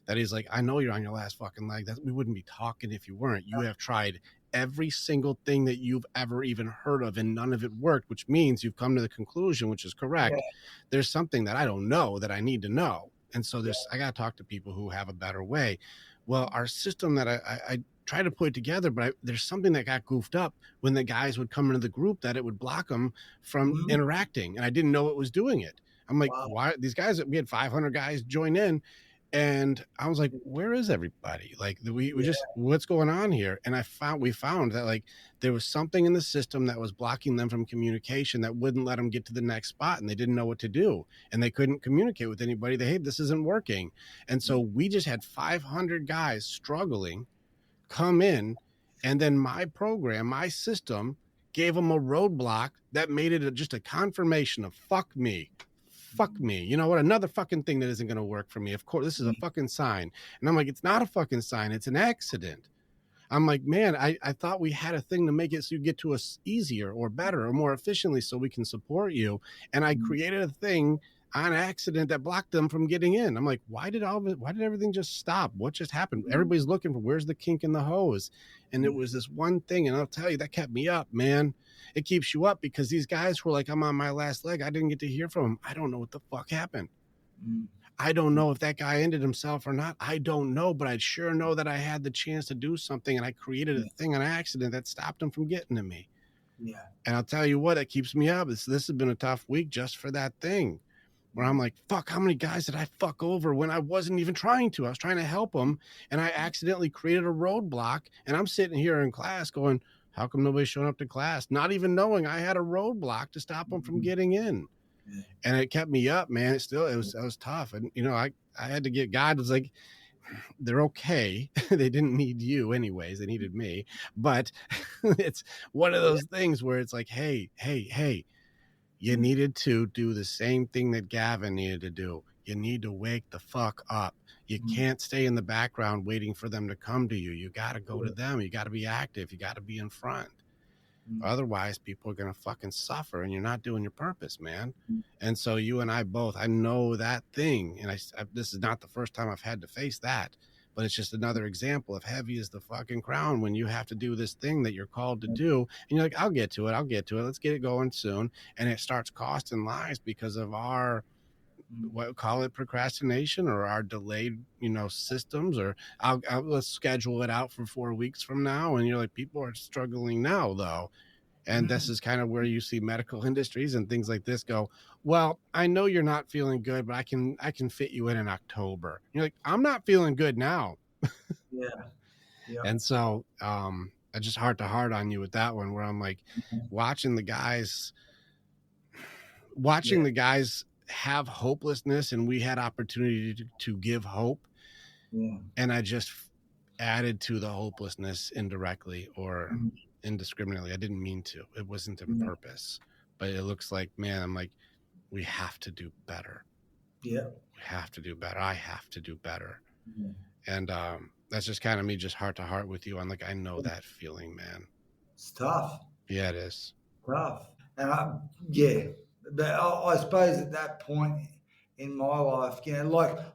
that he's like, I know you're on your last fucking leg. We wouldn't be talking if you weren't. You have tried every single thing that you've ever even heard of, and none of it worked, which means you've come to the conclusion, which is correct. Yeah. There's something that I don't know that I need to know. And so I got to talk to people who have a better way. Well, our system that I try to put it together, but there's something that got goofed up when the guys would come into the group that it would block them from interacting. And I didn't know it was doing it. I'm like, why these guys? We had 500 guys join in, and I was like, where is everybody? Like, we just, what's going on here? And we found that there was something in the system that was blocking them from communication that wouldn't let them get to the next spot, and they didn't know what to do, and they couldn't communicate with anybody. Hey, this isn't working. And so we just had 500 guys struggling come in, and then my program, my system gave them a roadblock that made it just a confirmation of fuck me. You know what? Another fucking thing that isn't going to work for me. Of course, this is a fucking sign. And I'm like, it's not a fucking sign. It's an accident. I'm like, man, I thought we had a thing to make it so you get to us easier or better or more efficiently so we can support you. And I created a thing on accident that blocked them from getting in. I'm like, why did everything just stop? What just happened? Everybody's looking for where's the kink in the hose. And it was this one thing. And I'll tell you, that kept me up, man. It keeps you up because these guys were like, I'm on my last leg. I didn't get to hear from them. I don't know what the fuck happened. I don't know if that guy ended himself or not. I don't know, but I sure know that I had the chance to do something, and I created a thing on accident that stopped him from getting to me. Yeah. And I'll tell you what, it keeps me up. This has been a tough week just for that thing where I'm like, fuck, how many guys did I fuck over when I wasn't even trying to? I was trying to help them, and I accidentally created a roadblock, and I'm sitting here in class going, how come nobody's showing up to class? Not even knowing I had a roadblock to stop them from getting in. And it kept me up, man. It was tough. And, I had to get, God was like, they're okay. They didn't need you anyways. They needed me. But it's one of those things where it's like, hey, you needed to do the same thing that Gavin needed to do. You need to wake the fuck up. You can't stay in the background waiting for them to come to you. You got to go to them. You got to be active. You got to be in front. Otherwise, people are going to fucking suffer, and you're not doing your purpose, man. And so you and I both, I know that thing. And this is not the first time I've had to face that, but it's just another example of heavy as the fucking crown when you have to do this thing that you're called to do. And you're like, I'll get to it. Let's get it going soon. And it starts costing lives because of our, what call it, procrastination, or our delayed, systems, or let's schedule it out for 4 weeks from now. And you're like, people are struggling now though. And this is kind of where you see medical industries and things like this go, well, I know you're not feeling good, but I can fit you in October. You're like, I'm not feeling good now. Yeah. And so I just heart to heart on you with that one, where I'm like, watching the guys have hopelessness, and we had opportunity to give hope. And I just added to the hopelessness indirectly or indiscriminately. I didn't mean to. It wasn't on purpose. But it looks like, man, I'm like, we have to do better. Yeah. We have to do better. I have to do better. And that's just kind of me, just heart to heart with you. I'm like, I know that feeling, man. It's tough. Yeah, it is. Tough. And but I suppose at that point in my life,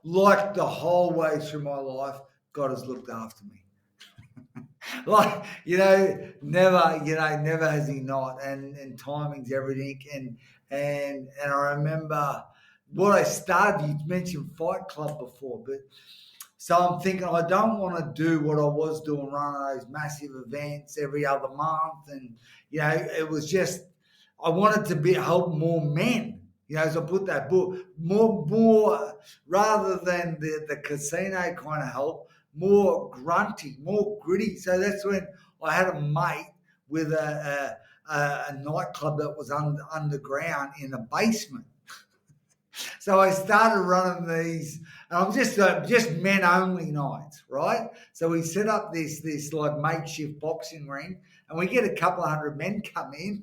like the whole way through my life, God has looked after me. Never has he not. And timing's everything. And I remember what I started, you mentioned Fight Club before, but so I'm thinking I don't want to do what I was doing, running those massive events every other month. And, it was just, I wanted to help more men. So I put that book, more rather than the casino kind of help, more grunty, more gritty. So that's when I had a mate with a nightclub that was underground in a basement. So I started running these, and I'm just men only nights, right? So we set up this like makeshift boxing ring, and we get a couple of hundred men come in,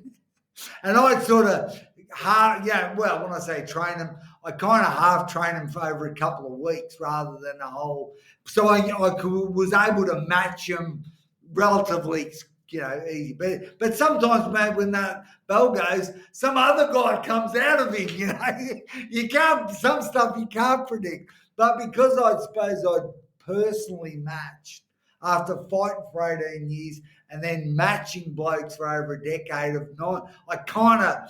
and I'd sort of when I say train them, I kind of half train them for over a couple of weeks rather than a whole. So I was able to match them relatively, easy. But sometimes, man, when that bell goes, some other guy comes out of him. You can't, some stuff you can't predict. But because I suppose I'd personally matched after fighting for 18 years and then matching blokes for over a decade of nine, I kind of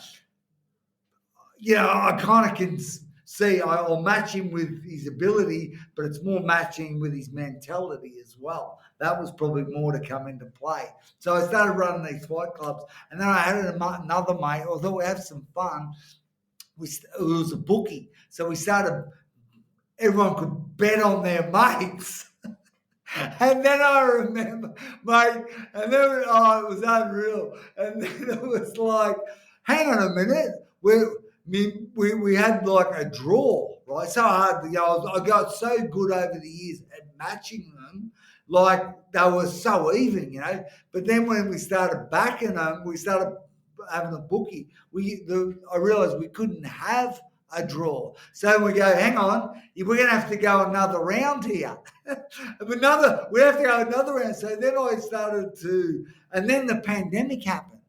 can see I'll match him with his ability, but it's more matching with his mentality as well. That was probably more to come into play. So I started running these fight clubs, and then I had another mate. Although we have some fun, it was a bookie. So we started. Everyone could bet on their mates. And then I remember, mate, and then it was unreal. And then it was like, hang on a minute, we had like a draw, right? So hard, I got so good over the years at matching them, like they were so even, But then when we started backing them, we started having a bookie. I realised we couldn't have a draw. So we go, hang on, we're going to have to go another round here. We have to go another round. So then I started and then the pandemic happened.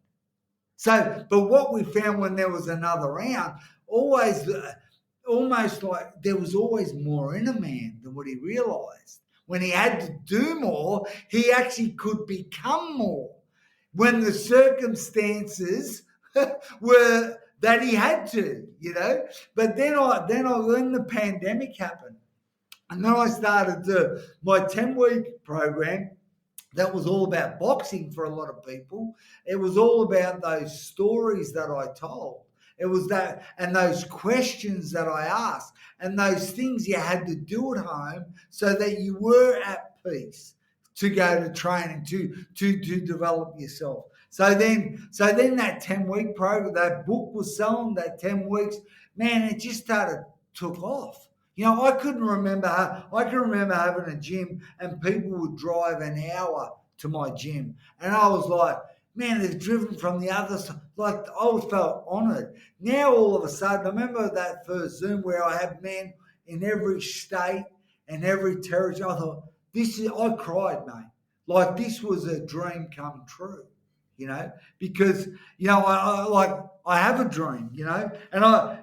So, but what we found when there was another round, almost like there was always more in a man than what he realised. When he had to do more, he actually could become more. When the circumstances were that he had to, But then when the pandemic happened, and then I started my 10-week program. That was all about boxing for a lot of people. It was all about those stories that I told. It was that, and those questions that I asked, and those things you had to do at home so that you were at peace to go to training, to develop yourself. So then that 10-week program, that book was selling, that 10 weeks, man, it just took off. I can remember having a gym and people would drive an hour to my gym. And I was like, man, they've driven from the other side. Like, I felt honoured. Now, all of a sudden, I remember that first Zoom where I had men in every state and every territory. I thought, I cried, mate. Like this was a dream come true, because, I have a dream,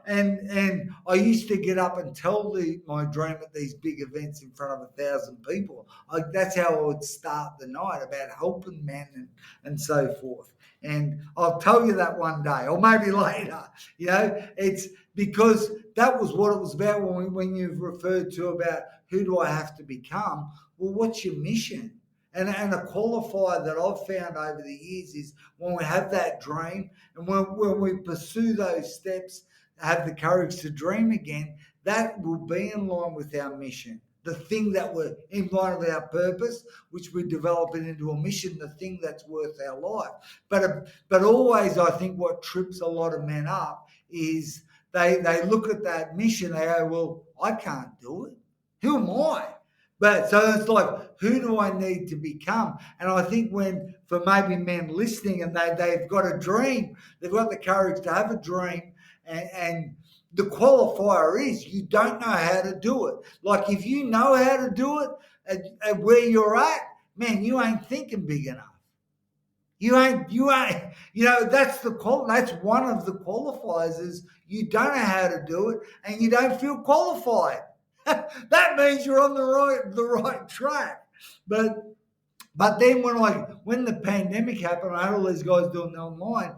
and I used to get up and tell my dream at these big events in front of 1,000 people. That's how I would start the night, about helping men and so forth. And I'll tell you that one day, or maybe later. It's because that was what it was about when you've referred to about who do I have to become. Well, what's your mission? And a qualifier that I've found over the years is when we have that dream and when we pursue those steps, have the courage to dream again, that will be in line with our mission. The thing that we're in line with our purpose, which we're developing into a mission, the thing that's worth our life. But always, I think what trips a lot of men up is they look at that mission, they go, well, I can't do it. Who am I? But so it's like, who do I need to become? And I think for maybe men listening and they've got a dream, they've got the courage to have a dream, and the qualifier is you don't know how to do it. Like if you know how to do it at where you're at, man, you ain't thinking big enough. You ain't, that's one of the qualifiers is you don't know how to do it and you don't feel qualified. That means you're on the right track. But then when the pandemic happened, I had all these guys doing it online.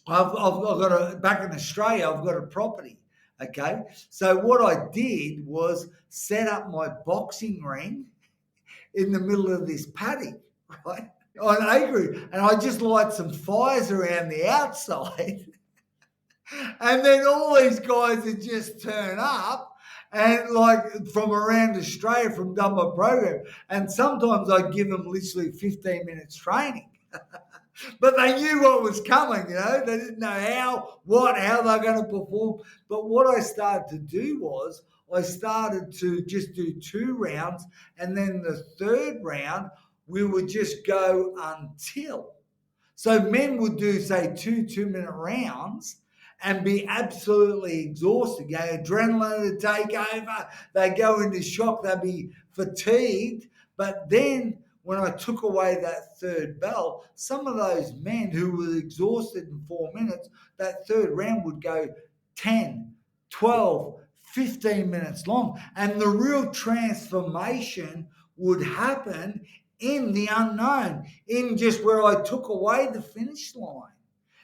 I've got back in Australia, I've got a property. Okay. So what I did was set up my boxing ring in the middle of this paddock, right? On acreage. And I just light some fires around the outside. And then all these guys would just turn up. And like from around Australia, from done my program, and sometimes I'd give them literally 15 minutes training, but they knew what was coming. They didn't know how they're going to perform. But what I started to do was I started to just do 2 rounds, and then the 3rd round we would just go until. So men would do say 2-minute rounds and be absolutely exhausted. Adrenaline would take over. They go into shock. They'd be fatigued. But then when I took away that 3rd bell, some of those men who were exhausted in 4 minutes, that 3rd round would go 10, 12, 15 minutes long. And the real transformation would happen in the unknown, in just where I took away the finish line.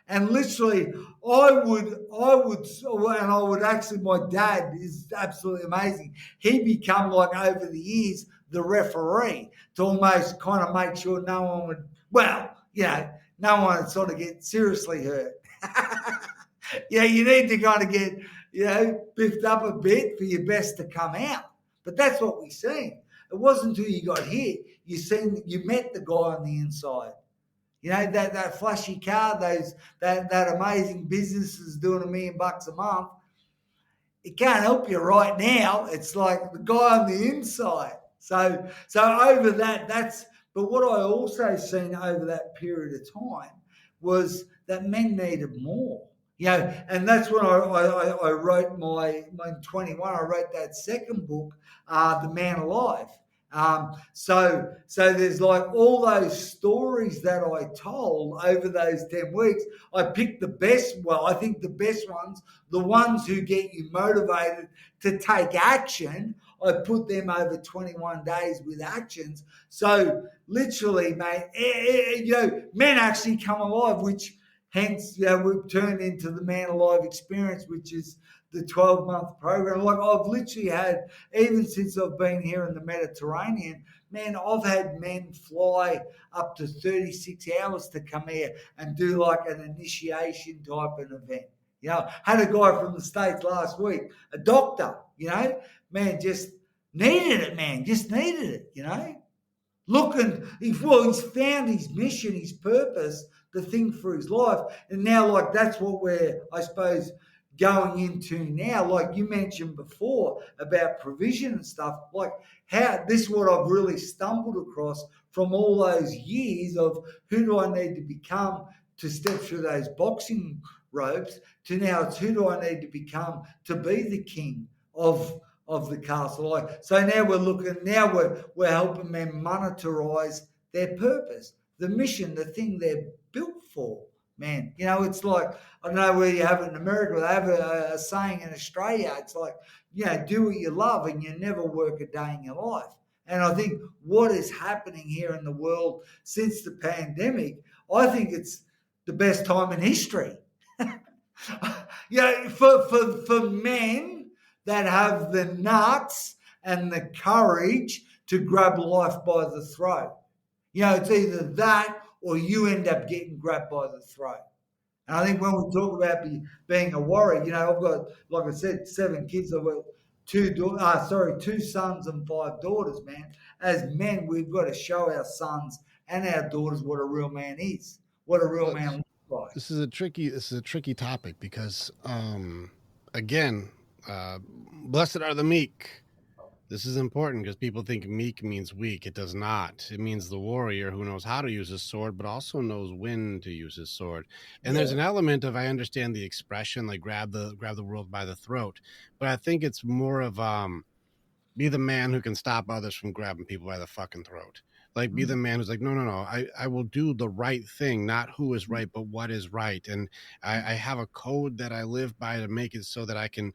And literally, I would actually, my dad is absolutely amazing. He become like over the years, the referee to almost kind of make sure no one would, no one would sort of get seriously hurt. You need to kind of get, biffed up a bit for your best to come out. But that's what we seen. It wasn't until you got hit, you met the guy on the inside. That flashy car, that amazing businesses doing $1 million a month. It can't help you right now. It's like the guy on the inside. So over but what I also seen over that period of time was that men needed more. And that's when I wrote in 21, I wrote that 2nd book, The Man Alive. So there's like all those stories that I told over those 10 weeks. I picked the best, I think the best ones, the ones who get you motivated to take action. I put them over 21 days with actions. So literally, mate, men actually come alive, which hence, we've turned into the Man Alive experience, which is the 12-month program. Like I've literally had, even since I've been here in the Mediterranean, man, I've had men fly up to 36 hours to come here and do like an initiation type of event. Had a guy from the States last week, a doctor, man, just needed it, looking, he's found his mission, his purpose, the thing for his life. And now, like, that's what we're, I suppose, going into now. Like you mentioned before about provision and stuff, like how this is what I've really stumbled across from all those years of who do I need to become to step through those boxing ropes to now it's who do I need to become to be the king of of the castle life. So now we're helping men monetize their purpose, the mission, the thing they're built for. Man, it's like, I don't know where you have it in America. They have a saying in Australia. It's like, do what you love and you never work a day in your life. And I think what is happening here in the world since the pandemic, I think it's the best time in history. For men that have the nuts and the courage to grab life by the throat. It's either that or you end up getting grabbed by the throat. And I think when we talk about being a warrior, I've got, like I said, 7 kids. I've got two sons and 5 daughters, man. As men, we've got to show our sons and our daughters what a real man is, what a real man looks like. This is a tricky topic because again, blessed are the meek. This is important because people think meek means weak. It does not. It means the warrior who knows how to use his sword, but also knows when to use his sword. And there's an element of, I understand the expression, like grab the world by the throat, but I think it's more of be the man who can stop others from grabbing people by the fucking throat. Like, be the man who's like, no, I will do the right thing, not who is right, but what is right. And I have a code that I live by to make it so that I can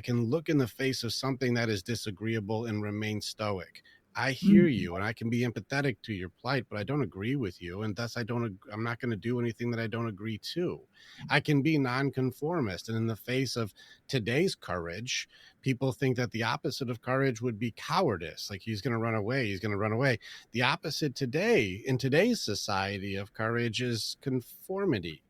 look in the face of something that is disagreeable and remain stoic. I hear you and I can be empathetic to your plight, but I don't agree with you. And thus I'm not going to do anything that I don't agree to. I can be nonconformist. And in the face of today's courage, people think that the opposite of courage would be cowardice. Like, he's going to run away. He's going to run away. The opposite today, in today's society, of courage is conformity.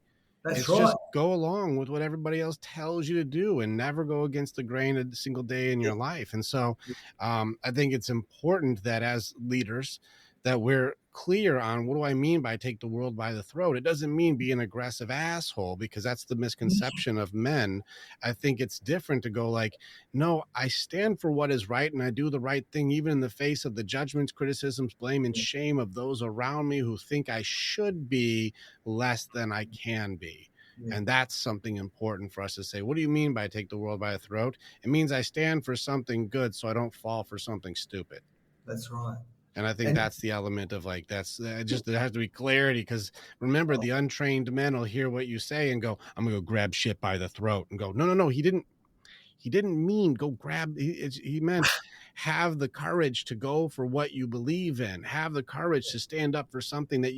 That's It's right. just go along with what everybody else tells you to do and never go against the grain a single day in your life. And so I think it's important that as leaders that we're clear on, what do I mean by take the world by the throat? It doesn't mean be an aggressive asshole, because that's the misconception of men. I think it's different to go like, no, I stand for what is right and I do the right thing, even in the face of the judgments, criticisms, blame, and shame of those around me who think I should be less than I can be. And that's something important for us to say. What do you mean by take the world by the throat? It means I stand for something good so I don't fall for something stupid. That's right. And I think that's the element of like, there has to be clarity, because remember, the untrained men will hear what you say and go, I'm gonna go grab shit by the throat, and go, no, he didn't mean go grab. He meant have the courage to go for what you believe in, have the courage to stand up for something that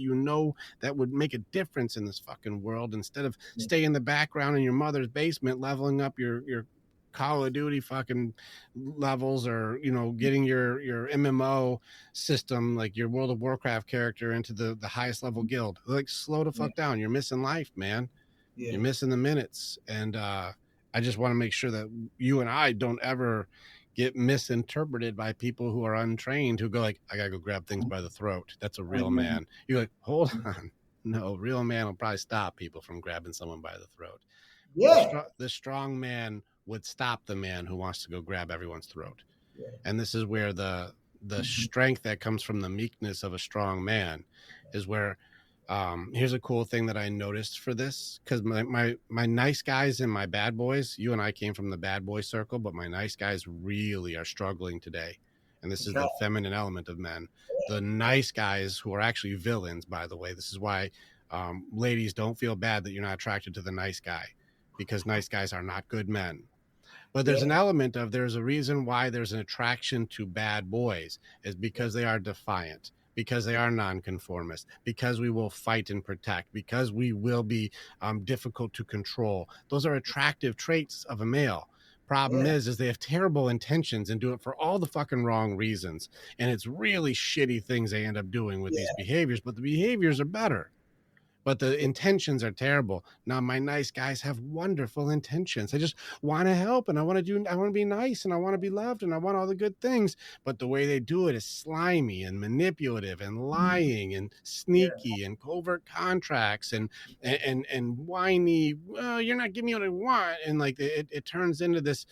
that would make a difference in this fucking world, instead of stay in the background in your mother's basement leveling up your Call of Duty fucking levels, or getting your MMO system, like your World of Warcraft character, into the highest level guild. Like, slow the fuck down. You're missing life, man. You're missing the minutes. And I just want to make sure that you and I don't ever get misinterpreted by people who are untrained, who go like, I gotta go grab things by the throat. That's a real man. You're like, hold on. No, real man will probably stop people from grabbing someone by the throat. The strong man would stop the man who wants to go grab everyone's throat. And this is where the strength that comes from the meekness of a strong man is where, here's a cool thing that I noticed for this, because my nice guys and my bad boys, you and I came from the bad boy circle, but my nice guys really are struggling today. And this is the feminine element of men. The nice guys, who are actually villains, by the way. This is why ladies, don't feel bad that you're not attracted to the nice guy, because nice guys are not good men. But there's an element of, there's a reason why there's an attraction to bad boys, is because they are defiant, because they are nonconformist, because we will fight and protect, because we will be difficult to control. Those are attractive traits of a male. Problem is they have terrible intentions and do it for all the fucking wrong reasons. And it's really shitty things they end up doing with these behaviors, but the behaviors are better. But the intentions are terrible. Now, my nice guys have wonderful intentions. I just want to help, and I want to be nice, and I want to be loved, and I want all the good things. But the way they do it is slimy and manipulative and lying and sneaky and covert contracts and whiny. Well, you're not giving me what I want, and like it turns into this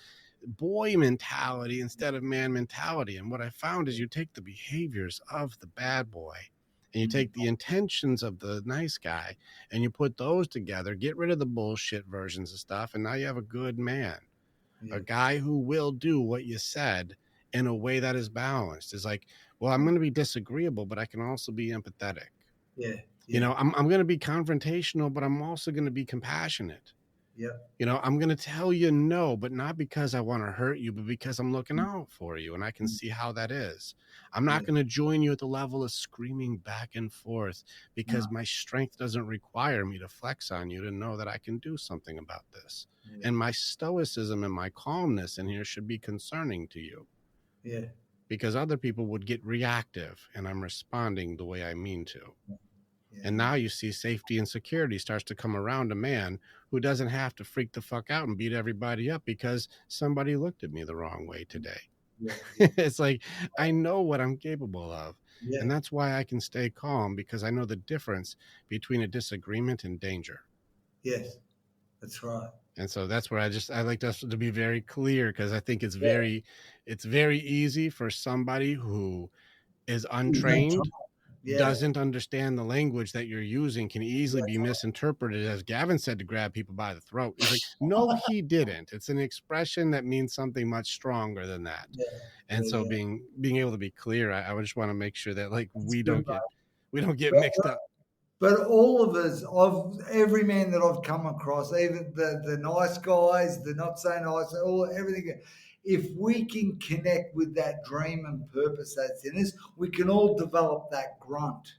boy mentality instead of man mentality. And what I found is, you take the behaviors of the bad boy, and you take the intentions of the nice guy, and you put those together, get rid of the bullshit versions of stuff, and now you have a good man. A Yeah. guy who will do what you said in a way that is balanced is like, well, I'm going to be disagreeable, but I can also be empathetic. Yeah. You Yeah. know, I'm going to be confrontational, but I'm also going to be compassionate. Yeah. You know, I'm going to tell you no, but not because I want to hurt you, but because I'm looking out for you and I can see how that is. I'm not Yeah. going to join you at the level of screaming back and forth because No. my strength doesn't require me to flex on you to know that I can do something about this. Yeah. And my stoicism and my calmness in here should be concerning to you Yeah. because other people would get reactive and I'm responding the way I mean to. Yeah. And now you see safety and security starts to come around a man who doesn't have to freak the fuck out and beat everybody up because somebody looked at me the wrong way today. Yeah. It's like, I know what I'm capable of. Yeah. And that's why I can stay calm because I know the difference between a disagreement and danger. Yes. That's right. And so that's where I like us to be very clear because I think it's Yeah. very easy for somebody who is Is that untrained, right? Yeah. doesn't understand the language that you're using, can easily be misinterpreted as Gavin said to grab people by the throat. He's like, no, he didn't. It's an expression that means something much stronger than that. Yeah. And Yeah. so Yeah. being able to be clear, I just want to make sure that like That's we good, don't mate. get But, mixed up. but all of us, of every man that I've come across, even the nice guys, the not so nice, all everything. If we can connect with that dream and purpose that's in us, we can all develop that grunt.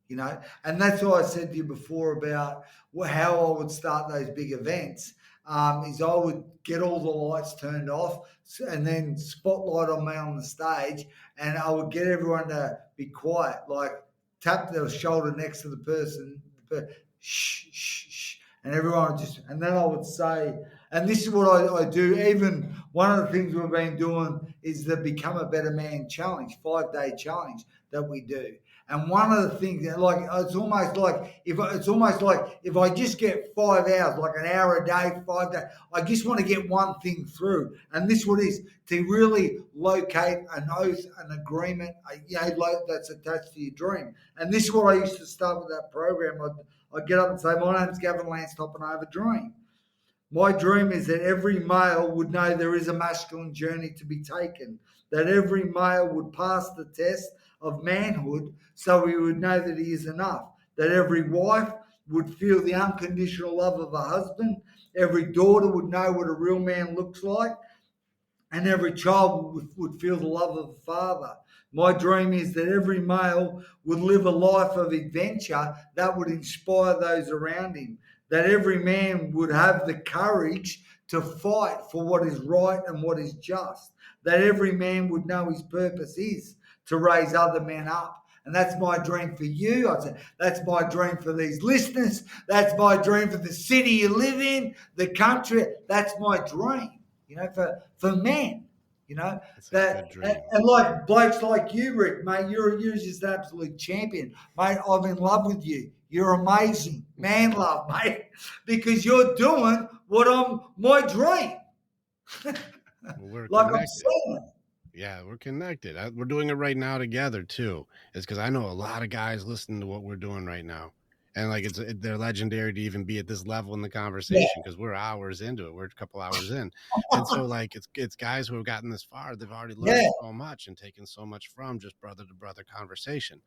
And that's why I said to you before about how I would start those big events. Is I would get all the lights turned off and then spotlight on me on the stage, and I would get everyone to be quiet, like tap their shoulder next to the person, shh, shh, shh, and everyone would and then I would say, and this is what I do. Even one of the things we've been doing is the Become a Better Man challenge, 5-day challenge that we do. And one of the things, like it's almost like if I just get 5 hours, like an hour a day, 5 days, I just want to get one thing through. And this what is to really locate an oath, an agreement, that's attached to your dream. And this is what I used to start with that program. I'd get up and say, "My name's Gavin Topp, and I have a dream. My dream is that every male would know there is a masculine journey to be taken, that every male would pass the test of manhood so he would know that he is enough, that every wife would feel the unconditional love of a husband, every daughter would know what a real man looks like, and every child would feel the love of a father. My dream is that every male would live a life of adventure that would inspire those around him, that every man would have the courage to fight for what is right and what is just, that every man would know his purpose is to raise other men up." And that's my dream for you. I'd say that's my dream for these listeners. That's my dream for the city you live in, the country. That's my dream, for men. It's a That good dream. and like blokes like you, Rick, mate, you're just an absolute champion, mate. I'm in love with you. You're amazing, man, love, mate, because you're doing my dream. Well, we're Like I'm connected. saying. Yeah, we're connected. We're doing it right now together too. It's because I know a lot of guys listening to what we're doing right now, and like they're legendary to even be at this level in the conversation because we're hours into it. We're a couple hours in, and so like it's guys who have gotten this far. They've already learned so much and taken so much from just brother to brother conversation.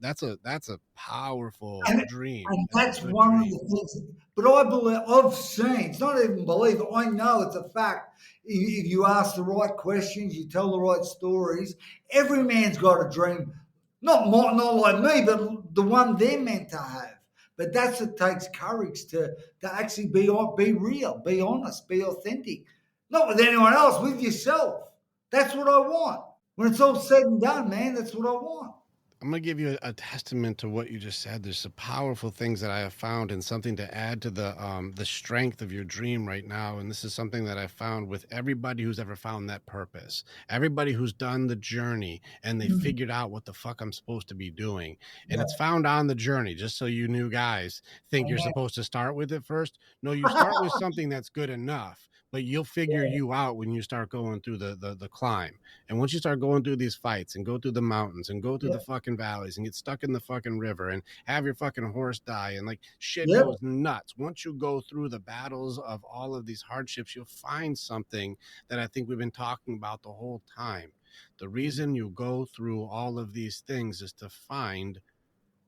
That's a powerful dream. And that's one of the things. But I believe I've seen. It's not even believe. I know it's a fact. If you ask the right questions, you tell the right stories. Every man's got a dream. Not like me, but the one they're meant to have. But it takes courage to actually be real, be honest, be authentic. Not with anyone else, with yourself. That's what I want. When it's all said and done, man, that's what I want. I'm going to give you a testament to what you just said. There's some powerful things that I have found and something to add to the strength of your dream right now. And this is something that I found with everybody who's ever found that purpose, everybody who's done the journey and they figured out what the fuck I'm supposed to be doing. And it's found on the journey, just so you new guys think you're supposed to start with it first. No, you start with something that's good enough. but you'll figure you out when you start going through the climb. And once you start going through these fights and go through the mountains and go through yeah, the fucking valleys and get stuck in the fucking river and have your fucking horse die and like shit yeah, goes nuts. Once you go through the battles of all of these hardships, you'll find something that I think we've been talking about the whole time. The reason you go through all of these things is to find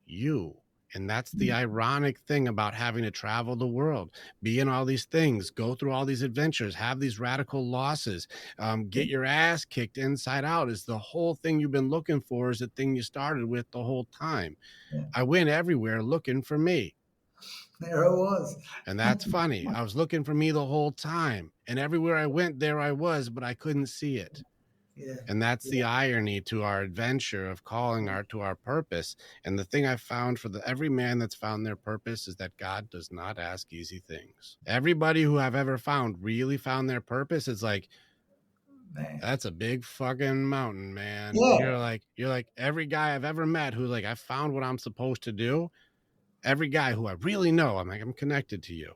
you. And that's the ironic thing about having to travel the world, be in all these things, go through all these adventures, have these radical losses, get your ass kicked inside out is the whole thing you've been looking for, is the thing you started with the whole time. yeah. I went everywhere looking for me. There it was. And that's funny. I was looking for me the whole time. And everywhere I went, there I was, but I couldn't see it. Yeah, And that's the yeah, irony to our adventure of calling to our purpose. And the thing I found for every man that's found their purpose is that God does not ask easy things. Everybody who I've ever found really found their purpose. It's like, man. that's a big fucking mountain, man. And Yeah, you're like every guy I've ever met who's like, I found what I'm supposed to do. Every guy who I really know, I'm like, I'm connected to you,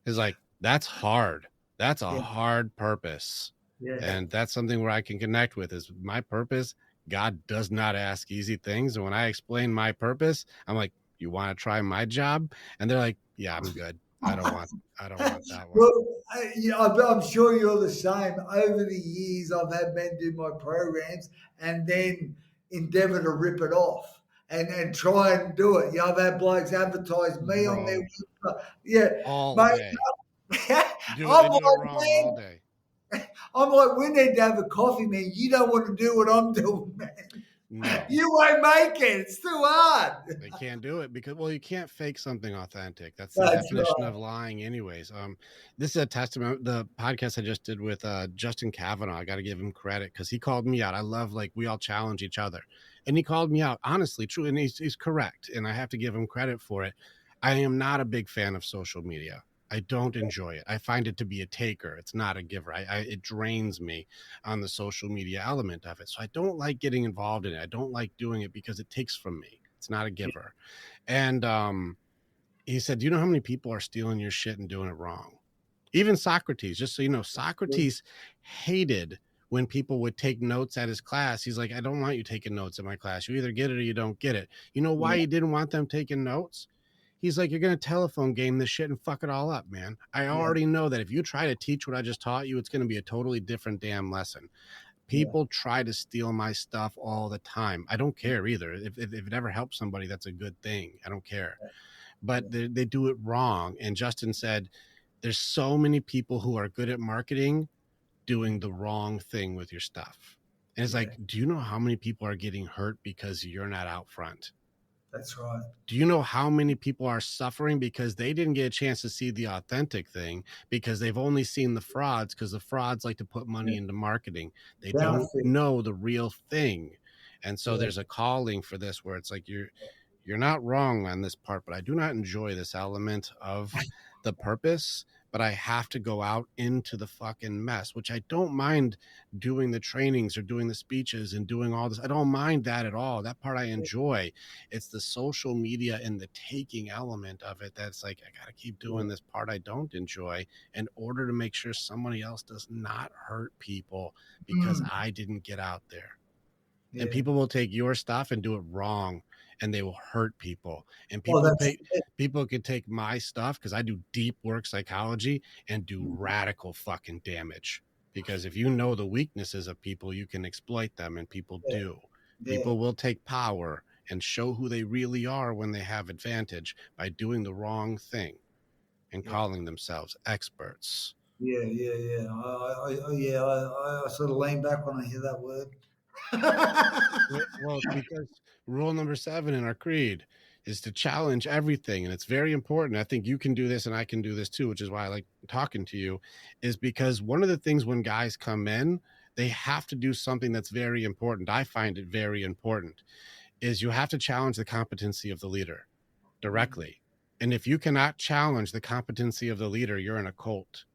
is like, that's hard. That's a yeah, hard purpose. yeah. And that's something where I can connect with, is my purpose. God does not ask easy things. And when I explain my purpose, I'm like, you want to try my job? And they're like, yeah, I'm good. I don't want that one. Well, I'm sure you're the same. Over the years, I've had men do my programs and then endeavour to rip it off and try and do it. I've had blokes advertise me on their Bro, website. Yeah, all mate. day. I'm They do it like, wrong all man, day. I'm like, we need to have a coffee, man. You don't want to do what I'm doing, man. No, You won't make it. It's too hard. they can't do it because, well, you can't fake something authentic. That's the That's definition right. of lying anyways. This is a testament. The podcast I just did with Justin Kavanaugh, I got to give him credit because he called me out. I love, like, we all challenge each other, and he called me out, honestly, true, and he's correct, and I have to give him credit for it. I am not a big fan of social media. I don't enjoy it. I find it to be a taker. It's not a giver. It drains me on the social media element of it. So I don't like getting involved in it. I don't like doing it because it takes from me. It's not a giver. And he said, do you know how many people are stealing your shit and doing it wrong? Even Socrates, just so you know, Socrates hated when people would take notes at his class. He's like, I don't want you taking notes at my class. You either get it or you don't get it. You know why Yeah, he didn't want them taking notes? He's like, you're going to telephone game this shit and fuck it all up, man. I yeah, already know that if you try to teach what I just taught you, it's going to be a totally different damn lesson. yeah, People try to steal my stuff all the time. I don't care either. If it ever helps somebody, that's a good thing. I don't care. But they do it wrong. And Justin said, there's so many people who are good at marketing doing the wrong thing with your stuff. And it's yeah. like, do you know how many people are getting hurt because you're not out front? That's right. Do you know how many people are suffering because they didn't get a chance to see the authentic thing, because they've only seen the frauds, because the frauds like to put money into marketing. They don't Counterfeit. know the real thing. And so Yeah, there's a calling for this where it's like, you're not wrong on this part, but I do not enjoy this element of the purpose, but I have to go out into the fucking mess, which I don't mind doing the trainings or doing the speeches and doing all this. I don't mind that at all. That part I enjoy. It's the social media and the taking element of it that's like, I got to keep doing this part I don't enjoy in order to make sure somebody else does not hurt people because I didn't get out there. yeah. And people will take your stuff and do it wrong, and they will hurt people. And Well, people can take my stuff, because I do deep work psychology, and do radical fucking damage. Because if you know the weaknesses of people, you can exploit them, and people do. yeah, People will take power and show who they really are when they have advantage by doing the wrong thing and calling themselves experts. yeah, yeah, yeah. I sort of lean back when I hear that word. Well, it's because rule number 7 in our creed is to challenge everything. And it's very important. I think you can do this and I can do this too, which is why I like talking to you, is because one of the things when guys come in, they have to do something that's very important. I find it very important, is you have to challenge the competency of the leader directly. And if you cannot challenge the competency of the leader, you're in a cult.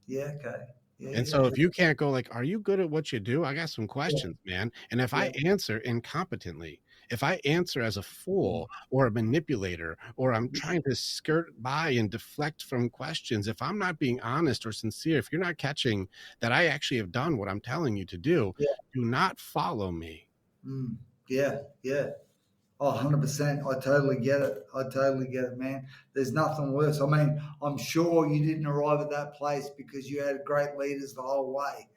Yeah, okay. Yeah, And so if you can't go like, are you good at what you do? I got some questions, man. And if I answer incompetently, if I answer as a fool or a manipulator, or I'm trying to skirt by and deflect from questions, if I'm not being honest or sincere, if you're not catching that I actually have done what I'm telling you to do, Yeah. do not follow me. Yeah. Yeah. Oh, 100%. I totally get it. I totally get it, man. There's nothing worse. I mean, I'm sure you didn't arrive at that place because you had great leaders the whole way.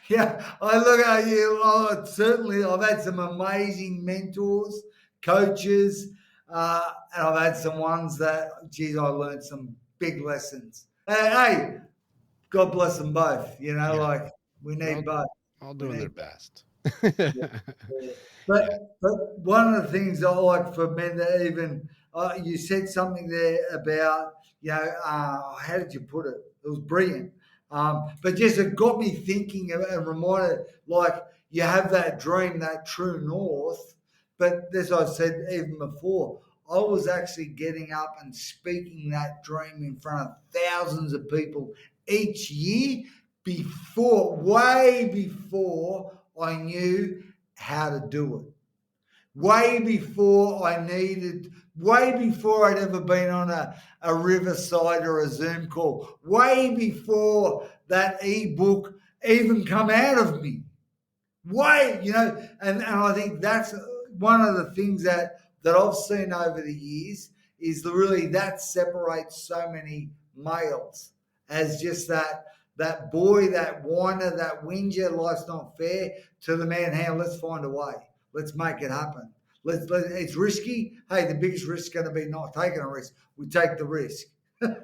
Yeah, I look at you. Oh, certainly, I've had some amazing mentors, coaches, and I've had some ones that, geez, I learned some big lessons. Hey, God bless them both. Yeah, Like we they're need both. all We doing their need both. best. Yeah, yeah. But Yeah. but one of the things I like for men that even you said something there about how did you put it? It was brilliant. But just it got me thinking and reminded like you have that dream, that true north. But as I said even before, I was actually getting up and speaking that dream in front of thousands of people each year way before I knew how to do it. Way before I'd ever been on a Riverside or a Zoom call, way before that ebook even come out of me. And I think that's one of the things that I've seen over the years is really that separates so many males as just that boy, that whiner, that whinger, life's not fair, to the man, hey, let's find a way. Let's make it happen. It's risky. Hey, the biggest risk is going to be not taking a risk. We take the risk. And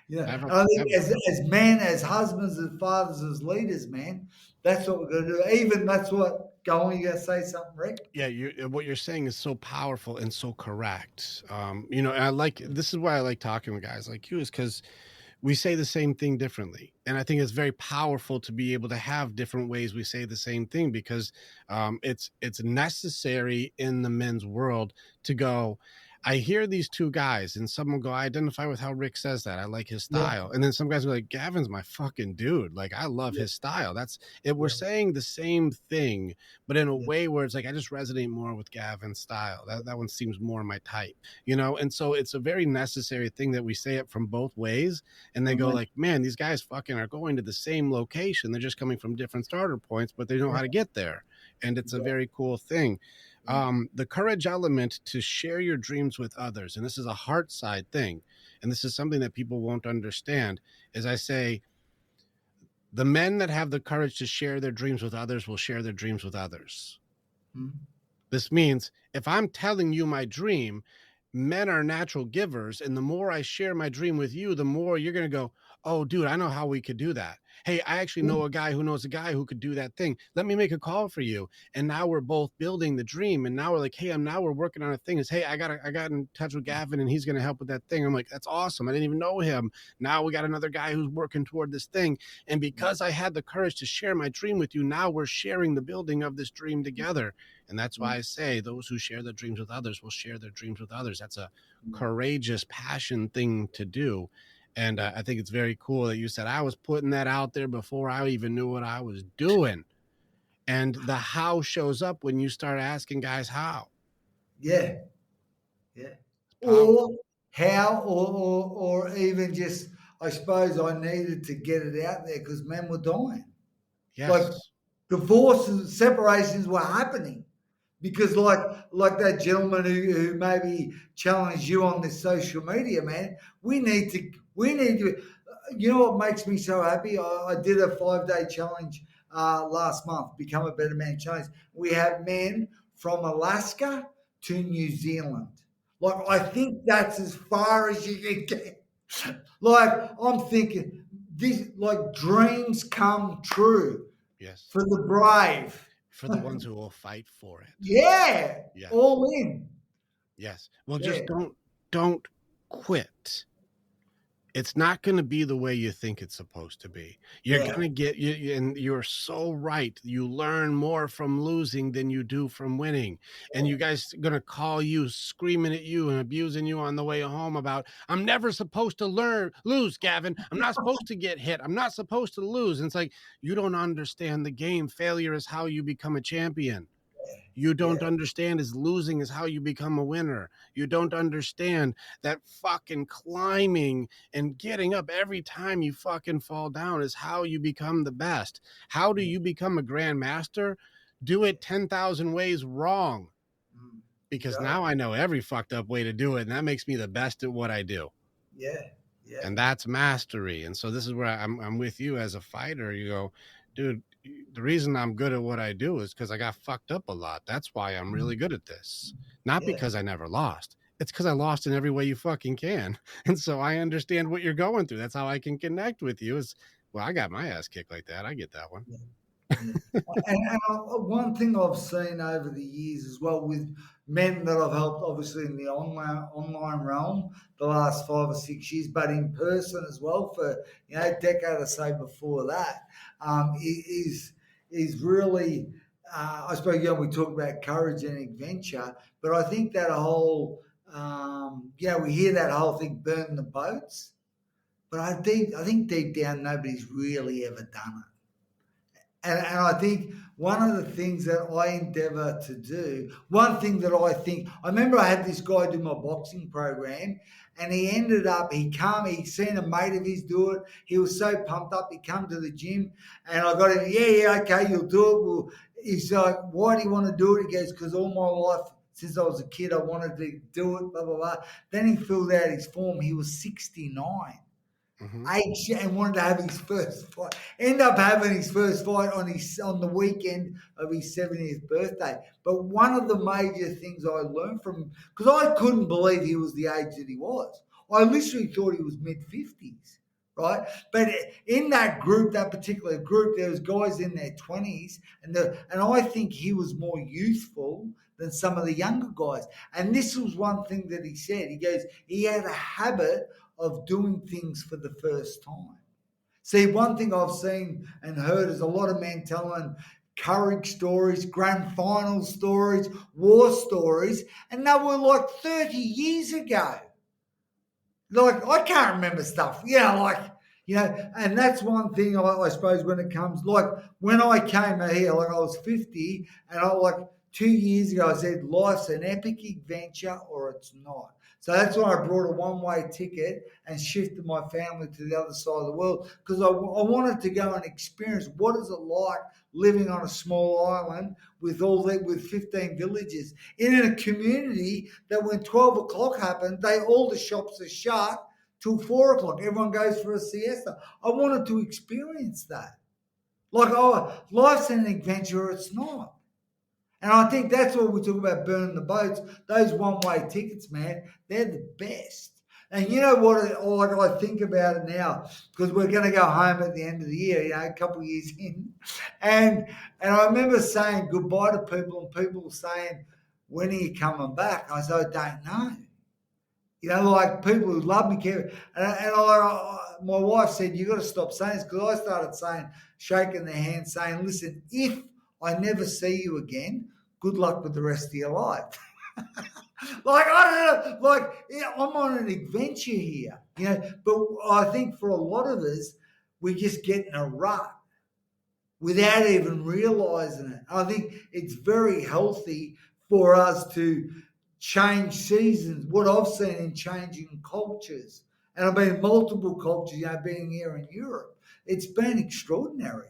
I think as men, as husbands, as fathers, as leaders, man, that's what we're going to do. Even that's what, go on, you got to say something, Rick? Yeah, what you're saying is so powerful and so correct. And I like, this is why I like talking with guys like you, is because we say the same thing differently. And I think it's very powerful to be able to have different ways we say the same thing, because it's necessary in the men's world to go, I hear these two guys and someone go, I identify with how Rick says that. I like his style. And then some guys are like, Gavin's my fucking dude. Like, I love his style. That's it. We're saying the same thing, but in a way where it's like, I just resonate more with Gavin's style. That one seems more my type, And so it's a very necessary thing that we say it from both ways. And they go like, man, these guys fucking are going to the same location. They're just coming from different starter points, but they know how to get there. And it's a very cool thing. The courage element to share your dreams with others. And this is a heart side thing. And this is something that people won't understand. As I say, the men that have the courage to share their dreams with others will share their dreams with others. This means if I'm telling you my dream, men are natural givers. And the more I share my dream with you, the more you're going to go, oh, dude, I know how we could do that. Hey, I actually know a guy who knows a guy who could do that thing. Let me make a call for you. And now we're both building the dream. And now we're like, hey, we're working on a thing. It's, hey, I got in touch with Gavin and he's going to help with that thing. I'm like, that's awesome. I didn't even know him. Now we got another guy who's working toward this thing. And because I had the courage to share my dream with you, now we're sharing the building of this dream together. And that's why I say those who share their dreams with others will share their dreams with others. That's a courageous passion thing to do. And I think it's very cool that you said, I was putting that out there before I even knew what I was doing. And the how shows up when you start asking guys how. Yeah. Or how, or even just, I suppose I needed to get it out there because men were dying. Yes. Like divorces, separations were happening. Because like that gentleman who maybe challenged you on this social media, man, we need to, you know what makes me so happy? I did a 5-day challenge last month, Become a Better Man challenge. We have men from Alaska to New Zealand. Like, I think that's as far as you can get. Like, I'm thinking this, like, dreams come true. Yes. For the brave. For the ones who will fight for it. Yeah. All in. Yes. Well, just don't quit. It's not going to be the way you think it's supposed to be. You're going to get, and you're so right. You learn more from losing than you do from winning. And you guys are going to call you, screaming at you and abusing you on the way home about, I'm never supposed to lose, Gavin. I'm not supposed to get hit. I'm not supposed to lose. And it's like, you don't understand the game. Failure is how you become a champion. You don't yeah, understand is losing is how you become a winner. You don't understand that fucking climbing and getting up every time you fucking fall down is how you become the best. How do yeah, you become a grandmaster? Do yeah. it 10,000 ways wrong, You because got it. now I know every fucked up way to do it, and that makes me the best at what I do. Yeah, yeah, And that's mastery. And so this is where I'm with you as a fighter. You go, dude, the reason I'm good at what I do is because I got fucked up a lot. That's why I'm really good at this. Not yeah. because I never lost. It's because I lost in every way you fucking can. And so I understand what you're going through. That's how I can connect with you. Is, well, I got my ass kicked like that. I get that one. Yeah. Yeah. One thing I've seen over the years as well with men that I've helped, obviously in the online realm, the last 5 or 6 years, but in person as well for a decade or so before that, is really, I suppose we talk about courage and adventure, but I think that whole we hear that whole thing, burn the boats, but I think deep down nobody's really ever done it. And I think one of the things that I endeavor to do, one thing that I remember I had this guy do my boxing program, and he ended up, he seen a mate of his do it. He was so pumped up, he come to the gym, and I got him, yeah, okay, you'll do it. Well, he's like, why do you want to do it? He goes, because all my life, since I was a kid, I wanted to do it, blah, blah, blah. Then he filled out his form. He was 69. Mm-hmm. And wanted to have his first fight. End up having his first fight on the weekend of his 70th birthday. But one of the major things I learned from him, because I couldn't believe he was the age that he was. I literally thought he was mid-50s, right? But in that group, that particular group, there was guys in their 20s, and I think he was more youthful than some of the younger guys. And this was one thing that he said. He goes, he had a habit of doing things for the first time. See, one thing I've seen and heard is a lot of men telling courage stories, grand final stories, war stories, and they were like 30 years ago. Like, I can't remember stuff, and that's one thing I suppose when it comes, like when I came out here, like I was 50, and I like 2 years ago, I said, life's an epic adventure or it's not. So that's why I brought a one-way ticket and shifted my family to the other side of the world, because I wanted to go and experience what is it like living on a small island with 15 villages in a community that when 12 o'clock happened, all the shops are shut till 4 o'clock. Everyone goes for a siesta. I wanted to experience that. Like, oh, life's an adventure, or it's not. And I think that's what we talk about, burning the boats. Those one-way tickets, man, they're the best. And you know what? I think about it now, because we're going to go home at the end of the year, a couple of years in, and I remember saying goodbye to people, and people saying, "When are you coming back?" I said, "I don't know." Like people who love me, care. My wife said, "You got to stop saying this," because I started saying, shaking their hand, saying, "Listen, if I never see you again, good luck with the rest of your life." Like, I don't know, like, I'm on an adventure here, But I think for a lot of us, we just get in a rut without even realizing it. I think it's very healthy for us to change seasons. What I've seen in changing cultures, and I've been in multiple cultures, being here in Europe, it's been extraordinary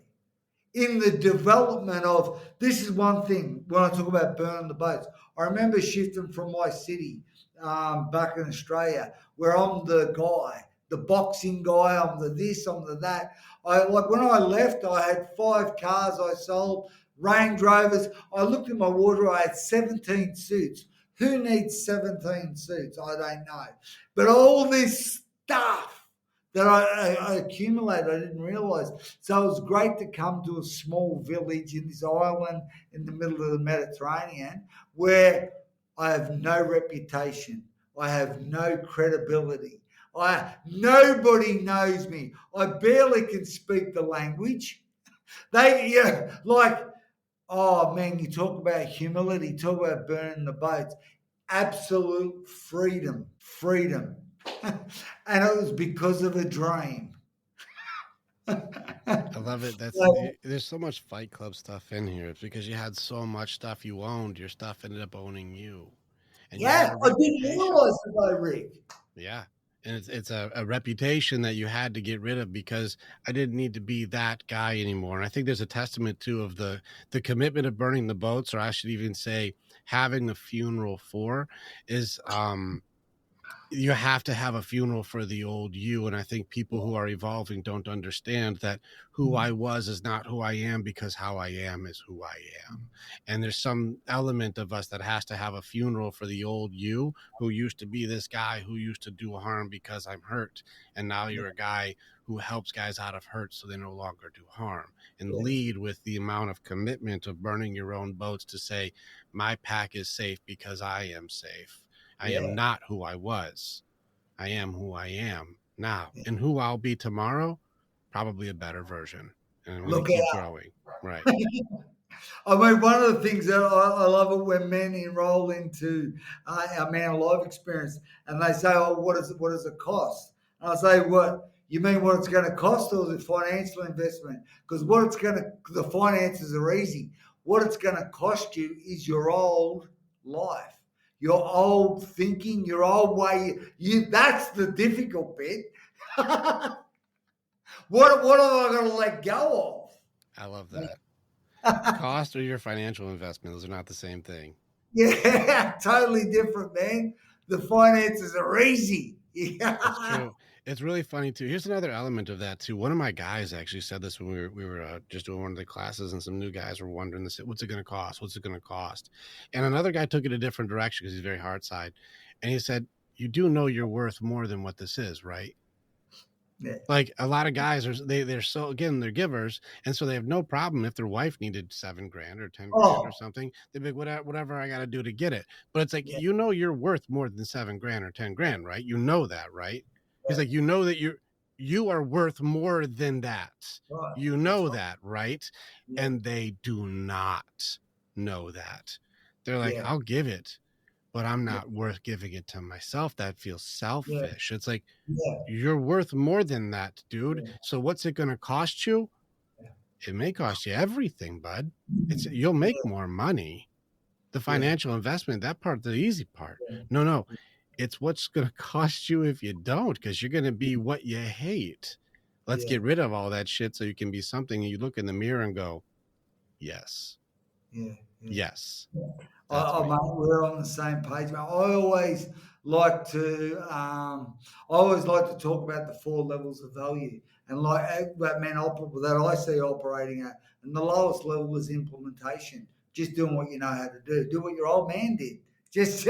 in the development of, this is one thing when I talk about burning the boats. I remember shifting from my city back in Australia, where I'm the guy, the boxing guy, I'm the this, I'm the that. When I left, I had 5 cars I sold, Range Rovers. I looked at my wardrobe, I had 17 suits. Who needs 17 suits? I don't know. But all this stuff that I accumulated, I didn't realize. So it was great to come to a small village in this island in the middle of the Mediterranean where I have no reputation. I have no credibility. Nobody knows me. I barely can speak the language. Oh man, you talk about humility, talk about burning the boats. Absolute freedom, freedom. And it was because of a dream. I love it. So, There's so much Fight Club stuff in here. It's because you had so much stuff you owned. Your stuff ended up owning you, and you had yeah, a I didn't reputation. realise the though, Rick. Yeah. And it's a reputation that you had to get rid of because I didn't need to be that guy anymore. And I think there's a testament too of the commitment of burning the boats, or I should even say having the funeral for is you have to have a funeral for the old you. And I think people who are evolving don't understand that who I was is not who I am, because how I am is who I am. And there's some element of us that has to have a funeral for the old you who used to be this guy who used to do harm because I'm hurt. And now you're a guy who helps guys out of hurt so they no longer do harm, and Yeah, lead with the amount of commitment of burning your own boats to say, my pack is safe because I am safe. I am yeah, not who I was. I am who I am now. yeah. And who I'll be tomorrow, probably a better version. And I'm going to Look keep out. growing. Right. I mean, one of the things that I love it when men enroll into our man alive experience, and they say, "Oh, what does it cost?" And I say, "What you mean? What it's going to cost, or the financial investment? Because the finances are easy. What it's going to cost you is your old life, your old thinking, your old way. That's the difficult bit. What am I going to let go I love of?" that. Cost or your financial investment, those are not the same thing. Yeah, totally different, man. The finances are easy. It's Yeah. true. It's really funny too. Here's another element of that too. One of my guys actually said this when we were just doing one of the classes, and some new guys were wondering this: what's it going to cost? What's it going to cost? And another guy took it a different direction because he's very hard side, and he said, "You do know you're worth more than what this is, right?" Yeah. Like a lot of guys are they're so, again, they're givers, and so they have no problem if their wife needed 7 grand or 10 grand or Oh, something. They'd be like, whatever I got to do to get it. But it's like, yeah, you're worth more than 7 grand or 10 grand, right? You know that, right? He's yeah. like, you know that you are worth more than that. Right. You That's know right. that, right? Yeah, And they do not know that. They're like, yeah, I'll give it, but I'm yeah, not worth giving it to myself. That feels yeah, selfish. It's like, yeah, you're worth more than that, dude. yeah, So what's it going to cost you? yeah. It may cost you everything, bud. Mm. You'll make Yeah, more money. The yeah, financial investment, that part, the easy part. yeah, No, it's what's going to cost you if you don't, because you're going to be what you hate. Let's yeah, get rid of all that shit so you can be something, and you look in the mirror and go, yes, yeah, yeah. yes, that's me. Mate, we're on the same page, mate. Like to, I always like to talk about the 4 levels of value, and like that that I see operating at, and the lowest level is implementation, just doing what you know how to do what your old man did, just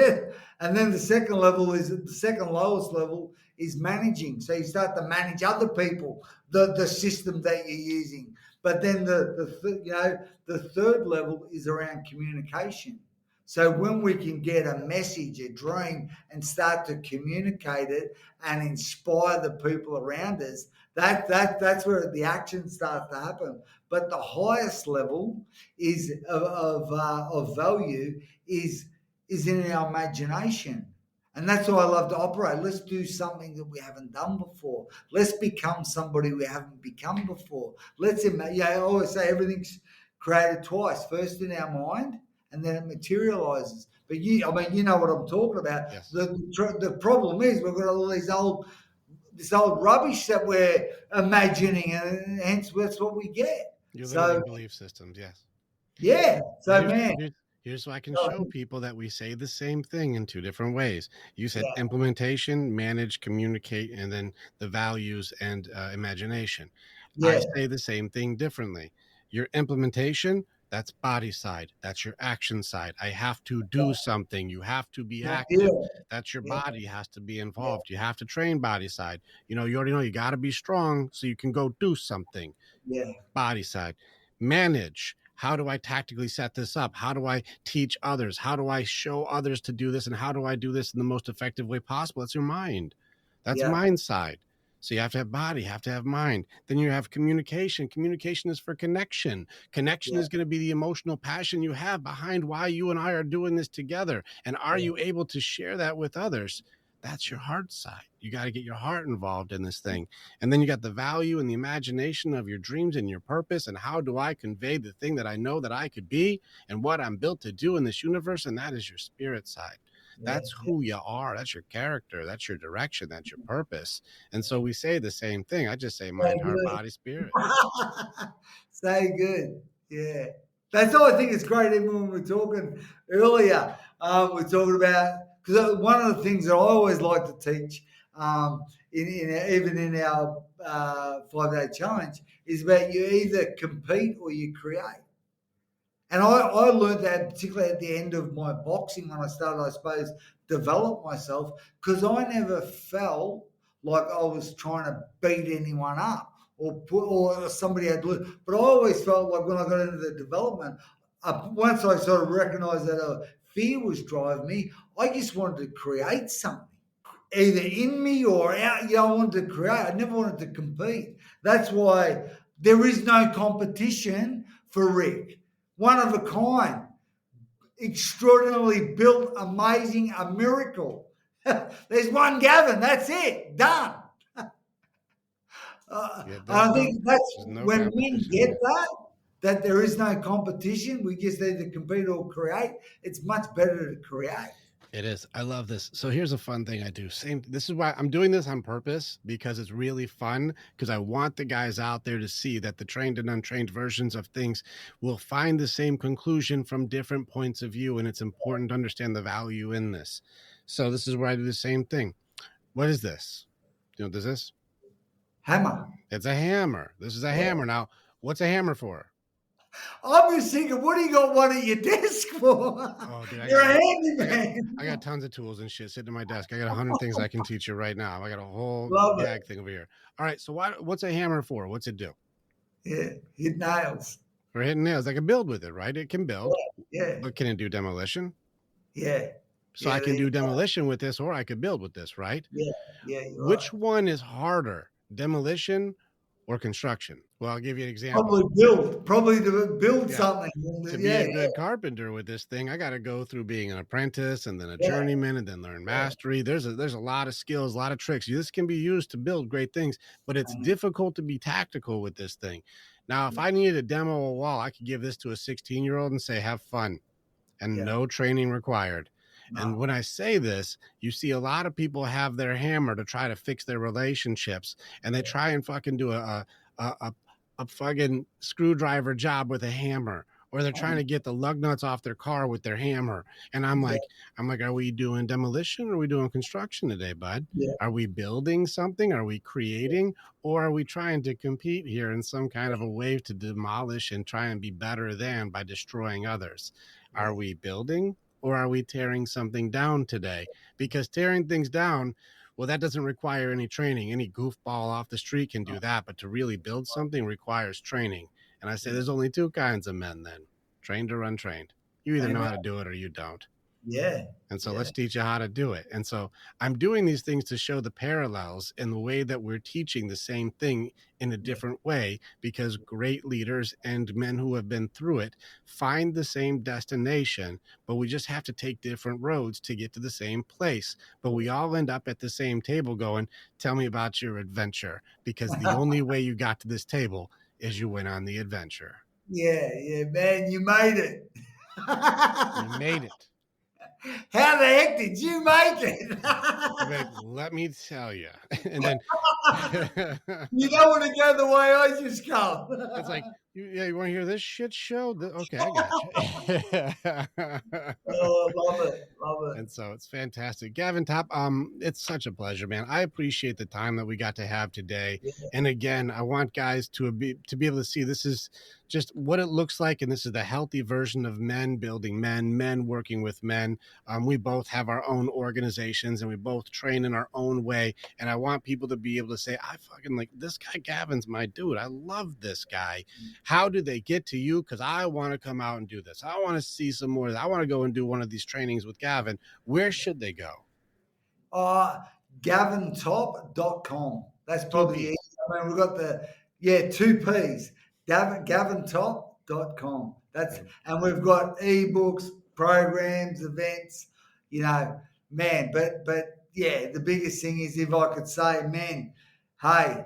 and then the second lowest level is managing. So you start to manage other people, the system that you're using, but then the third level is around communication. So when we can get a message, a dream, and start to communicate it and inspire the people around us, that's where the action starts to happen. But the highest level is of value is in our imagination. And that's why I love to operate. Let's do something that we haven't done before. Let's become somebody we haven't become before. Let's imagine. Yeah, I always say everything's created twice. First in our mind, and then it materializes. But I mean, you know what I'm talking about. Yes. The problem is we've got all this old rubbish that we're imagining, and hence that's what we get. Your So limiting belief systems. Yes. yeah, But so man, here's so I can show people that we say the same thing in two different ways. You said yeah, implementation, manage, communicate, and then the values and imagination. I yeah, say the same thing differently. Your implementation, that's body side. That's your action side. I have to do something. You have to be yeah, active. That's your yeah, body has to be yeah, involved. You have to train body side. You already know you got to be strong so you can go do something. yeah, Body side. Manage. How do I tactically set this up? How do I teach others? How do I show others to do this? And how do I do this in the most effective way possible? That's your mind. That's yeah, mind side. So you have to have body, you have to have mind. Then you have communication. Communication is for connection. Connection yeah, is going to be the emotional passion you have behind why you and I are doing this together. And are yeah, you able to share that with others? That's your heart side. You got to get your heart involved in this thing. And then you got the value and the imagination of your dreams and your purpose. And how do I convey the thing that I know that I could be and what I'm built to do in this universe? And that is your spirit side. That's who you are. That's your character. That's your direction. That's your purpose. And so we say the same thing. I just say mind, heart, body, spirit. So good. Yeah. That's all. I think it's great. Even when we were talking earlier, we're talking about, because one of the things that I always like to teach, even in our 5-day challenge, is about you either compete or you create. And I learned that particularly at the end of my boxing when I started, I suppose, develop myself, because I never felt like I was trying to beat anyone up or somebody had to lose. But I always felt like when I got into the development, once I sort of recognized that fear was driving me, I just wanted to create something, either in me or out. I wanted to create. I never wanted to compete. That's why there is no competition for Rick. One of a kind, extraordinarily built, amazing, a miracle. There's one Gavin, that's it, done. I think that's when men get that there is no competition, we just either compete or create, it's much better to create. It is. I love this. So here's a fun thing I do. This is why I'm doing this on purpose, because it's really fun, because I want the guys out there to see that the trained and untrained versions of things will find the same conclusion from different points of view. And it's important to understand the value in this. So this is where I do the same thing. What is this? You know, does this? Hammer. It's a hammer. This is a hammer. Now, what's a hammer for? I'm just thinking, what do you got one at your desk for? Oh, dude, you're a handyman. I got tons of tools and shit sitting at my desk. I got 100 things I can teach you right now. I got a whole gag thing over here. All right, so what's a hammer for? What's it do? Yeah, hit nails. For hitting nails. I can build with it, right? It can build. Yeah. But can it do demolition? Yeah. So I can do demolition with this, or I could build with this, right? Yeah. Yeah. Which one is harder, demolition or construction? Well, I'll give you an example. Probably to build something. To be a good carpenter with this thing, I got to go through being an apprentice and then a journeyman and then learn mastery. There's a lot of skills, a lot of tricks. This can be used to build great things, but it's difficult to be tactical with this thing. Now, if I needed to demo a wall, I could give this to a 16-year-old and say, have fun, and no training required. No. And when I say this, you see a lot of people have their hammer to try to fix their relationships, and they try and fucking do a fucking screwdriver job with a hammer, or they're trying to get the lug nuts off their car with their hammer. And I'm like, are we doing demolition or are we doing construction today, bud? Yeah. Are we building something? Are we creating? Or are we trying to compete here in some kind of a way to demolish and try and be better than by destroying others? Are we building or are we tearing something down today? Because tearing things down, well, that doesn't require any training. Any goofball off the street can do that. But to really build something requires training. And I say there's only two kinds of men then, trained or untrained. You either know how to do it or you don't. Yeah. And so let's teach you how to do it. And so I'm doing these things to show the parallels in the way that we're teaching the same thing in a different way, because great leaders and men who have been through it find the same destination, but we just have to take different roads to get to the same place. But we all end up at the same table going, tell me about your adventure, because the only way you got to this table is you went on the adventure. Yeah, man, you made it. You made it. How the heck did you make it? Like, let me tell you. And then you don't want to go the way I just come. It's like, you want to hear this shit show? Okay, I got you. Oh, love it. And so it's fantastic. Gavin Topp, it's such a pleasure, man. I appreciate the time that we got to have today. Yeah. And again, I want guys to be able to see this is just what it looks like, and this is the healthy version of men building men working with men. We both have our own organizations, and we both train in our own way. And I want people to be able to say, I fucking like this guy. Gavin's my dude. I love this guy. How do they get to you? Because I want to come out and do this. I want to see some more. I want to go and do one of these trainings with Gavin. Where should they go? GavinTopp.com. That's probably easy. I mean, we've got two P's. GavinTopp.com. And we've got ebooks, programs, events. Man, but the biggest thing is if I could say, man, hey,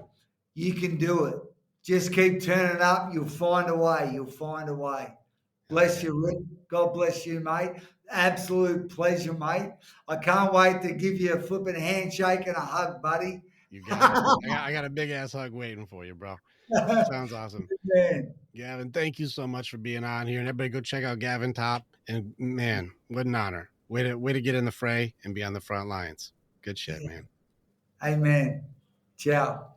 you can do it. Just keep turning up. You'll find a way. You'll find a way. Bless you, Rick. God bless you, mate. Absolute pleasure, mate. I can't wait to give you a flipping handshake and a hug, buddy. You got it. I got a big ass hug waiting for you, bro. Sounds awesome. Man. Gavin, thank you so much for being on here. And everybody go check out Gavin Topp. And man, what an honor. Way to get in the fray and be on the front lines. Good shit, man. Amen. Ciao.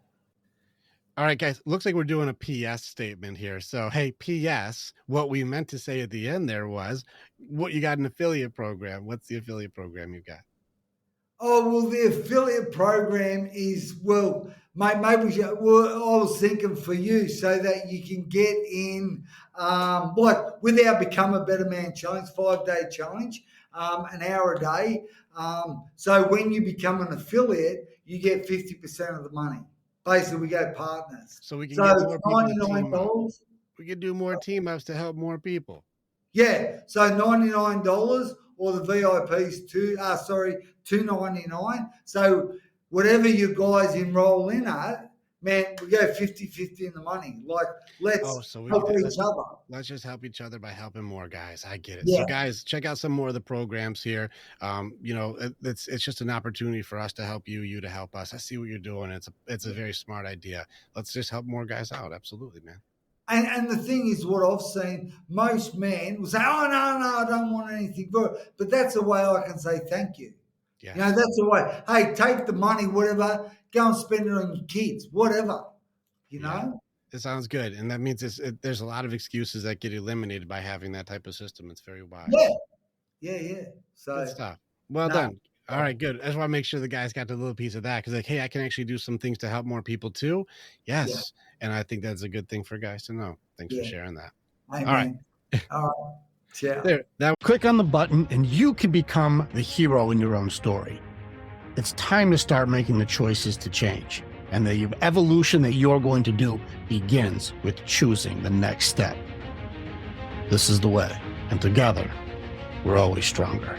All right, guys. Looks like we're doing a PS statement here. So, hey, PS, what we meant to say at the end there was, what you got an affiliate program? What's the affiliate program you got? Oh, well, the affiliate program is, well, mate, maybe I was thinking for you so that you can get in, like with our Become a Better Man challenge, 5-day challenge, an hour a day. So when you become an affiliate, you get 50% of the money. Basically, we go partners. So we can get more people to team up. $99. We can do more team ups to help more people. Yeah, so $99 or the VIPs $2.99. So whatever you guys enroll in at, man, we go 50-50 in the money. Like, let's help each other. Let's just help each other by helping more guys. I get it. Yeah. So guys, check out some more of the programs here. It's just an opportunity for us to help you to help us. I see what you're doing. It's a very smart idea. Let's just help more guys out. Absolutely, man. And the thing is, what I've seen, most men will say, oh, no, I don't want anything for it. But that's a way I can say thank you. Yeah. You know, that's the way. Hey, take the money, whatever, go and spend it on your kids, whatever, you know? It sounds good. And that means there's a lot of excuses that get eliminated by having that type of system. It's very wise. Yeah. So, good stuff. Well done. All right, good. I just want to make sure the guys got the little piece of that because, like, hey, I can actually do some things to help more people too. Yes. Yeah. And I think that's a good thing for guys to know. Thanks for sharing that. Amen. All right. Ciao. There. Now, click on the button and you can become the hero in your own story. It's time to start making the choices to change. And the evolution that you're going to do begins with choosing the next step. This is the way. And together, we're always stronger.